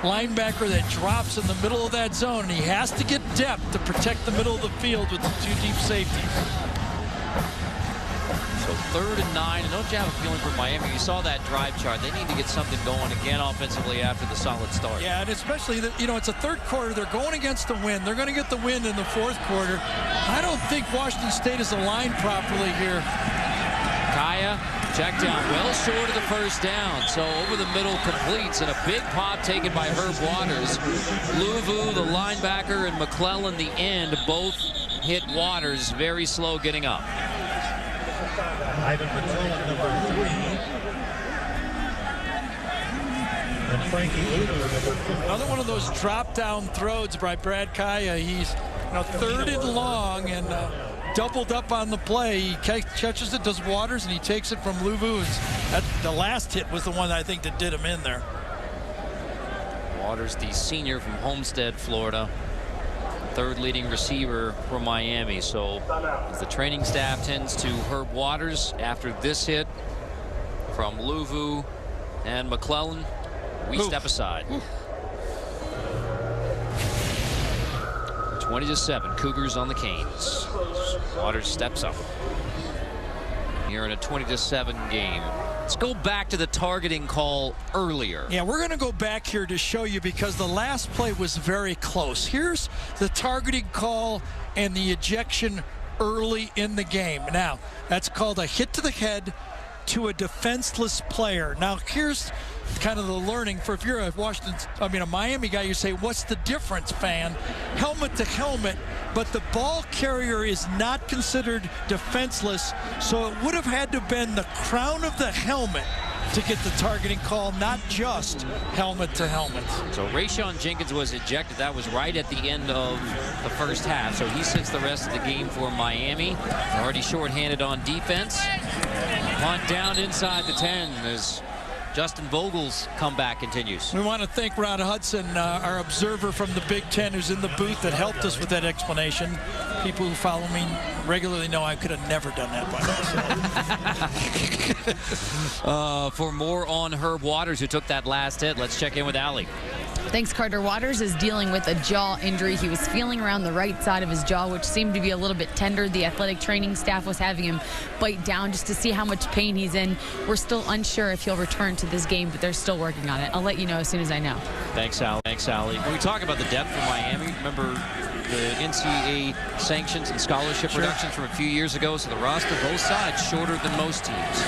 linebacker that drops in the middle of that zone, and he has to get depth to protect the middle of the field with the two deep safeties. So 3rd and 9, and don't you have a feeling for Miami? You saw that drive chart. They need to get something going again offensively after the solid start. Yeah, and especially, you know, it's a third quarter. They're going against the wind. They're going to get the win in the fourth quarter. I don't think Washington State is aligned properly here. Kaya, check down, well short of the first down. So over the middle completes, and a big pop taken by Herb Waters. Luvu, the linebacker, and McClellan, the end, both hit Waters. Very slow getting up. Ivan McClellan, number 3. And Frankie Luvu, number 4. Another one of those drop-down throws by Brad Kaya. He's 3rd and long and doubled up on the play. He catches it, does Waters, and he takes it from Luvu. The last hit was the one I think that did him in there. Waters, the senior from Homestead, Florida. 3rd leading receiver for Miami. So as the training staff tends to Herb Waters after this hit from Luvu and McClellan, we step aside. 20-7, Cougars on the Canes. Waters steps up. Here in a 20-7 game. Let's go back to the targeting call earlier. Yeah, we're going to go back here to show you because the last play was very close. Here's the targeting call and the ejection early in the game. Now, that's called a hit to the head to a defenseless player. Now, here's kind of the learning for if you're a Miami guy, you say, what's the difference, fan? Helmet to helmet, but the ball carrier is not considered defenseless, so it would have had to have been the crown of the helmet to get the targeting call, not just helmet to helmet. So Rayshon Jenkins was ejected. That was right at the end of the first half. So he sits the rest of the game for Miami. Already shorthanded on defense. Punt down inside the 10 as Justin Vogel's comeback continues. We want to thank Ron Hudson, our observer from the Big Ten, who's in the booth that helped us with that explanation. People who follow me regularly know I could have never done that by myself. For more on Herb Waters, who took that last hit, let's check in with Allie. Thanks, Carter. Waters is dealing with a jaw injury. He was feeling around the right side of his jaw, which seemed to be a little bit tender. The athletic training staff was having him bite down just to see how much pain he's in. We're still unsure if he'll return to this game, but they're still working on it. I'll let you know as soon as I know. Thanks, Allie. Thanks, Allie. When we talk about the depth for Miami, remember the NCAA sanctions and scholarship reductions from a few years ago, so the roster both sides shorter than most teams.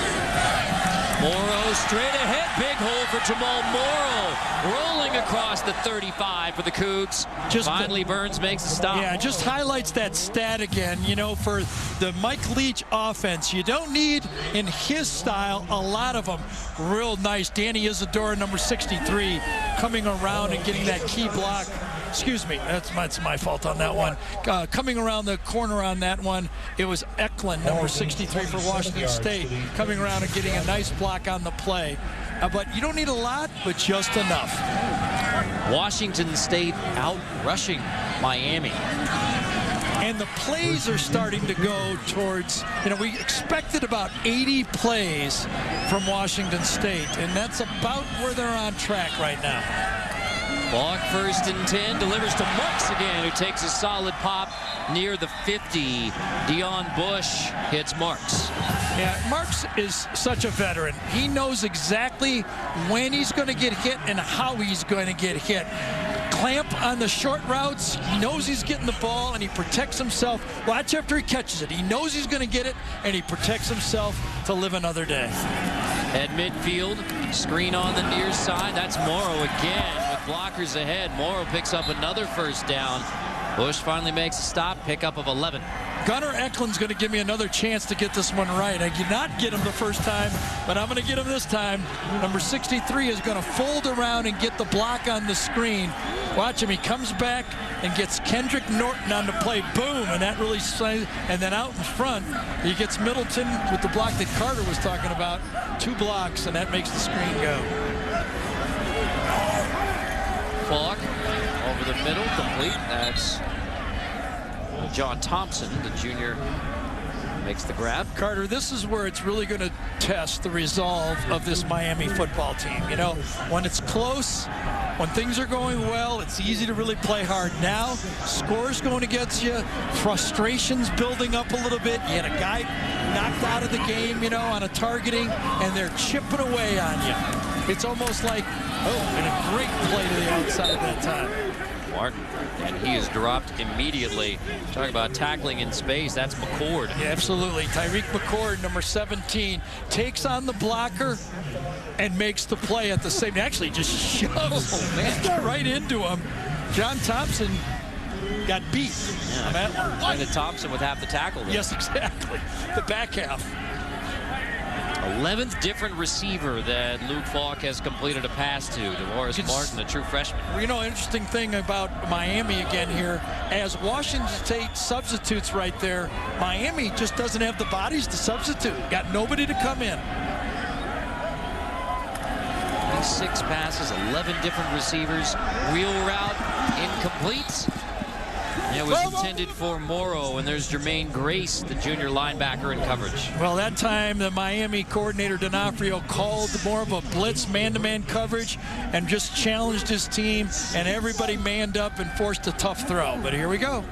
Morrow straight ahead, big hole for Jamal Morrow, rolling across the 35 for the Cougs. Finally, Burns makes a stop. Yeah, just highlights that stat again. You know, for the Mike Leach offense, you don't need, in his style, a lot of them. Real nice. Danny Isidora, number 63, coming around and getting that key block Excuse me, that's my fault on that one. Coming around the corner on that one, it was Eklund, number 63 for Washington State, coming around and getting a nice block on the play. But you don't need a lot, but just enough. Washington State out rushing Miami. And the plays are starting to go towards, we expected about 80 plays from Washington State, and that's about where they're on track right now. Ball 1st and 10, delivers to Marks again, who takes a solid pop near the 50. Dion Bush hits Marks. Yeah, Marks is such a veteran. He knows exactly when he's going to get hit and how he's going to get hit. Clamp on the short routes. He knows he's getting the ball, and he protects himself. Watch after he catches it. He knows he's going to get it, and he protects himself to live another day. At midfield, screen on the near side. That's Morrow again with blockers ahead. Morrow picks up another 1st down. Bush finally makes a stop, pickup of 11. Gunnar Eklund's going to give me another chance to get this one right. I did not get him the first time, but I'm going to get him this time. Number 63 is going to fold around and get the block on the screen. Watch him. He comes back and gets Kendrick Norton on the play. Boom, and that really and then out in front, he gets Middleton with the block that Carter was talking about. 2 blocks, and that makes the screen go. Falk over the middle, complete. That's John Thompson, the junior, makes the grab. Carter, this is where it's really going to test the resolve of this Miami football team. When it's close, when things are going well, it's easy to really play hard. Now, scores going against you, frustration's building up a little bit. You had a guy knocked out of the game, on a targeting, and they're chipping away on you. It's almost like, and a great play to the outside that time. Martin, and he is dropped immediately. Talking about tackling in space, that's McCord. Yeah, absolutely. Tyreek McCord, number 17, takes on the blocker and makes the play at the same. Actually, just shoves right into him. John Thompson got beat. Yeah. And Thompson with half the tackle there. Yes, exactly. The back half. 11th different receiver that Luke Falk has completed a pass to. DeMaurice Martin, a true freshman. Interesting thing about Miami again here, as Washington State substitutes right there, Miami just doesn't have the bodies to substitute. Got nobody to come in. 6 passes, 11 different receivers. Wheel route, incomplete. It was intended for Morrow, and there's Jermaine Grace, the junior linebacker, in coverage. Well, that time the Miami coordinator D'Onofrio called more of a blitz man-to-man coverage and just challenged his team, and everybody manned up and forced a tough throw. But here we go.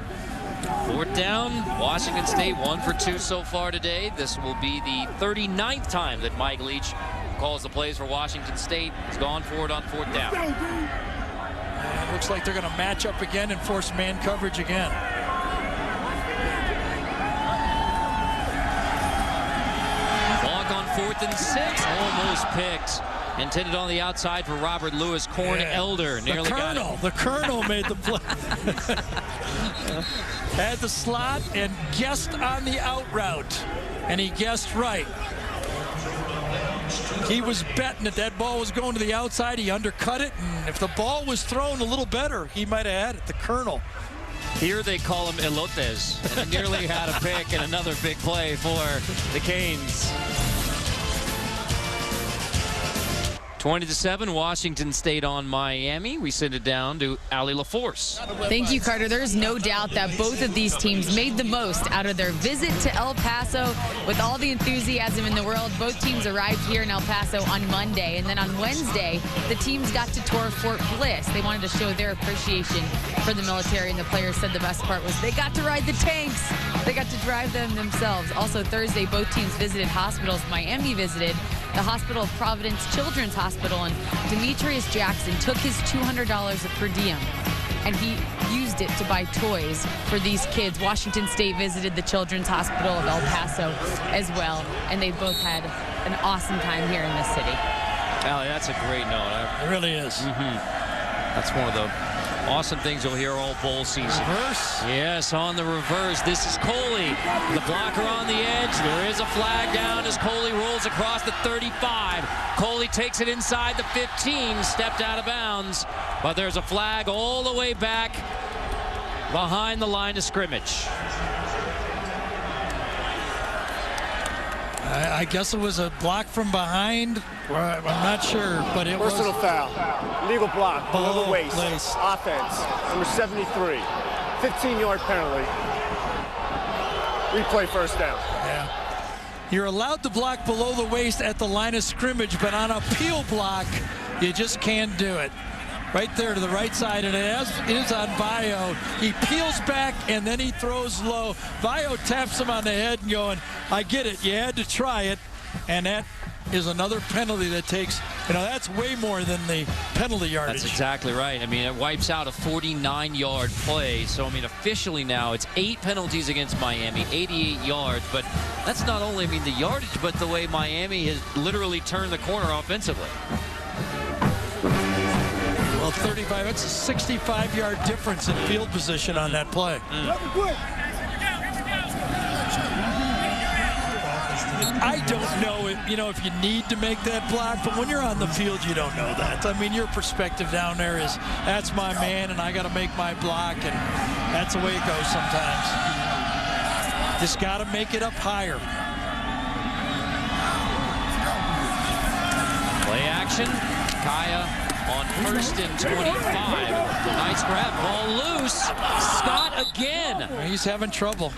4th down, Washington State 1 for 2 so far today. This will be the 39th time that Mike Leach calls the plays for Washington State. He's gone for it on 4th down. And it looks like they're going to match up again and force man coverage again. Falk on 4th and 6, almost picked. Intended on the outside for Robert Lewis. Corn Elder nearly got it. The Colonel made the play. Had the slot and guessed on the out route, and he guessed right. He was betting that ball was going to the outside. He undercut it, and if the ball was thrown a little better, he might have had it. The Colonel. Here they call him elotes, and nearly had a pick and another big play for the Canes. 20-7, Washington State on Miami. We send it down to Allie LaForce. Thank you, Carter. There's no doubt that both of these teams made the most out of their visit to El Paso with all the enthusiasm in the world. Both teams arrived here in El Paso on Monday, and then on Wednesday, the teams got to tour Fort Bliss. They wanted to show their appreciation for the military, and the players said the best part was they got to ride the tanks. They got to drive them themselves. Also, Thursday, both teams visited hospitals. Miami visited the Hospital of Providence Children's Hospital, and Demetrius Jackson took his $200 of per diem, and he used it to buy toys for these kids. Washington State visited the Children's Hospital of El Paso as well, and they both had an awesome time here in the city. Allie, that's a great note. It really is. That's one of the Awesome things you'll hear all bowl season. Reverse. Yes, on the reverse. This is Coley. The blocker on the edge. There is a flag down as Coley rolls across the 35. Coley takes it inside the 15, stepped out of bounds, but there's a flag all the way back behind the line of scrimmage. I guess it was a block from behind. I'm not sure, but it Personal was. foul. Legal block. Below the waist. Offense. Number 73. 15-yard penalty. Replay first down. Yeah. You're allowed to block below the waist at the line of scrimmage, but on a peel block, you just can't do it. Right there to the right side, and it is on Bio. He peels back, and then he throws low. Bio taps him on the head and going, I get it, you had to try it. And that is another penalty that takes, that's way more than the penalty yardage. That's exactly right. I mean, it wipes out a 49-yard play. So, I mean, officially now it's 8 penalties against Miami, 88 yards. But that's not only, the yardage, but the way Miami has literally turned the corner offensively. Well, 35, that's a 65-yard difference in field position on that play. I don't know if you need to make that block, but when you're on the field, you don't know that. I mean, your perspective down there is, that's my man, and I got to make my block, and that's the way it goes sometimes. Just got to make it up higher. Play action. Kaya on 1st and 25. Nice grab. Ball loose. Scott again. He's having trouble.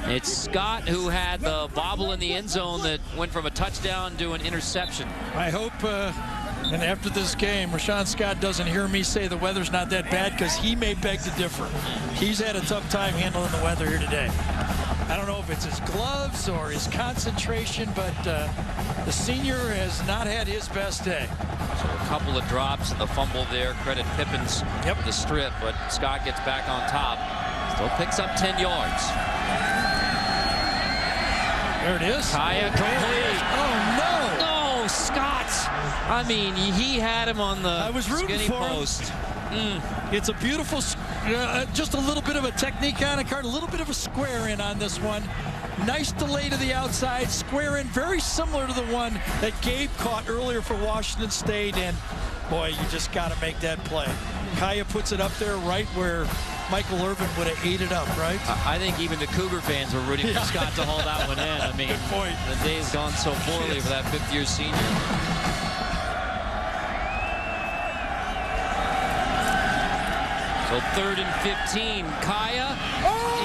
It's Scott who had the bobble in the end zone that went from a touchdown to an interception. I hope, and after this game, Rashawn Scott doesn't hear me say the weather's not that bad, because he may beg to differ. He's had a tough time handling the weather here today. I don't know if it's his gloves or his concentration, but the senior has not had his best day. So a couple of drops and the fumble there. Credit Pippins for the strip, but Scott gets back on top. Still picks up 10 yards. There it is. Kaya complete. Oh, no. No, Scott. I mean, he had him on the skinny post. It's a beautiful, just a little bit of a technique on a card, a little bit of a square in on this one. Nice delay to the outside, square in, very similar to the one that Gabe caught earlier for Washington State. And boy, you just got to make that play. Kaya puts it up there right where Michael Irvin would have ate it up, right? I think even the Cougar fans were rooting for Scott to haul that one in. I mean, good point. The day's gone so poorly for that 5th-year senior. So 3rd and 15. Kaya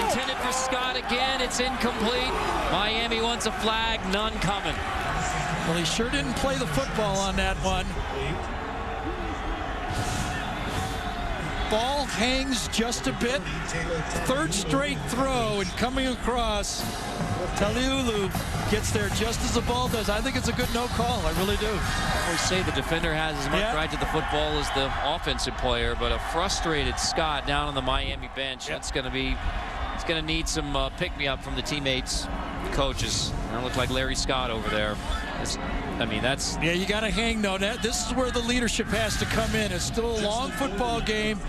intended for Scott again. It's incomplete. Miami wants a flag. None coming. Well, he sure didn't play the football on that one. Ball hangs just a bit. 3rd straight throw, and coming across, Taliulu gets there just as the ball does. I think it's a good no call. I really do. I always say the defender has as much right to the football as the offensive player, but a frustrated Scott down on the Miami bench. It's going to need some pick-me-up from the teammates, coaches. That looked like Larry Scott over there. Yeah, you got to hang though. This is where the leadership has to come in. It's still a long football game.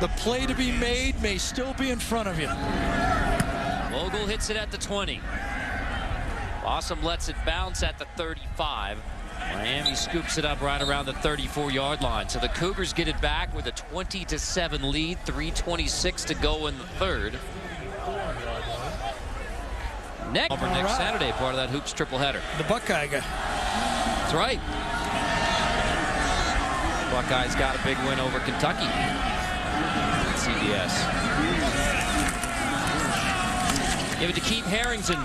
The play to be made may still be in front of you. Vogel hits it at the 20. Awesome lets it bounce at the 35. Miami scoops it up right around the 34-yard line. So the Cougars get it back with a 20-7 lead. 3:26 to go in the 3rd. Next Saturday, part of that Hoops triple header. The Buckeye guy. That's right. Buckeyes got a big win over Kentucky at CBS. Give it to Keith Harrington.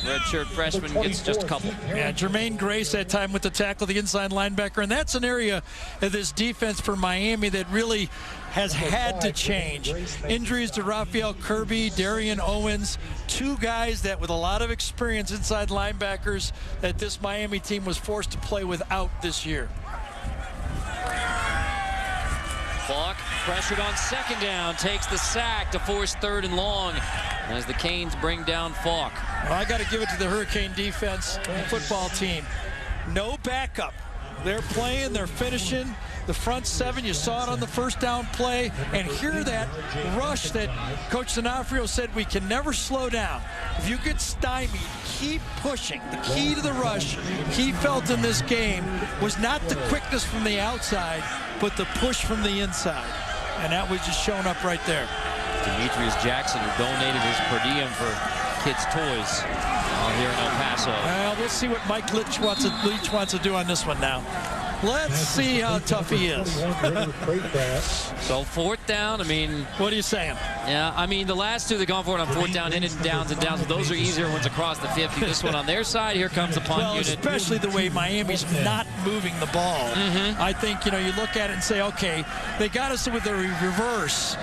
Redshirt freshman gets just a couple. Yeah, Jermaine Grace that time with the tackle, the inside linebacker, and that's an area of this defense for Miami that really has had to change. Injuries to Raphael Kirby, Darian Owens, 2 guys that with a lot of experience inside linebackers that this Miami team was forced to play without this year. Falk pressured on 2nd down, takes the sack to force 3rd and long as the Canes bring down Falk. Well, I got to give it to the Hurricane defense and football team. No backup. They're playing, they're finishing. the front seven. You saw it on the first down play. And hear that rush that Coach D'Onofrio said we can never slow down. If you get stymied, keep pushing. The key to the rush he felt in this game was not the quickness from the outside, but the push from the inside. And that was just showing up right there. Demetrius Jackson, who donated his per diem for kids' toys here in El Paso. Well, we'll see what Mike Leach wants to do on this one now. Let's see how tough he is. So 4th down, I mean. What are you saying? Yeah, I mean, the last two that gone for it on 4th down, in and downs, those are easier ones across the 50. This one on their side, here comes the punt unit. Especially the way Miami's not moving the ball. I think, you look at it and say, okay, they got us with a reverse.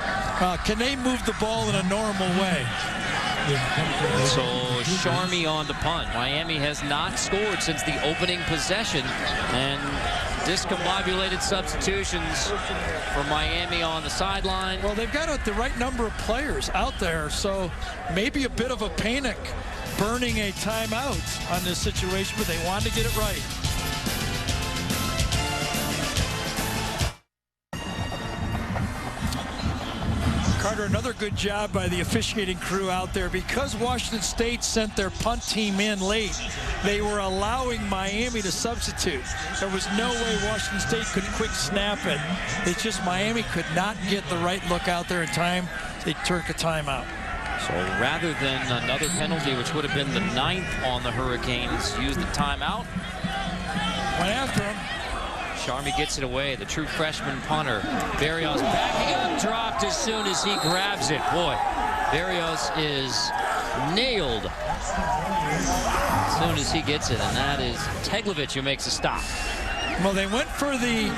Can they move the ball in a normal way? So Charmy on the punt. Miami has not scored since the opening possession, and discombobulated substitutions for Miami on the sideline. Well, they've got the right number of players out there, so maybe a bit of a panic burning a timeout on this situation, but they wanted to get it right. Carter, another good job by the officiating crew out there. Because Washington State sent their punt team in late, they were allowing Miami to substitute. There was no way Washington State could quick snap it. It's just Miami could not get the right look out there in time. They took a timeout. So rather than another penalty, which would have been the 9th on the Hurricanes, used the timeout. Went after him. Charmy gets it away. The true freshman punter. Berrios backing up, dropped as soon as he grabs it. Boy, Berrios is nailed as soon as he gets it, and that is Teglovich who makes a stop. Well, they went for the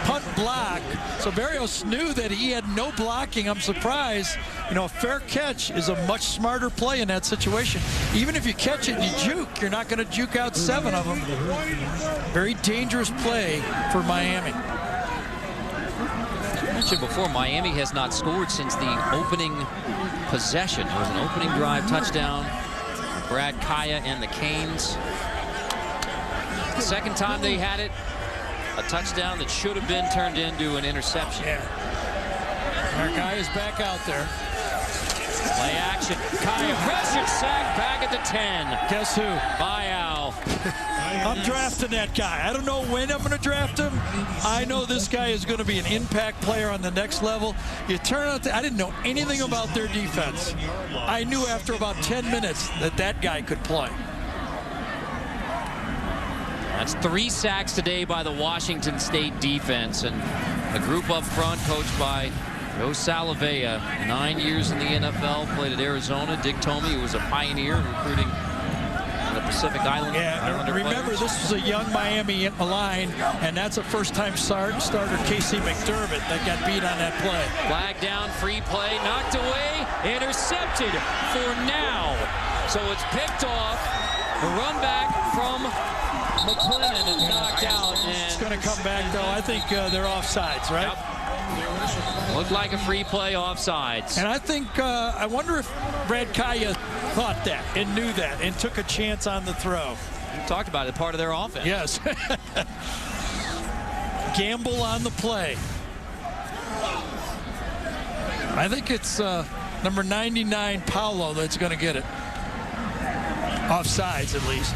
punt block, so Berrios knew that he had no blocking. I'm surprised. A fair catch is a much smarter play in that situation. Even if you catch it and you juke, you're not going to juke out 7 of them. Very dangerous play for Miami. I mentioned before, Miami has not scored since the opening possession. It was an opening drive touchdown. Brad Kaya and the Canes. The second time they had it, a touchdown that should have been turned into an interception. Our guy is back out there. Play action. Kaya pressure sack back at the 10. Guess who? Bayou. I'm drafting that guy. I don't know when I'm going to draft him. I know this guy is going to be an impact player on the next level. You turn out, I didn't know anything about their defense. I knew after about 10 minutes that guy could play. That's 3 sacks today by the Washington State defense, and a group up front coached by Joe Salavea, 9 years in the NFL, played at Arizona. Dick Tomey, who was a pioneer in recruiting the Pacific Islander remember, players. this was a young Miami line, and that's a first-time starter, Casey McDermott, that got beat on that play. Flag down, free play, knocked away, intercepted for now. So it's picked off. The run back from McClennan is knocked out. And it's going to come back, though. I think they're offsides, right? Yep. Looked like a free play offsides. And I think, I wonder if Brad Kaya thought that and knew that and took a chance on the throw. We talked about it, part of their offense. Yes. Gamble on the play. I think it's number 99, Paulo, that's going to get it. Offsides, at least.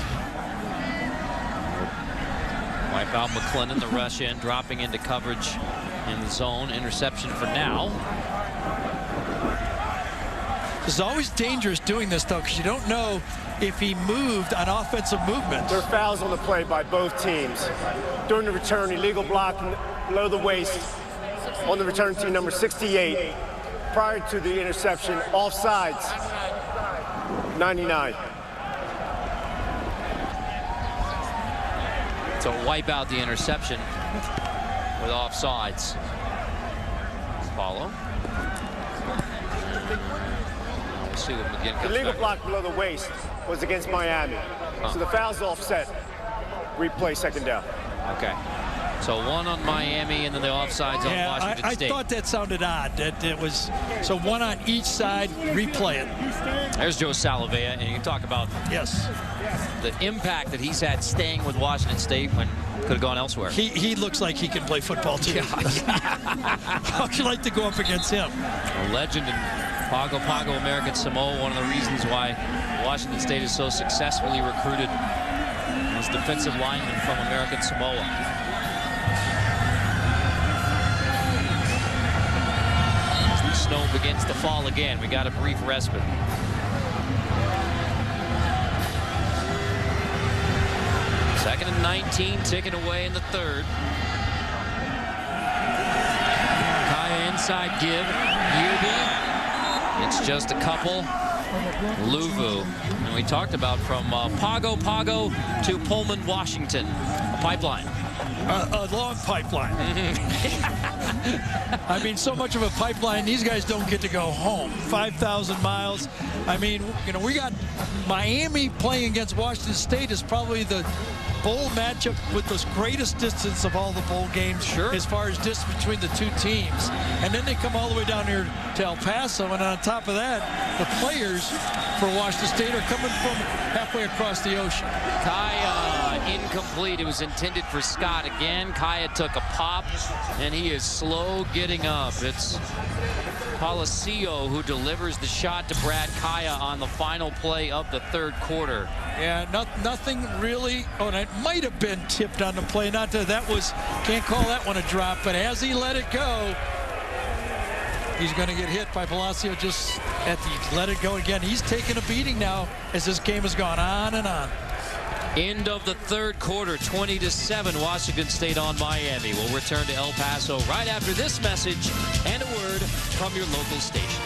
Wipe out McClennan, the rush in, dropping into coverage in the zone. Interception for now. It's always dangerous doing this, though, because you don't know if he moved on offensive movement. There are fouls on the play by both teams. During the return, illegal blocking below the waist on the return team, number 68. Prior to the interception, offsides, 99. To wipe out the interception with offsides. Follow. We'll see what McGinn comes Illegal back. block below the waist was against Miami. So the foul's offset. Replay, second down. Okay. So one on Miami, and then the offsides on Washington State. I thought that sounded odd. That it was so one on each side. Replay it. There's Joe Salavea, and you talk about the impact that he's had staying with Washington State when could have gone elsewhere. He looks like he can play football too. How would you like to go up against him? A legend in Pago Pago, American Samoa. One of the reasons why Washington State is so successfully recruited as defensive linemen from American Samoa. Snow begins to fall again. We got a brief respite. Second and 19, ticking away in the third. Kaya inside give. Yubi. It's just a couple. Luvu. And we talked about from Pago Pago to Pullman, Washington. A pipeline. A long pipeline. I mean, so much of a pipeline, these guys don't get to go home. 5,000 miles. I mean, you know, we got Miami playing against Washington State is probably the bowl matchup with the greatest distance of all the bowl games. Sure. As far as distance between the two teams. And then they come all the way down here to El Paso, and on top of that, the players for Washington State are coming from halfway across the ocean. Kaya incomplete. It was intended for Scott again. Kaya took a pop, and he is slow getting up. It's Palacio who delivers the shot to Brad Kaya on the final play of the third quarter. Yeah, nothing really. Oh, and it might have been tipped on the play. Not that was, can't call that one a drop, but as he let it go, he's going to get hit by Palacio just at the let it go again. He's taking a beating now as this game has gone on and on. End of the third quarter, 20-7, Washington State on Miami. We'll return to El Paso right after this message and a word from your local station.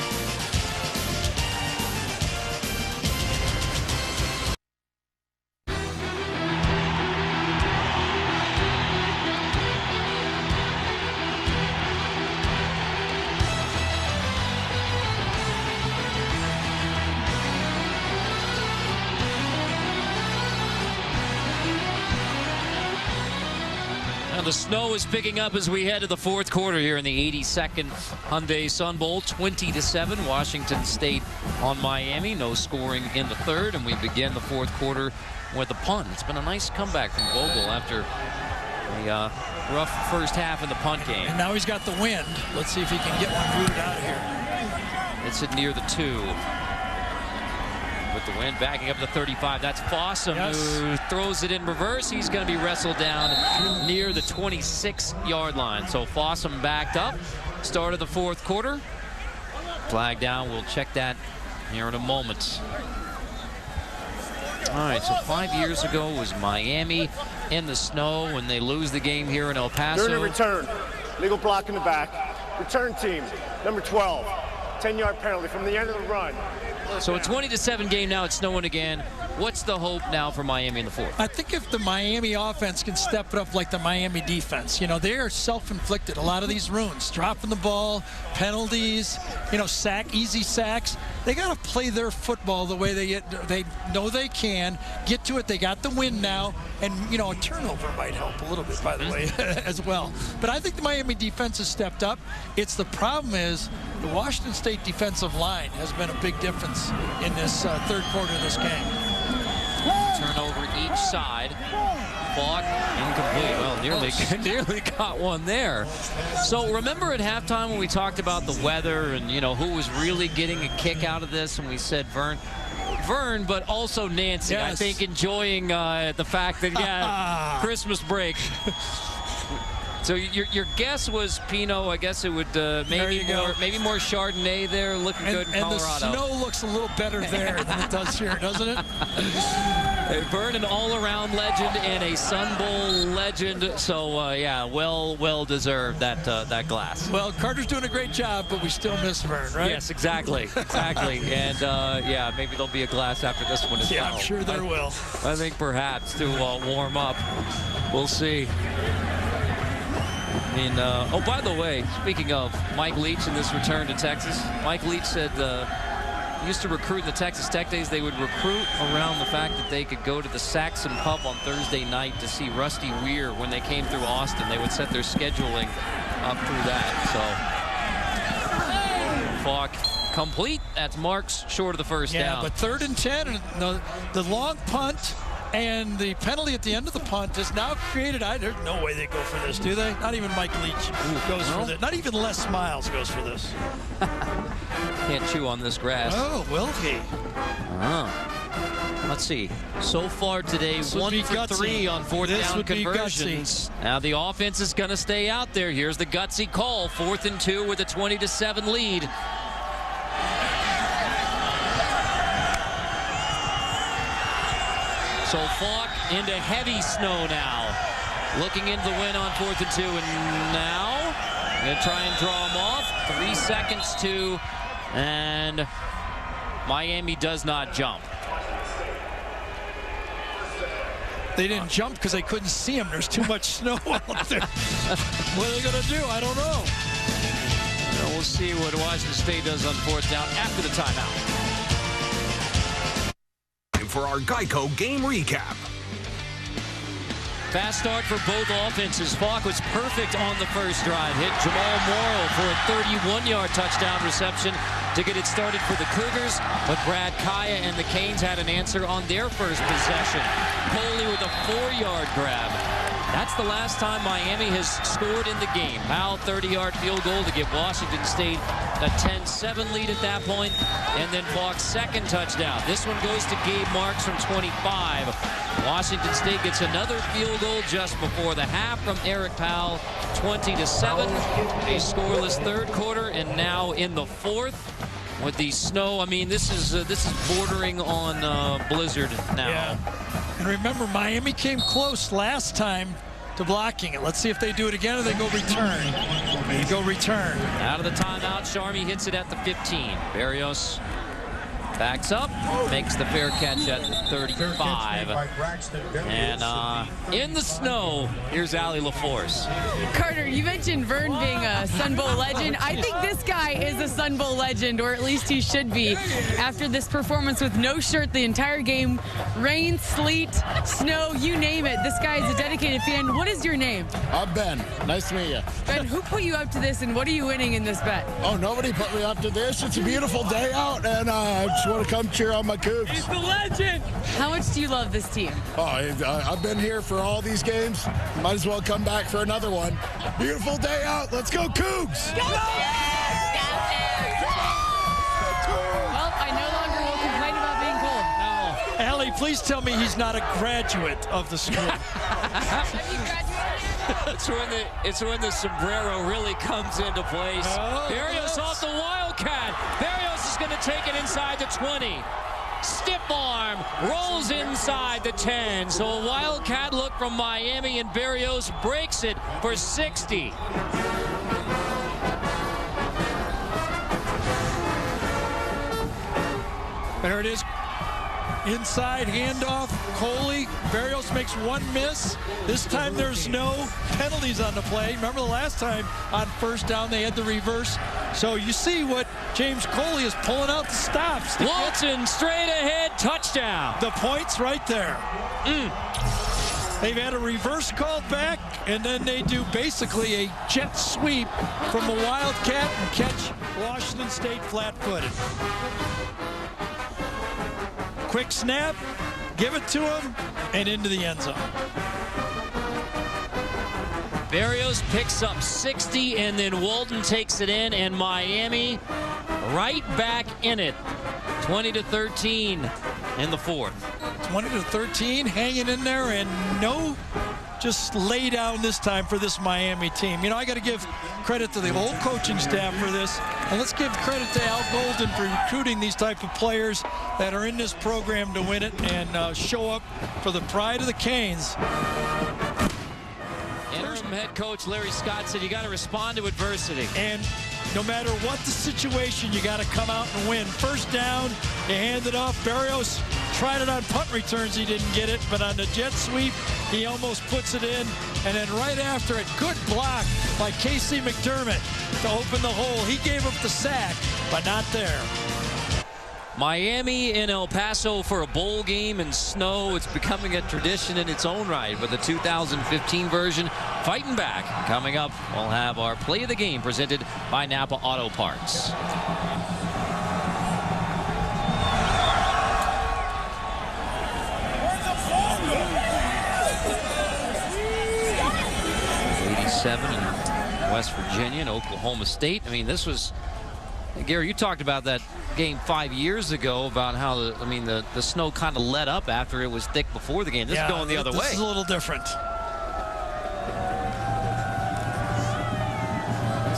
The snow is picking up as we head to the fourth quarter here in the 82nd Hyundai Sun Bowl. 20-7, Washington State on Miami. No scoring in the third, and we begin the fourth quarter with a punt. It's been a nice comeback from Vogel after a rough first half in the punt game. And now he's got the wind. Let's see if he can get one rooted out of here. It's at near the 2. With the wind backing up the 35. That's Fossum who throws it in reverse. He's going to be wrestled down near the 26-yard line. So Fossum backed up. Start of the fourth quarter. Flag down. We'll check that here in a moment. All right, so 5 years ago was Miami in the snow when they lose the game here in El Paso. During the return, legal block in the back. Return team, number 12. 10-yard penalty from the end of the run. So a 20-7 game now. It's snowing again. What's the hope now for Miami in the fourth? I think if the Miami offense can step it up like the Miami defense, you know, they are self-inflicted. A lot of these ruins, dropping the ball, penalties, you know, easy sacks. They got to play their football the way they know they can. Get to it. They got the win now, and you know, a turnover might help a little bit, by the way, as well. But I think the Miami defense has stepped up. The problem is the Washington State defensive line has been a big difference in this third quarter of this game. Turnover each side. Fought, incomplete. Well, nearly got one there. So remember at halftime when we talked about the weather and, you know, who was really getting a kick out of this, and we said Vern, but also Nancy. Yes. I think enjoying the fact that, Christmas break. So your guess was Pinot. I guess it would maybe more Chardonnay there, looking good in Colorado. And the snow looks a little better there than it does here, doesn't it? Vern, an all-around legend and a Sun Bowl legend. So yeah, well deserved that glass. Well, Carter's doing a great job, but we still miss Vern, right? Yes, exactly. And yeah, maybe there'll be a glass after this one as well. Yeah, I'm sure there will. I think perhaps to warm up. We'll see. Oh, by the way, speaking of Mike Leach and this return to Texas, Mike Leach said used to recruit in the Texas Tech days. They would recruit around the fact that they could go to the Saxon Pub on Thursday night to see Rusty Weir when they came through Austin. They would set their scheduling up through that. So Falk complete. That's Marks short of the first down. But 3rd and 10, and the long punt and the penalty at the end of the punt has now created. There's no way they go for this, do they? Not even Mike Leach goes for this. Not even Les Miles goes for this. Can't chew on this grass. Oh, will he? Let's see. So far today, 1 for 3 on 4th down conversions. Now the offense is going to stay out there. Here's the gutsy call. 4th and 2 with a 20-7 lead. So Falk into heavy snow now. Looking into the win on 4th and 2. And now going to try and draw him off. 3 seconds to, and Miami does not jump. They didn't jump because they couldn't see him. There's too much snow out there. What are they going to do? I don't know. Well, we'll see what Washington State does on 4th down after the timeout. For our Geico game recap. Fast start for both offenses. Falk was perfect on the first drive. Hit Jamal Morrow for a 31-yard touchdown reception to get it started for the Cougars. But Brad Kaya and the Canes had an answer on their first possession. Coley with a 4-yard grab. That's the last time Miami has scored in the game. Powell, 30-yard field goal to give Washington State a 10-7 lead at that point. And then Falk's second touchdown. This one goes to Gabe Marks from 25. Washington State gets another field goal just before the half from Eric Powell, 20-7. A scoreless third quarter, and now in the fourth with the snow. I mean, this is bordering on blizzard now. Yeah. And remember, Miami came close last time to blocking it. Let's see if they do it again or they go return. They go return. Out of the timeout, Sharmy hits it at the 15. Barrios backs up, makes the fair catch at the 35. And in the snow, here's Allie LaForce. Carter, you mentioned Vern being a Sun Bowl legend. I think this guy is a Sun Bowl legend, or at least he should be, after this performance with no shirt the entire game. Rain, sleet, snow, you name it. This guy is a dedicated fan. What is your name? I'm Ben. Nice to meet you. Ben, who put you up to this, and what are you winning in this bet? Oh, nobody put me up to this. It's a beautiful day out, and I just want to come cheer on my Cougs. He's the legend. How much do you love this team? Oh, I've been here for all these games. Might as well come back for another one. Beautiful day out. Let's go, Cougs. Go! Well, I no longer will complain about being cold. No. Allie, please tell me he's not a graduate of the school. Have you graduated? It's when the sombrero really comes into place. Oh, Barrios off the Wildcat. Barrios is going to take it inside the 20. Stiff arm, rolls inside the 10. So a Wildcat look from Miami, and Barrios breaks it for 60. There it is. Inside handoff, Coley. Barrios makes one miss. This time there's no penalties on the play. Remember the last time on first down they had the reverse. So you see what James Coley is pulling out the stops. Walton straight ahead, touchdown. The points right there. They've had a reverse called back, and then they do basically a jet sweep from the Wildcat and catch Washington State flat-footed. Quick snap, give it to him, and into the end zone. Barrios picks up 60, and then Walton takes it in, and Miami right back in it. 20-13 in the fourth. 20-13, hanging in there, and no just lay down this time for this Miami team. You know, I got to give credit to the whole coaching staff for this, and let's give credit to Al Golden for recruiting these type of players that are in this program to win it and show up for the pride of the Canes. Interim head coach Larry Scott said you got to respond to adversity. And no matter what the situation, you got to come out and win. First down, you hand it off. Barrios tried it on punt returns. He didn't get it, but on the jet sweep, he almost puts it in. And then right after it, good block by Casey McDermott to open the hole. He gave up the sack, but not there. Miami in El Paso for a bowl game in snow. It's becoming a tradition in its own right, but the 2015 version fighting back. Coming up, we'll have our play of the game presented by Napa Auto Parts. '87 in West Virginia and Oklahoma State. I mean, this was, Gary, you talked about that game 5 years ago about how the snow kind of let up after it was thick before the game. This is going the other way. This is a little different. This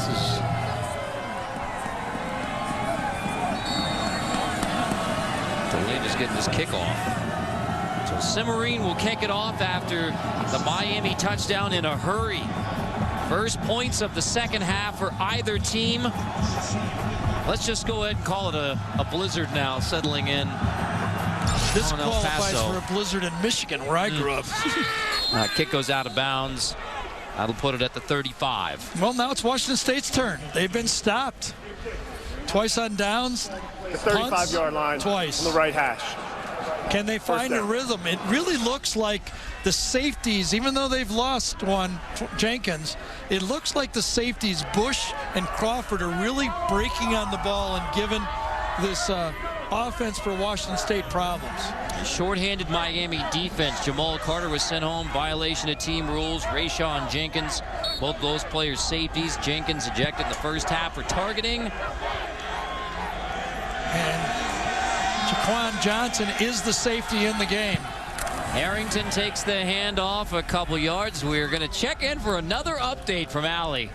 is Delay just getting this kickoff. So Cimarine will kick it off after the Miami touchdown in a hurry. First points of the second half for either team. Let's just go ahead and call it a blizzard now, settling in. This qualifies for a blizzard in Michigan, where I grew up. Kick goes out of bounds. That'll put it at the 35. Well, now it's Washington State's turn. They've been stopped. Twice on downs. The 35-yard line. Twice. On the right hash. Can they find a rhythm? It really looks like the safeties, even though they've lost one, Jenkins, it looks like the safeties, Bush and Crawford, are really breaking on the ball and giving this offense for Washington State problems. Short-handed Miami defense. Jamal Carter was sent home, violation of team rules. Rayshawn Jenkins, both those players safeties. Jenkins ejected in the first half for targeting. And Jaquan Johnson is the safety in the game. Harrington takes the handoff a couple yards. We're going to check in for another update from Allie.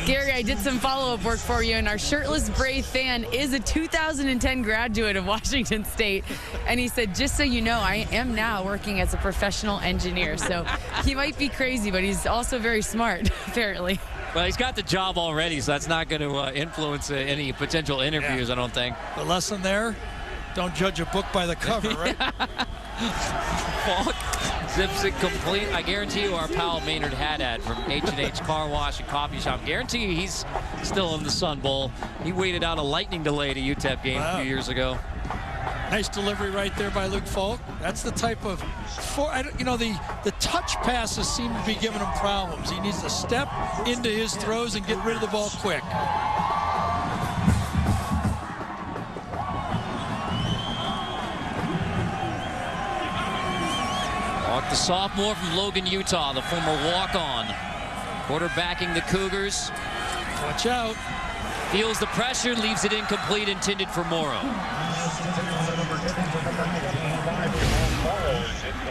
Gary, I did some follow-up work for you, and our shirtless Brave fan is a 2010 graduate of Washington State. And he said, just so you know, I am now working as a professional engineer. So he might be crazy, but he's also very smart, apparently. Well, he's got the job already, so that's not going to influence any potential interviews, I don't think. The lesson there, don't judge a book by the cover, right? Falk zips it complete. I guarantee you our pal Maynard Haddad from H&H Car Wash and Coffee Shop, guarantee you he's still in the Sun Bowl. He waited out a lightning delay at a UTEP game a few years ago. Nice delivery right there by Luke Falk. That's the type of, the touch passes seem to be giving him problems. He needs to step into his throws and get rid of the ball quick. The sophomore from Logan, Utah, the former walk-on. Quarterbacking the Cougars. Watch out. Feels the pressure, leaves it incomplete, intended for Morrow.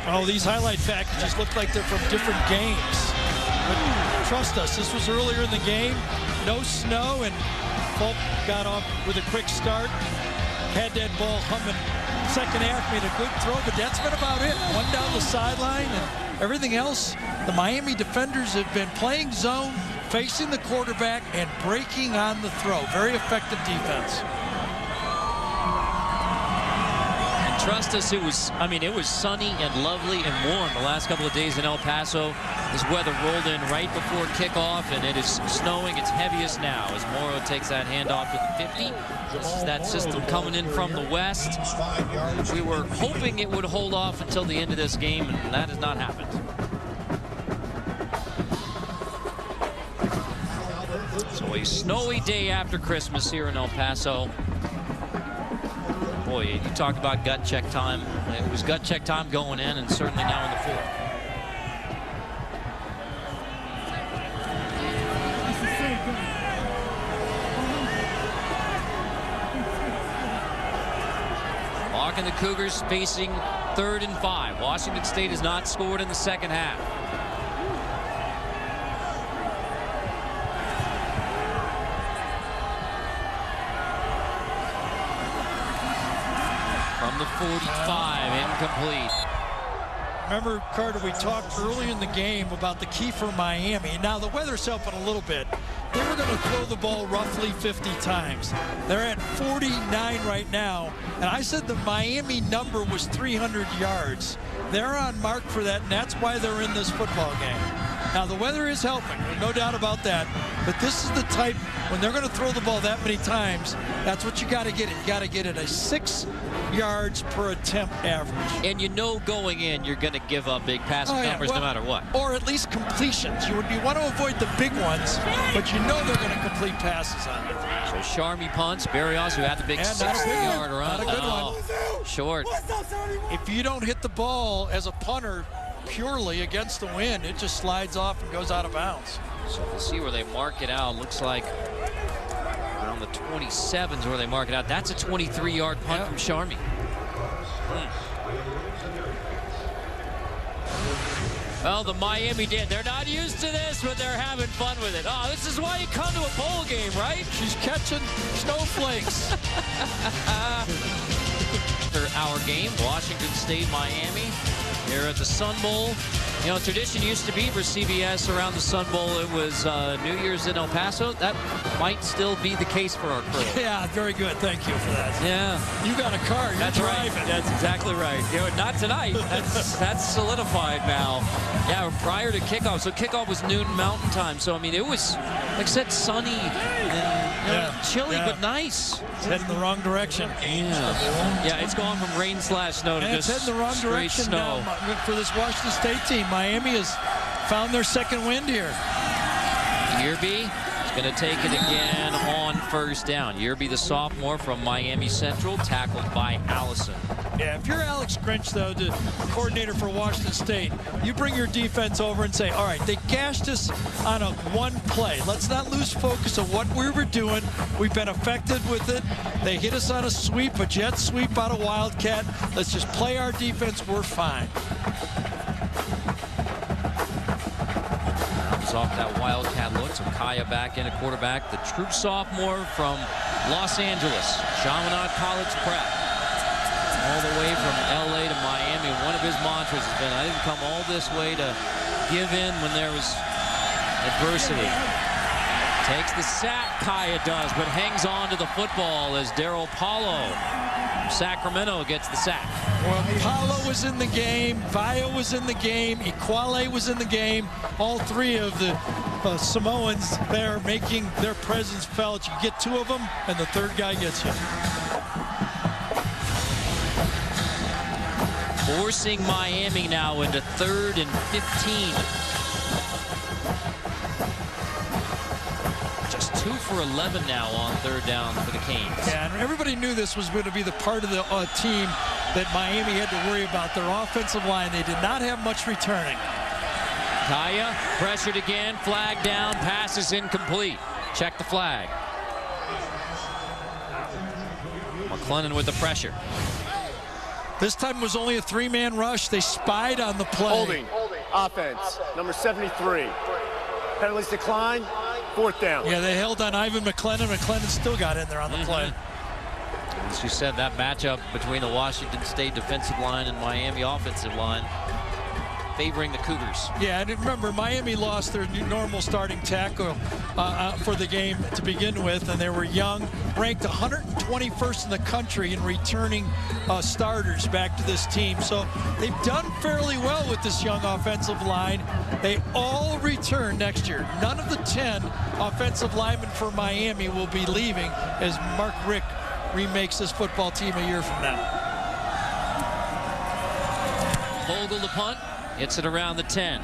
Oh, these highlight packages look like they're from different games. But trust us, this was earlier in the game. No snow, and Falk got off with a quick start. Had that ball humming. Second half, made a good throw, but that's been about it. One down the sideline, and everything else. The Miami defenders have been playing zone, facing the quarterback, and breaking on the throw. Very effective defense. And trust us, it was sunny and lovely and warm the last couple of days in El Paso. This weather rolled in right before kickoff, and it is snowing its heaviest now as Morrow takes that handoff to the 50. This is that system coming in from the west. We were hoping it would hold off until the end of this game, and that has not happened. So a snowy day after Christmas here in El Paso. Boy, you talked about gut check time. It was gut check time going in, and certainly now in the fourth. And the Cougars facing 3rd and 5. Washington State has not scored in the second half. From the 45, incomplete. Remember, Carter, we talked early in the game about the key for Miami. Now, the weather's helping a little bit. They were going to throw the ball roughly 50 times. They're at 49 right now. And I said the Miami number was 300 yards. They're on mark for that, and that's why they're in this football game. Now, the weather is helping, no doubt about that. But this is the type, when they're going to throw the ball that many times, that's what you got to get it. You got to get it a 6 yards per attempt average. And you know going in, you're going to give up big passing numbers no matter what. Or at least completions. You want to avoid the big ones, but you know they're going to complete passes on it. So Charmy punts. Berrios, who had the big 60-yard run. Not a good one. Short. If you don't hit the ball as a punter purely against the wind, it just slides off and goes out of bounds. So we'll see where they mark it out. Looks like around the 27s where they mark it out. That's a 23-yard punt from Charmy. Well, the Miami did. They're not used to this, but they're having fun with it. Oh, this is why you come to a bowl game, right? She's catching snowflakes. For our game, Washington State, Miami, here at the Sun Bowl. You know, tradition used to be for CBS around the Sun Bowl. It was New Year's in El Paso. That might still be the case for our crew. Yeah, very good. Thank you for that. Yeah. You got a car. You're That's driving. right. That's exactly right. You know, not tonight. That's solidified now. Yeah, prior to kickoff. So kickoff was noon Mountain Time. So, I mean, it was, like I said, sunny and chilly, but nice. It's heading the wrong direction. Yeah, it's gone from rain/snow to and just it's heading the wrong direction snow. now for this Washington State team. Miami has found their second wind here. Yearby is going to take it again on first down. Yearby, the sophomore from Miami Central, tackled by Allison. Yeah, if you're Alex Grinch, though, the coordinator for Washington State, you bring your defense over and say, all right, they gashed us on one play. Let's not lose focus of what we were doing. We've been affected with it. They hit us on a sweep, a jet sweep out of Wildcat. Let's just play our defense. We're fine. Off that Wildcat look. So Kaya back in a quarterback. The true sophomore from Los Angeles, Chaminade College Prep. All the way from LA to Miami. One of his mantras has been, I didn't come all this way to give in when there was adversity. Takes the sack, Kaya does, but hangs on to the football as Daryl Paulo from Sacramento gets the sack. Well, Paulo was in the game, Vaya was in the game, Equale was in the game. All three of the Samoans there making their presence felt. You get two of them, and the third guy gets you. Forcing Miami now into 3rd and 15. Just 2 for 11 now on 3rd down for the Canes. Yeah, and everybody knew this was going to be the part of the team that Miami had to worry about. Their offensive line, they did not have much returning. Kaya pressured again, flag down, pass is incomplete. Check the flag. McClellan with the pressure. This time was only a 3-man rush. They spied on the play. Holding. Offense. Number 73. Penalties decline. 4th down. Yeah, they held on Ivan McClellan. McClellan still got in there on the play. As you said, that matchup between the Washington State defensive line and Miami offensive line favoring the Cougars. Yeah, and remember, Miami lost their normal starting tackle for the game to begin with, and they were young, ranked 121st in the country in returning starters back to this team. So they've done fairly well with this young offensive line. They all return next year. None of the 10 offensive linemen for Miami will be leaving as Mark Richt remakes this football team a year from now. Vogel the punt. Hits it around the 10.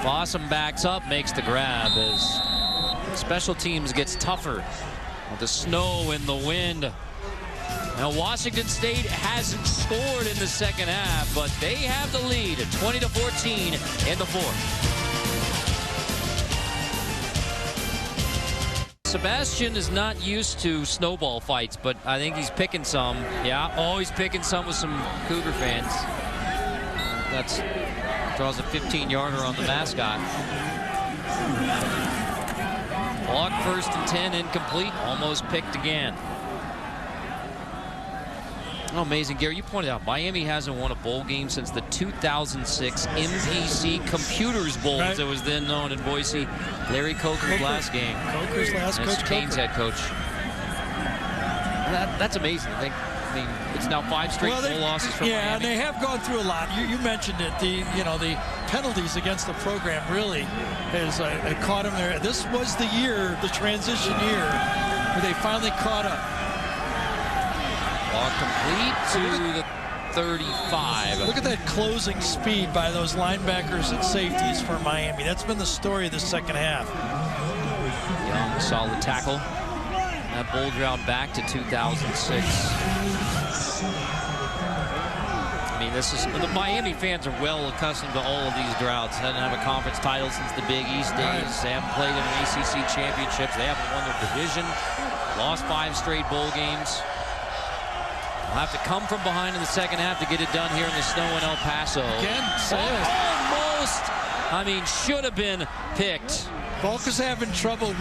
Fossum backs up, makes the grab as special teams gets tougher with the snow and the wind. Now Washington State hasn't scored in the second half, but they have the lead at 20-14 in the 4th. Sebastian is not used to snowball fights, but I think he's picking some. Yeah, always picking some with some Cougar fans. That's draws a 15-yarder on the mascot. Block 1st and 10, incomplete, almost picked again. Oh, amazing, Gary, you pointed out Miami hasn't won a bowl game since the 2006 MPC Computers Bowl, as it was then known in Boise. Larry Coker's last game. Coker's last coach. Canes head coach. That's amazing. I think mean, it's now 5 straight bowl losses for Miami. Yeah, and they have gone through a lot. You mentioned it. The penalties against the program really has caught them there. This was the year, the transition year, where they finally caught up. Ball complete to the 35. Look at that closing speed by those linebackers and safeties for Miami. That's been the story of the second half. Young, solid tackle. That bowl drought back to 2006. I mean, the Miami fans are well accustomed to all of these droughts. They haven't have a conference title since the Big East days. They haven't played in an ACC championships. They haven't won their division. Lost 5 straight bowl games. They'll have to come from behind in the second half to get it done here in the snow in El Paso. Again, almost. I mean, should have been picked. Volk is having trouble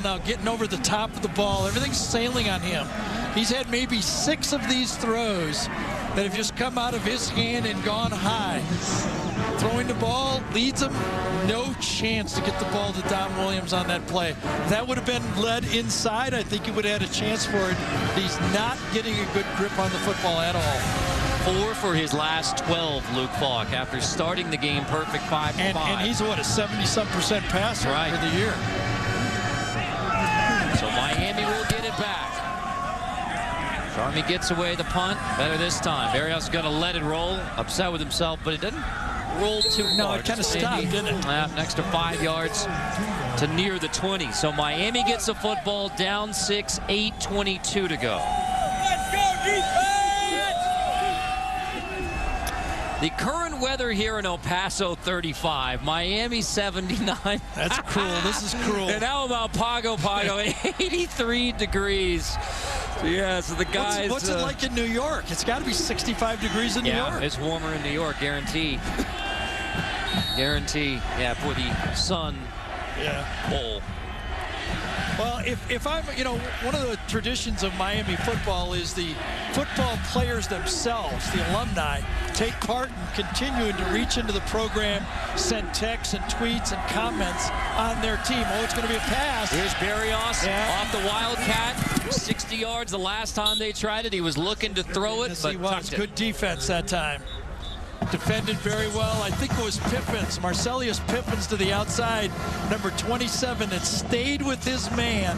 now getting over the top of the ball. Everything's sailing on him. He's had maybe 6 of these throws that have just come out of his hand and gone high. Throwing the ball leads him. No chance to get the ball to Don Williams on that play. If that would have been led inside, I think he would have had a chance for it. He's not getting a good grip on the football at all. 4 for his last 12, Luke Falk, after starting the game perfect 5 for 5. And he's, what, a 70-some% passer for the year. So Miami will get it back. Army gets away the punt. Better this time. Barrios is going to let it roll. Upset with himself, but it didn't roll too far. No, it kind of stopped, didn't it? Next to 5 yards to near the 20. So Miami gets the football down 6, 8:22 to go. Let's go, defense! The current weather here in El Paso, 35. Miami, 79. That's cruel. This is cruel. And how about Pago, 83 degrees. So, yeah, so the guys... What's it like in New York? It's got to be 65 degrees in New York. Yeah, it's warmer in New York, guarantee. Guarantee, yeah, for the Sun Bowl. Well, if I'm, one of the traditions of Miami football is the football players themselves, the alumni, take part in continuing to reach into the program, send texts and tweets and comments on their team. Oh, it's going to be a pass. Here's Barrios off the Wildcat. 60 yards the last time they tried it. He was looking to throw it, but tucked it. Good defense that time. Defended very well. I think it was Pippins, Marcellus Pippins to the outside, number 27, that stayed with his man.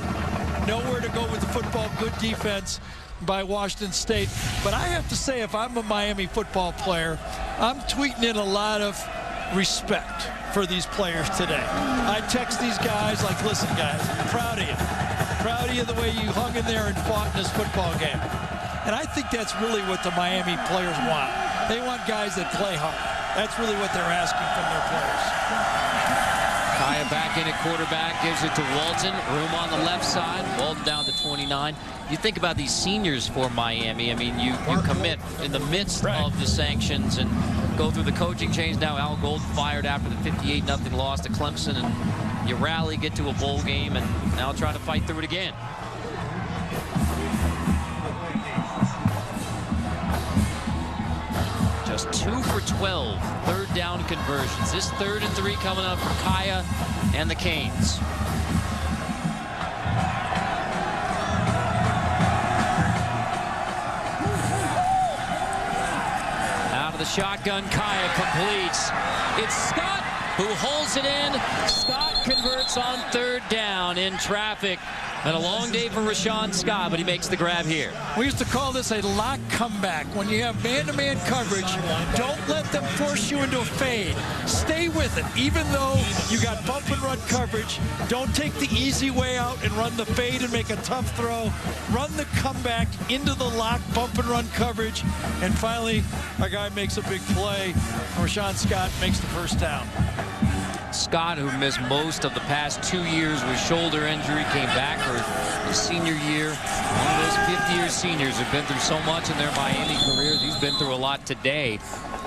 Nowhere to go with the football. Good defense by Washington State. But I have to say, if I'm a Miami football player, I'm tweeting in a lot of respect for these players today. I text these guys like, listen, guys, I'm proud of you. Proud of you the way you hung in there and fought in this football game. And I think that's really what the Miami players want. They want guys that play hard. That's really what they're asking from their players. Kaya back in at quarterback, gives it to Walton. Room on the left side. Walton down to 29. You think about these seniors for Miami. I mean, you commit in the midst of the sanctions and go through the coaching change. Now Al Gold fired after the 58-0 loss to Clemson, and you rally, get to a bowl game, and now try to fight through it again. Just 2 for 12, third down conversions. This 3rd and 3 coming up for Kaya and the Canes. Out of the shotgun, Kaya completes. It's Scott who holds it in. Scott converts on 3rd down in traffic. And a long day for Rashawn Scott, but he makes the grab here. We used to call this a lock comeback. When you have man-to-man coverage, don't let them force you into a fade. Stay with it. Even though you got bump and run coverage, don't take the easy way out and run the fade and make a tough throw. Run the comeback into the lock, bump and run coverage. And finally, our guy makes a big play. Rashawn Scott makes the first down. Scott, who missed most of the past 2 years with shoulder injury, came back for his senior year. One of those 50-year seniors who've been through so much in their Miami careers. He's been through a lot today.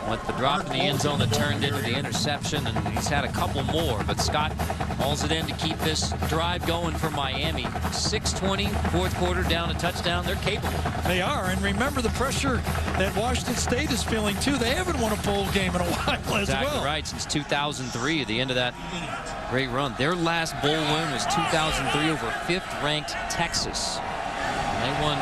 With the drop in the end zone that turned into the interception, and he's had a couple more, but Scott hauls it in to keep this drive going for Miami. 6:20, 4th quarter, down a touchdown. They're capable. They are, and remember the pressure that Washington State is feeling too. They haven't won a bowl game in a while as well. Exactly right, since 2003 at the end of that great run. Their last bowl win was 2003 over 5th-ranked Texas. And they won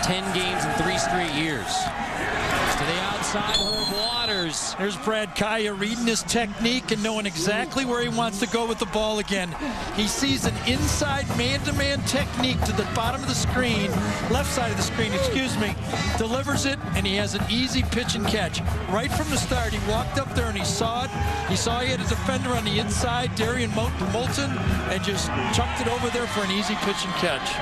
10 games in 3 straight years. To the outside, Herb Waters. There's Brad Kaya reading his technique and knowing exactly where he wants to go with the ball again. He sees an inside man-to-man technique to the bottom of the screen, left side of the screen, excuse me, delivers it, and he has an easy pitch and catch. Right from the start, he walked up there and he saw it. He saw he had a defender on the inside, Darian Moulton, and just chucked it over there for an easy pitch and catch.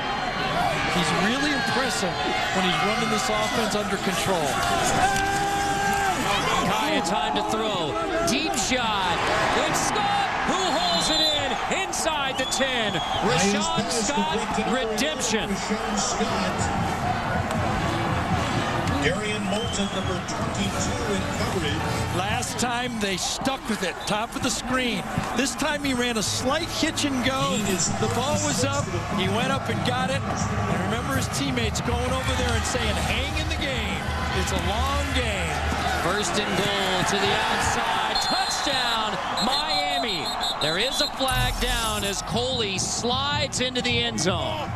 He's really impressive when he's running this offense under control. Kaya, time to throw. Deep shot. It's Scott who holds it in inside the 10. Rashawn Scott, redemption. Darian Moulton, number 22 in coverage. Last time they stuck with it, top of the screen. This time he ran a slight hitch and go. The ball was up. He went up and got it. And remember his teammates going over there and saying, hang in the game. It's a long game. First and goal to the outside. Touchdown, Miami. There is a flag down as Coley slides into the end zone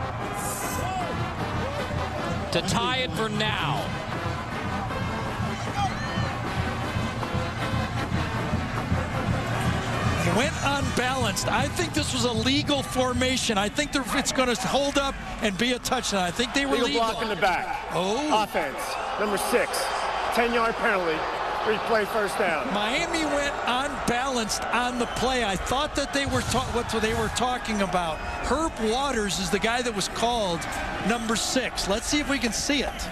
to tie it for now. Went unbalanced. I think this was a legal formation. I think it's going to hold up and be a touchdown. I think they were legal. Block in the back. Oh. Offense, number 6, 10-yard penalty, replay first down. Miami went unbalanced on the play. I thought that they were what they were talking about. Herb Waters is the guy that was called number 6. Let's see if we can see it.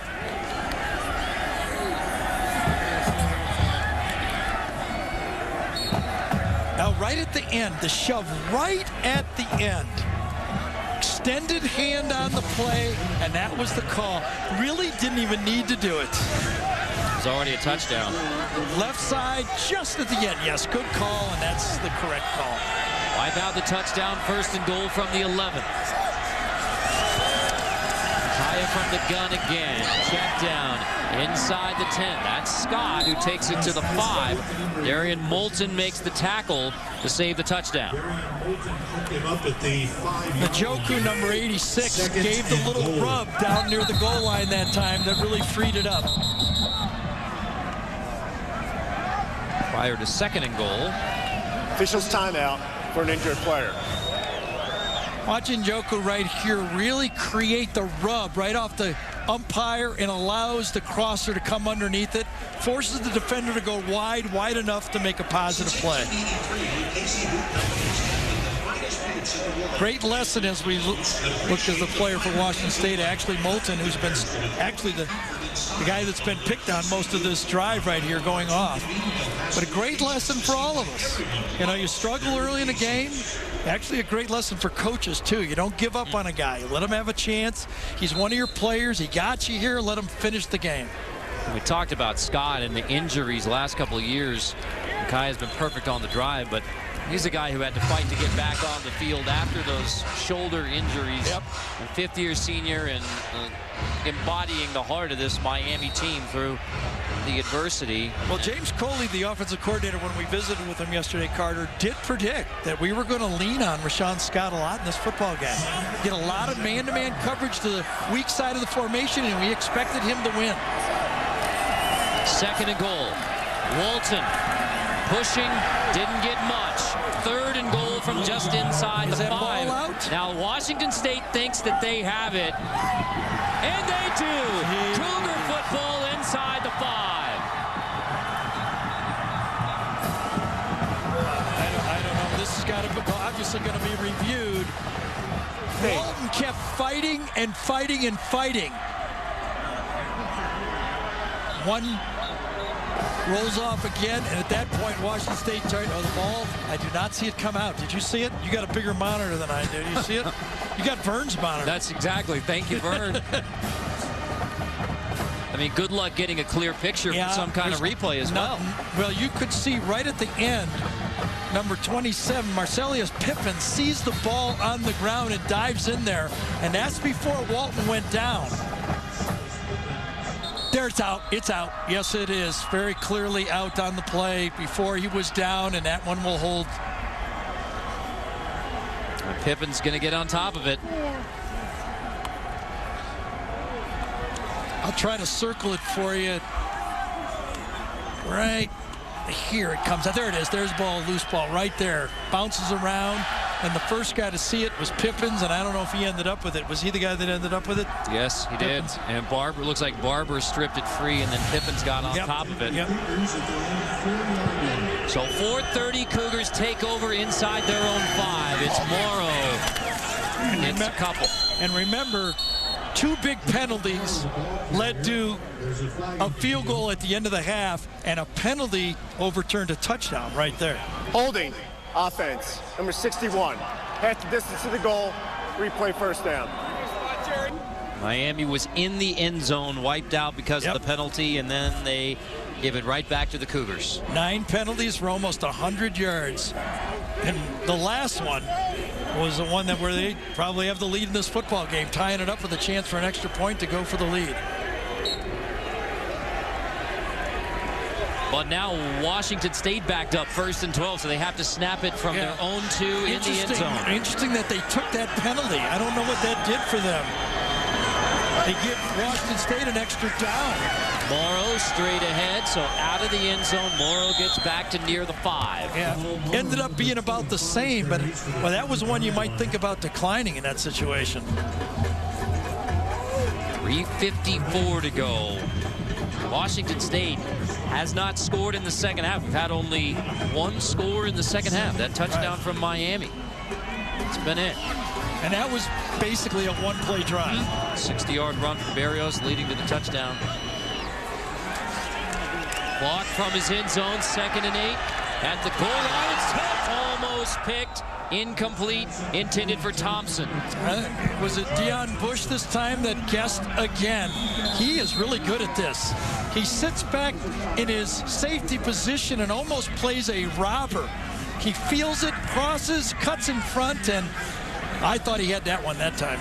Now, right at the end, the shove right at the end. Extended hand on the play, and that was the call. Really didn't even need to do it. It was already a touchdown. Left side, just at the end. Yes, good call, and that's the correct call. Wipe out the touchdown, first and goal from the 11. Kaya from the gun again. Check down inside the 10. That's Scott who takes it to the 5. Darian Moulton makes the tackle to save the touchdown. Njoku, number 86, gave the little rub down near the goal line that time that really freed it up. Prior to second and goal. Official's timeout for an injured player. Watch Njoku right here really create the rub right off the umpire and allows the crosser to come underneath it, forces the defender to go wide enough to make a positive play. Great lesson as we look as the player for Washington State, actually Moulton, who's been actually the guy that's been picked on most of this drive right here going off. But a great lesson for all of us. You know, you struggle early in the game. Actually a great lesson for coaches too. You don't give up on a guy. You let him have a chance. He's one of your players. He got you here. Let him finish the game. We talked about Scott and the injuries last couple of years. Kai has been perfect on the drive, but he's a guy who had to fight to get back on the field after those shoulder injuries. Yep. And fifth-year senior and embodying the heart of this Miami team through the adversity. Well, James Coley, the offensive coordinator, when we visited with him yesterday, Carter, did predict that we were going to lean on Rashawn Scott a lot in this football game. Get a lot of man-to-man coverage to the weak side of the formation, and we expected him to win. Second and goal. Walton pushing, didn't get much. Third and goal from just inside the 5. Ball out? Now Washington State thinks that they have it, and they do. Cougar football inside the 5. I don't know. This has got to be obviously going to be reviewed. Walton kept fighting and fighting and fighting. One rolls off again, and at that point, Washington State turned the ball. I do not see it come out. Did you see it? You got a bigger monitor than I do. Do you see it? You got Vern's monitor. That's exactly. Thank you, Vern. I mean, good luck getting a clear picture from some kind of replay as well. Well, you could see right at the end, number 27, Marcellus Pippin sees the ball on the ground and dives in there, and that's before Walton went down. There, it's out. It's out. Yes, it is. Very clearly out on the play before he was down, and that one will hold. And Pippin's going to get on top of it. I'll try to circle it for you. Right here it comes. There it is. There's ball, loose ball right there. Bounces around. And the first guy to see it was Pippins, and I don't know if he ended up with it. Was he the guy that ended up with it? Yes, he did. And Barber, looks like Barber stripped it free, and then Pippins got on top of it. So 4:30, Cougars take over inside their own 5. It's Morrow. It's a couple. And remember, 2 big penalties led to a field goal at the end of the half, and a penalty overturned a touchdown right there. Holding. Offense, number 61. Half the distance to the goal, replay first down. Miami was in the end zone, wiped out because of the penalty, and then they give it right back to the Cougars. 9 penalties for almost 100 yards. And the last one was the one where they probably have the lead in this football game, tying it up with a chance for an extra point to go for the lead. But now Washington State backed up 1st and 12, so they have to snap it from their own 2 in the end zone. Interesting that they took that penalty. I don't know what that did for them. They give Washington State an extra down. Morrow straight ahead, so out of the end zone. Morrow gets back to near the 5. Yeah, ended up being about the same, but well, that was one you might think about declining in that situation. 3:54 to go. Washington State has not scored in the second half. We've had only 1 score in the second half. That touchdown from Miami. It's been it. And that was basically a 1-play drive. 60-yard run from Berrios leading to the touchdown. Blocked from his end zone, 2nd and 8. At the goal line, it's almost picked. Incomplete, intended for Thompson. Was it Deion Bush this time that guessed again? He is really good at this. He sits back in his safety position and almost plays a robber. He feels it, crosses, cuts in front, and I thought he had that one that time.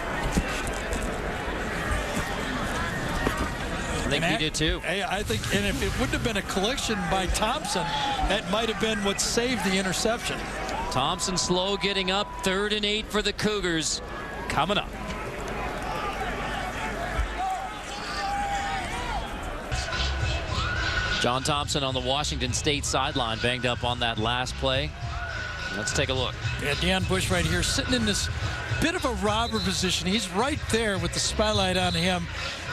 I think he did too. I think, and if it wouldn't have been a collection by Thompson, that might have been what saved the interception. Thompson slow getting up. 3rd and 8 for the Cougars. Coming up. John Thompson on the Washington State sideline, banged up on that last play. Let's take a look. Yeah, Deion Bush right here sitting in this bit of a robber position. He's right there with the spotlight on him.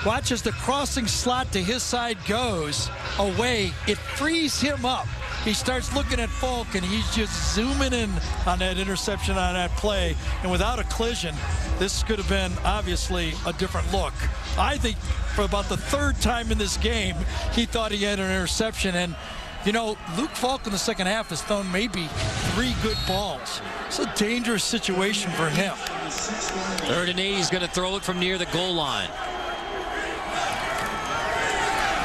Watch as the crossing slot to his side goes away. It frees him up. He starts looking at Falk, and he's just zooming in on that interception on that play. And without a collision, this could have been obviously a different look. I think for about the 3rd time in this game, he thought he had an interception. And, you know, Luke Falk in the second half has thrown maybe 3 good balls. It's a dangerous situation for him. 3rd and 8, he's going to throw it from near the goal line.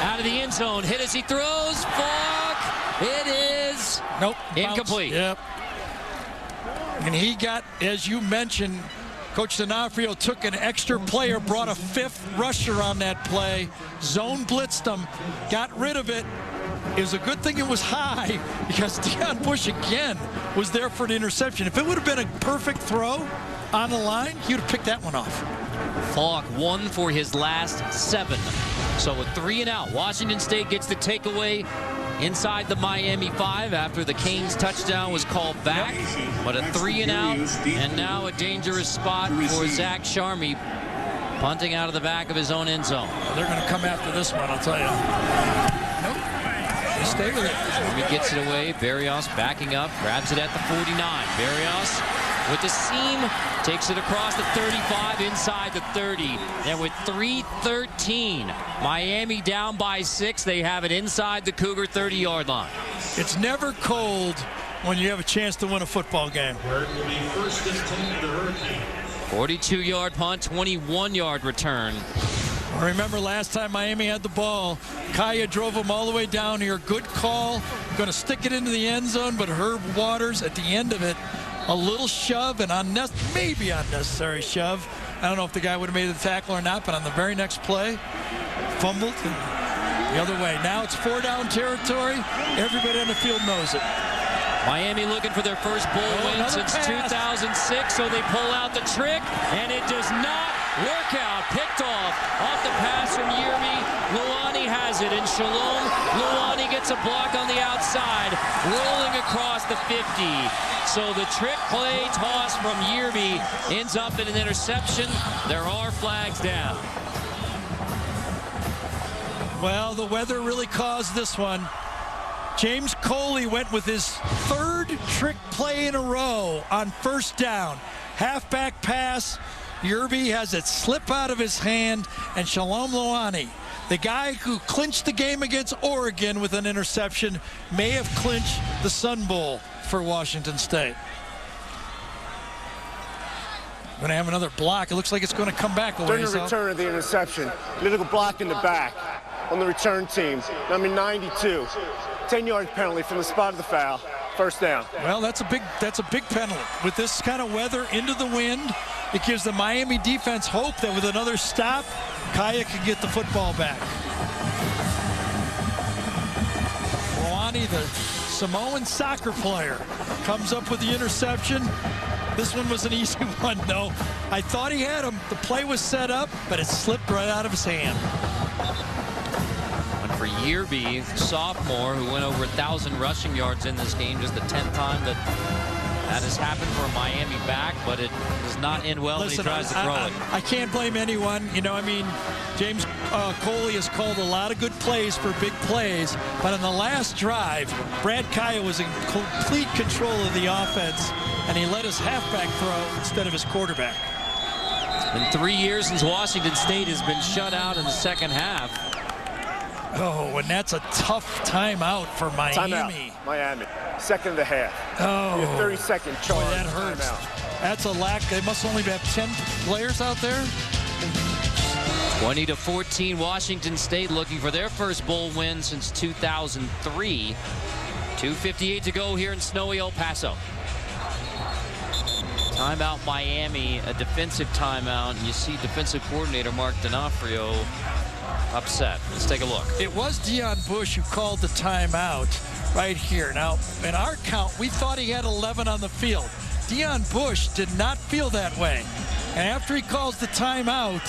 Out of the end zone, hit as he throws. Falk, it is incomplete. Yep. And he got, as you mentioned, Coach D'Onofrio took an extra player, brought a 5th rusher on that play, zone blitzed him, got rid of it. It was a good thing it was high because Deion Bush again was there for the interception. If it would have been a perfect throw on the line, he would have picked that one off. Falk 1 for his last 7. So with 3 and out, Washington State gets the takeaway inside the Miami 5 after the Canes touchdown was called back. But a 3 and out, and now a dangerous spot for Zach Charmy, punting out of the back of his own end zone. Well, they're going to come after this one, I'll tell you. Nope. They stay with it. Charmy gets it away. Berrios backing up, grabs it at the 49. Berrios with the seam, takes it across the 35, inside the 30. And with 3:13, Miami down by 6. They have it inside the Cougar 30-yard line. It's never cold when you have a chance to win a football game. 42-yard punt, 21-yard return. Remember last time Miami had the ball, Kaya drove him all the way down here. Good call. Going to stick it into the end zone, but Herb Waters at the end of it, a little shove, and maybe unnecessary shove. I don't know if the guy would have made the tackle or not, but on the very next play, fumbled and the other way. Now it's 4-down territory. Everybody on the field knows it. Miami looking for their first bowl win since 2006, so they pull out the trick, and it does not Workout picked off the pass from Yerby. Luani has it, and Shalom Luani gets a block on the outside, rolling across the 50. So the trick play toss from Yerby ends up in an interception. There are flags down. Well, the weather really caused this one. James Coley went with his third trick play in a row on first down. Halfback pass. Yerby has it slip out of his hand, and Shalom Luani, the guy who clinched the game against Oregon with an interception, may have clinched the Sun Bowl for Washington State. Going to have another block. It looks like it's going to come back a During ways. the return of the interception, little block in the back on the return team, number 92. 10-yard penalty from the spot of the foul. First down. Well, that's a big penalty. With this kind of weather into the wind, it gives the Miami defense hope that with another stop, Kaya can get the football back. Luani, the Samoan soccer player, comes up with the interception. This one was an easy one, though. I thought he had him. The play was set up, but it slipped right out of his hand. For Yerby, sophomore, who went over 1,000 rushing yards in this game, just the 10th time that has happened for a Miami back, but it does not end well when he tries to throw it. I can't blame anyone. You know, I mean, James Coley has called a lot of good plays for big plays, but on the last drive, Brad Kaya was in complete control of the offense, and he let his halfback throw instead of his quarterback. In 3 years since Washington State has been shut out in the second half. Oh, and that's a tough timeout for Miami. Timeout. Miami. Second of the half. Oh. 30-second charge. Boy, that hurts. That's a lack. They must only have 10 players out there. 20-14, Washington State looking for their first bowl win since 2003. 2:58 to go here in snowy El Paso. Timeout Miami, a defensive timeout, and you see defensive coordinator Mark D'Onofrio upset. Let's take a look. It was Deion Bush who called the timeout right here. Now, in our count, we thought he had 11 on the field. Deion Bush did not feel that way. And after he calls the timeout,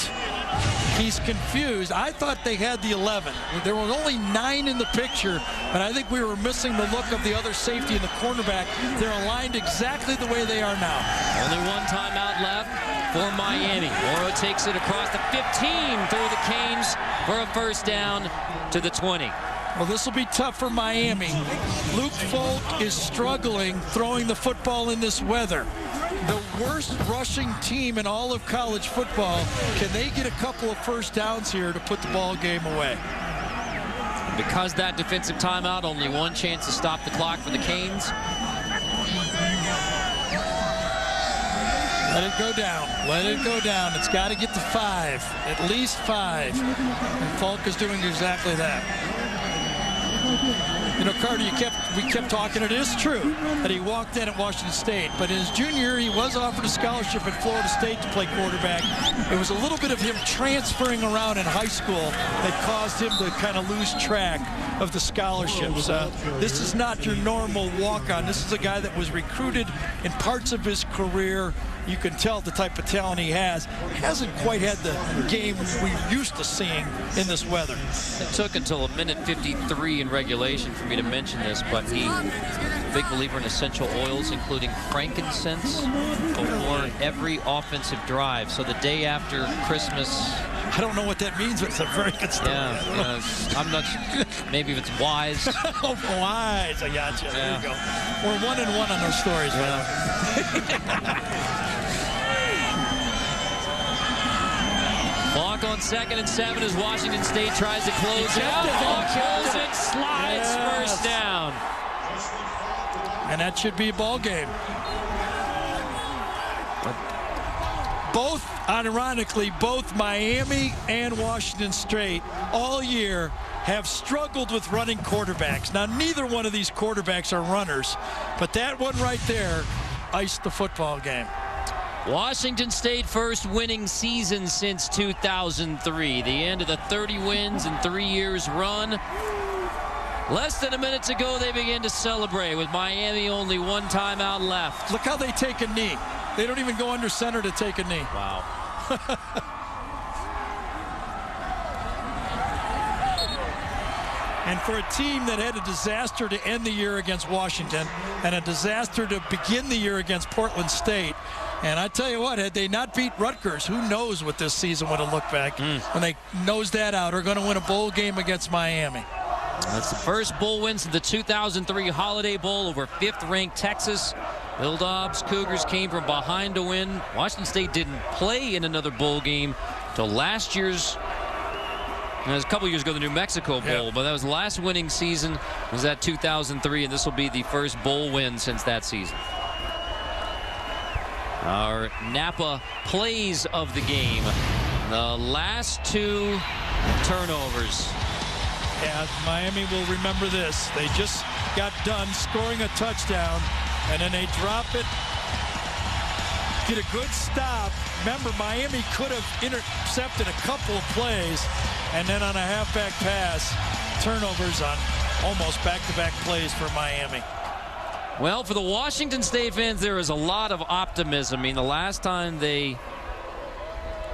he's confused. I thought they had the 11. There were only 9 in the picture, but I think we were missing the look of the other safety and the cornerback. They're aligned exactly the way they are now. Only one timeout left for Miami. Morrow takes it across the 15 through the Canes for a first down to the 20. Well, this will be tough for Miami. Luke Folk is struggling throwing the football in this weather. The worst rushing team in all of college football. Can they get a couple of first downs here to put the ball game away? Because that defensive timeout, only one chance to stop the clock for the Canes. Let it go down. Let it go down. It's got to get to 5, at least 5. And Falk is doing exactly that. You know, Carter, we kept talking. It is true that he walked in at Washington State, but in his junior year, he was offered a scholarship at Florida State to play quarterback. It was a little bit of him transferring around in high school that caused him to kind of lose track of the scholarships. This is not your normal walk-on. This is a guy that was recruited in parts of his career. You can tell the type of talent he has. Hasn't quite had the game we're used to seeing in this weather. It took until 1:53 in regulation for me to mention this, but he's a big believer in essential oils, including frankincense, before every offensive drive. So the day after Christmas. I don't know what that means, but it's a very good story. Yeah, I'm not sure. Maybe if it's wise. Oh, wise. I got you. There you go. We're 1-1 on those stories, Clock on 2nd and 7 as Washington State tries to close out. Kills it, slides, first down. And that should be a ball game. Both, ironically, both Miami and Washington State all year have struggled with running quarterbacks. Now, neither one of these quarterbacks are runners, but that one right there iced the football game. Washington State first winning season since 2003. The end of the 30 wins in 3 years run. Less than a minute to go, they begin to celebrate with Miami only one timeout left. Look how they take a knee. They don't even go under center to take a knee. Wow. And for a team that had a disaster to end the year against Washington and a disaster to begin the year against Portland State, and I tell you what, had they not beat Rutgers, who knows what this season would have looked like when they nosed that out, are going to win a bowl game against Miami. That's the first bowl win since the 2003 Holiday Bowl over 5th-ranked Texas. Bill Dobbs' Cougars came from behind to win. Washington State didn't play in another bowl game till last year's. It was a couple years ago, the New Mexico Bowl, but that was the last winning season, was that 2003, and this will be the first bowl win since that season. Our Napa plays of the game. The last 2 turnovers. Yeah, Miami will remember this. They just got done scoring a touchdown, and then they drop it, get a good stop. Remember, Miami could have intercepted a couple of plays, and then on a halfback pass, turnovers on almost back-to-back plays for Miami. Well, for the Washington State fans, there is a lot of optimism. I mean, the last time they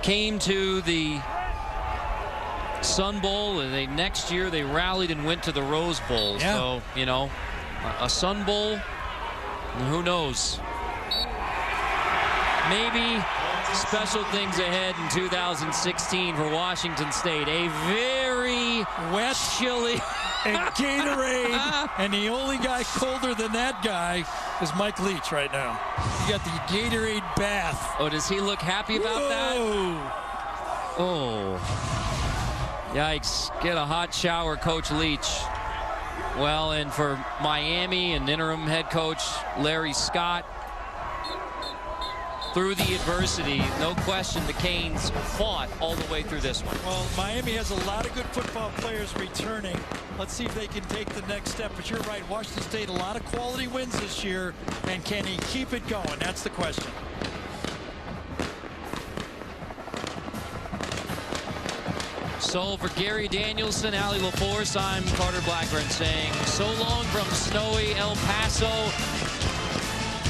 came to the Sun Bowl, and next year they rallied and went to the Rose Bowl. Yeah. So, you know, a Sun Bowl, who knows? Maybe special things ahead in 2016 for Washington State. A very wet, chilly and Gatorade, and the only guy colder than that guy is Mike Leach right now. You got the Gatorade bath. Oh, does he look happy about that? Oh. Yikes. Get a hot shower, Coach Leach. Well, and for Miami and interim head coach Larry Scott, through the adversity, no question the Canes fought all the way through this one. Well, Miami has a lot of good football players returning. Let's see if they can take the next step. But you're right, Washington State, a lot of quality wins this year. And can he keep it going? That's the question. So for Gary Danielson, Allie LaForce, I'm Carter Blackburn saying so long from snowy El Paso,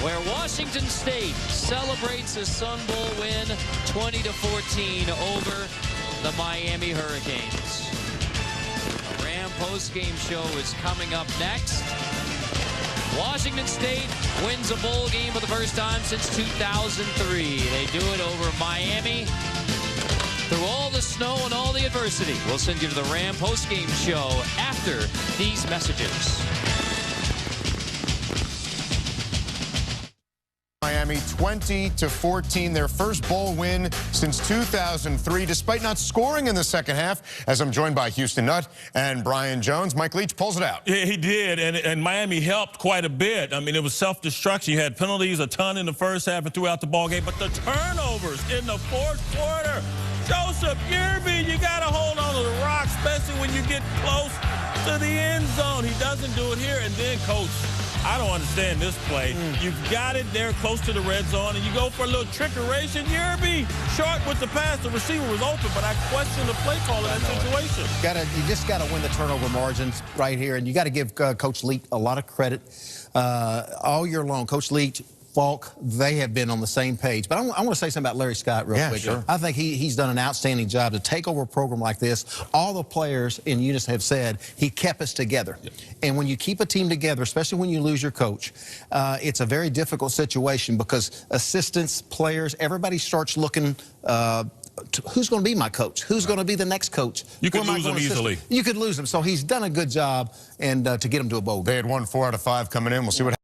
where Washington State celebrates a Sun Bowl win 20-14 over the Miami Hurricanes. The Ram postgame show is coming up next. Washington State wins a bowl game for the first time since 2003. They do it over Miami. Through all the snow and all the adversity, we'll send you to the Ram postgame show after these messages. Miami 20-14, their first bowl win since 2003, despite not scoring in the second half. As I'm joined by Houston Nutt and Brian Jones, Mike Leach pulls it out. Yeah, he did, and Miami helped quite a bit. I mean, it was self-destruction. You had penalties a ton in the first half and throughout the ball game, but the turnovers in the fourth quarter. Joseph Yearby, you got to hold on to the rock, especially when you get close to the end zone. He doesn't do it here, and then, Coach, I don't understand this play. You've got it there close to the red zone, and you go for a little trickeration. Yearby short with the pass. The receiver was open, but I question the play call in that situation. You just got to win the turnover margins right here, and you got to give Coach Leach a lot of credit all year long. Coach Leach, Falk, they have been on the same page. But I want to say something about Larry Scott real quick. Sure. I think he's done an outstanding job to take over a program like this. All the players in unison have said he kept us together. Yep. And when you keep a team together, especially when you lose your coach, it's a very difficult situation because assistants, players, everybody starts looking who's going to be my coach? Who's going to be the next coach? You could lose them easily. You could lose them. So he's done a good job and to get them to a bowl game. They had won 4 out of 5 coming in. We'll see what happens.